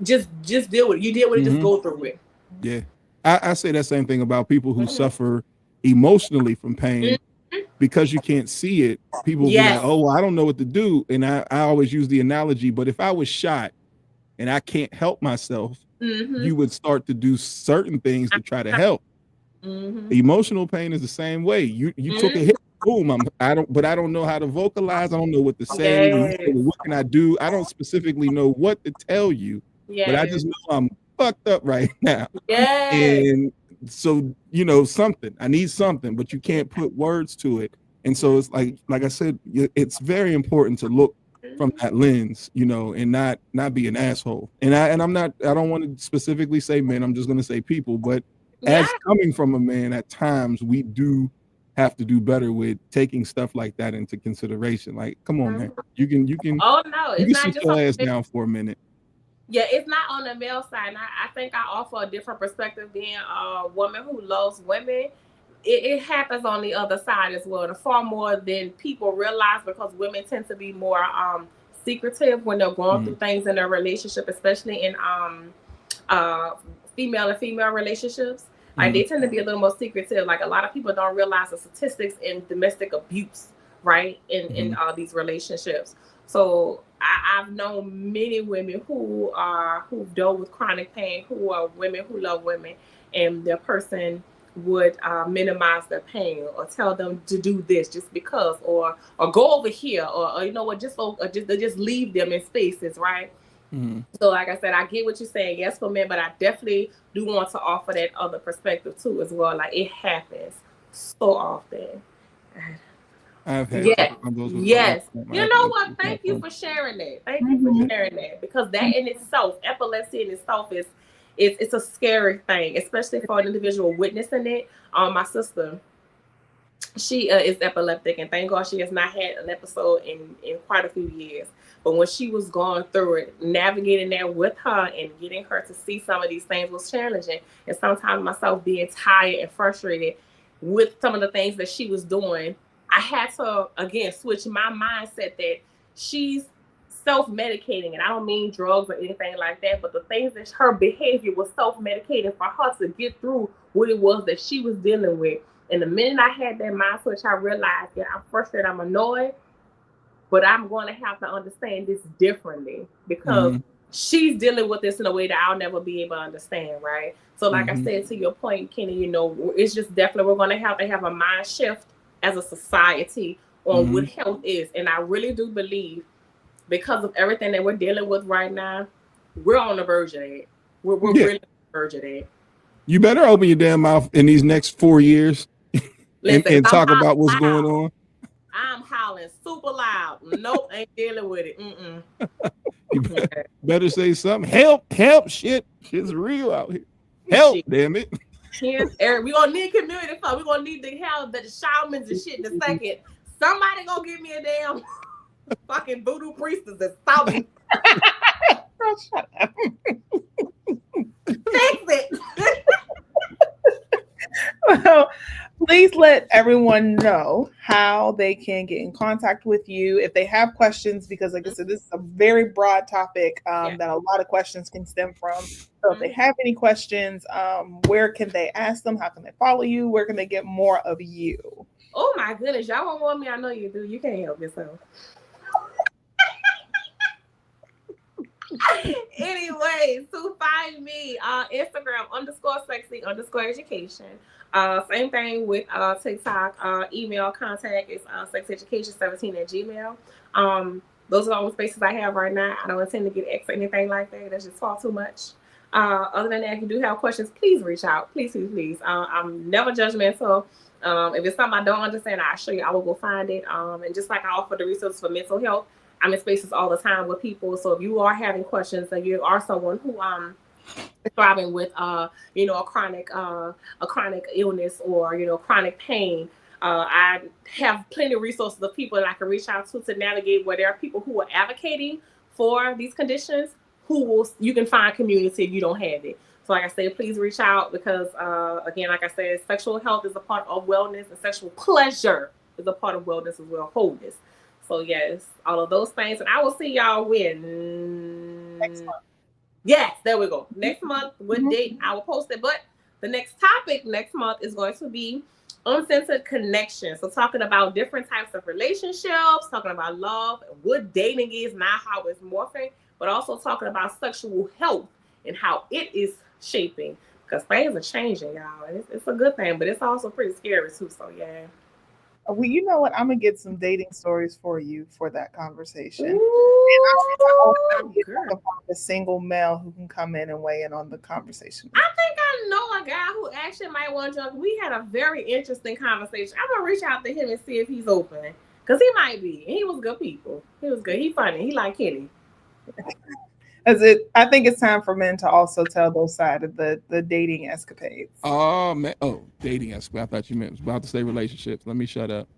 just deal with it. You deal with it, just go through it. Yeah. I say that same thing about people who suffer emotionally from pain. Because you can't see it, people be like, oh, well, I don't know what to do. And I always use the analogy, but if I was shot and I can't help myself, you would start to do certain things to try to help. Emotional pain is the same way. You took a hit, boom. I don't know how to vocalize. I don't know what to say. What can I do? I don't specifically know what to tell you, but I just know I'm fucked up right now. And so, something, I need something, but you can't put words to it. And so it's like I said, it's very important to look from that lens, and not be an asshole. And I don't want to specifically say men, I'm just going to say people, but as coming from a man, at times we do have to do better with taking stuff like that into consideration. Like, come on, man, you can, oh no, it's not sit just your ass down for a minute. Yeah, it's not on the male side. And I think I offer a different perspective being a woman who loves women. It happens on the other side as well, and far more than people realize, because women tend to be more secretive when they're going through things in their relationship, especially in female and female relationships. Like they tend to be a little more secretive. Like a lot of people don't realize the statistics in domestic abuse, right? In these relationships. So I've known many women who've dealt with chronic pain, who are women who love women, and their person would minimize their pain or tell them to do this just because, or go over here, or you know what, just leave them in spaces, right? So like I said, I get what you're saying, yes, for men, but I definitely do want to offer that other perspective too as well. Like it happens so often. I've had yes. You know what? Thank you for sharing that. Thank you for sharing that, because that in itself, epilepsy in itself it's a scary thing, especially for an individual witnessing it. My sister, she is epileptic, and thank God she has not had an episode in quite a few years. But when she was going through it, navigating that with her and getting her to see some of these things was challenging. And sometimes myself being tired and frustrated with some of the things that she was doing, I had to, again, switch my mindset that she's self-medicating. And I don't mean drugs or anything like that, but the things that her behavior was self-medicating for her to get through what it was that she was dealing with. And the minute I had that mind switch, I realized that I'm frustrated, I'm annoyed, but I'm going to have to understand this differently, because she's dealing with this in a way that I'll never be able to understand, right? So like I said, to your point, Kenny, it's just definitely, we're going to have a mind shift as a society on what health is. And I really do believe, because of everything that we're dealing with right now, we're on the verge of it. We're really on the verge of it. You better open your damn mouth in these next 4 years and talk about what's going on. I'm howling super loud. Nope, ain't dealing with it. You better say something. Help, shit's real out here. Help, damn it. Yes, Eric, we're gonna need community fund. We're gonna need the help, the shamans and shit in a second. Somebody gonna give me a damn fucking voodoo priestess that's something. Oh, shut up. Fix it. Well, please let everyone know how they can get in contact with you if they have questions, because like I said, this is a very broad topic that a lot of questions can stem from. So if they have any questions, where can they ask them? How can they follow you? Where can they get more of you? Oh my goodness, y'all won't want me. I know you do. You can't help yourself. Anyway, to find me Instagram _sexy_education. Same thing with TikTok. Email contact is sexeducation17@gmail. Those are the only spaces I have right now. I don't intend to get X or anything like that. That's just far too much. Other than that, if you do have questions, please reach out. Please. I'm never judgmental. If it's something I don't understand, I'll show you. I will go find it. And just like I offer the resources for mental health, I'm in spaces all the time with people. So if you are having questions, and you are someone who is thriving with a chronic illness or chronic pain, I have plenty of resources of people that I can reach out to navigate, where there are people who are advocating for these conditions, you can find community if you don't have it. So like I said, please reach out, because again, like I said, sexual health is a part of wellness, and sexual pleasure is a part of wellness as well, wholeness. So yes, all of those things. And I will see y'all next Yes, there we go. Next month, what date I will post it. But the next topic next month is going to be uncensored connection. So talking about different types of relationships, talking about love, what dating is now, how it's morphing, but also talking about sexual health and how it is shaping. Because things are changing, y'all. It's a good thing, but it's also pretty scary too. So yeah. Well, you know what? I'm gonna get some dating stories for you for that conversation. Ooh, I'm gonna find a single male who can come in and weigh in on the conversation. I think I know a guy who actually might want to join. We had a very interesting conversation. I'm gonna reach out to him and see if he's open, because he might be. He was good people. He was good. He funny. He like Kenny. I think it's time for men to also tell those side of the dating escapades. Oh man, dating escapade. I thought you was about to say relationships. Let me shut up.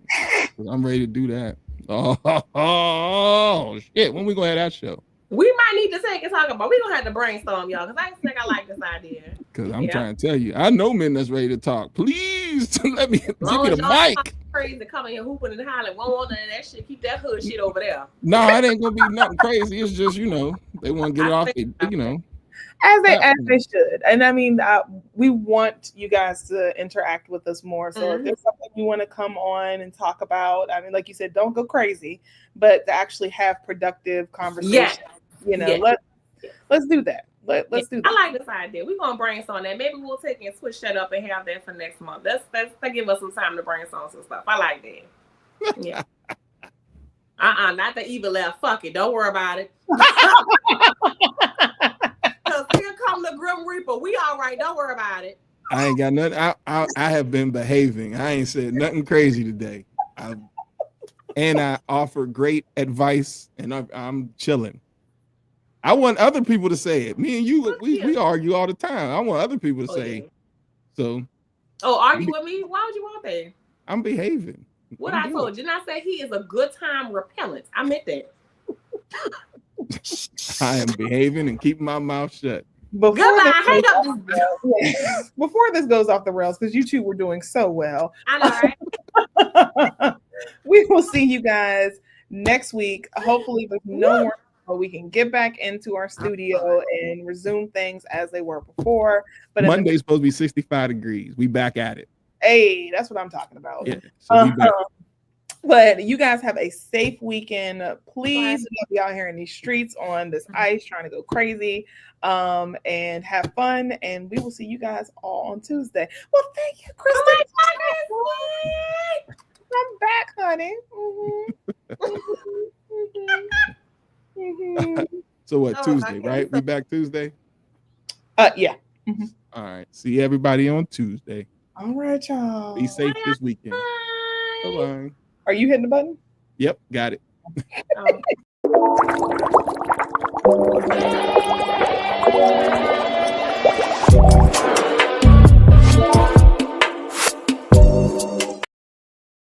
I'm ready to do that. Oh shit! When we gonna have that show? We might need to take and talk about. We gonna have to brainstorm, y'all, because I think I like this idea. Because I'm trying to tell you, I know men that's ready to talk. Please let me give me the mic. Crazy coming here hooping and hollering. Won't want none of that shit. Keep that hood shit over there. No, it ain't gonna be nothing crazy. It's just they want to get it off. As they should. And I mean, we want you guys to interact with us more. So if there's something you want to come on and talk about, I mean, like you said, don't go crazy, but to actually have productive conversations. Let's do that. Let's do that. I like this idea. We're gonna brainstorm that. Maybe we'll take and switch that up and have that for next month. Let's give us some time to brainstorm some stuff. I like that. Yeah. Not the evil left. Fuck it. Don't worry about it. Cause here come the Grim Reaper. We all right. Don't worry about it. I ain't got nothing. I have been behaving. I ain't said nothing crazy today. I offer great advice, and I'm chilling. I want other people to say it. Me and you, we argue all the time. I want other people to say it. So. Oh, argue with me? Why would you want that? I'm behaving. What I told you. Didn't I say he is a good time repellent? I meant that. I am behaving and keeping my mouth shut. Before this goes off the rails, because you two were doing so well. I know, right? We will see you guys next week. Hopefully, with no more. We can get back into our studio and resume things as they were before. But Monday's supposed to be 65 degrees. We back at it. Hey, that's what I'm talking about. Yeah, so but you guys have a safe weekend. Please don't be out here in these streets on this ice trying to go crazy. And have fun. And we will see you guys all on Tuesday. Well, thank you, Kristen. I'm back, honey. So what, Tuesday, right? We back Tuesday? Yeah. All right. See everybody on Tuesday. All right, y'all. Be safe this weekend. Bye-bye. Are you hitting the button? Yep, got it.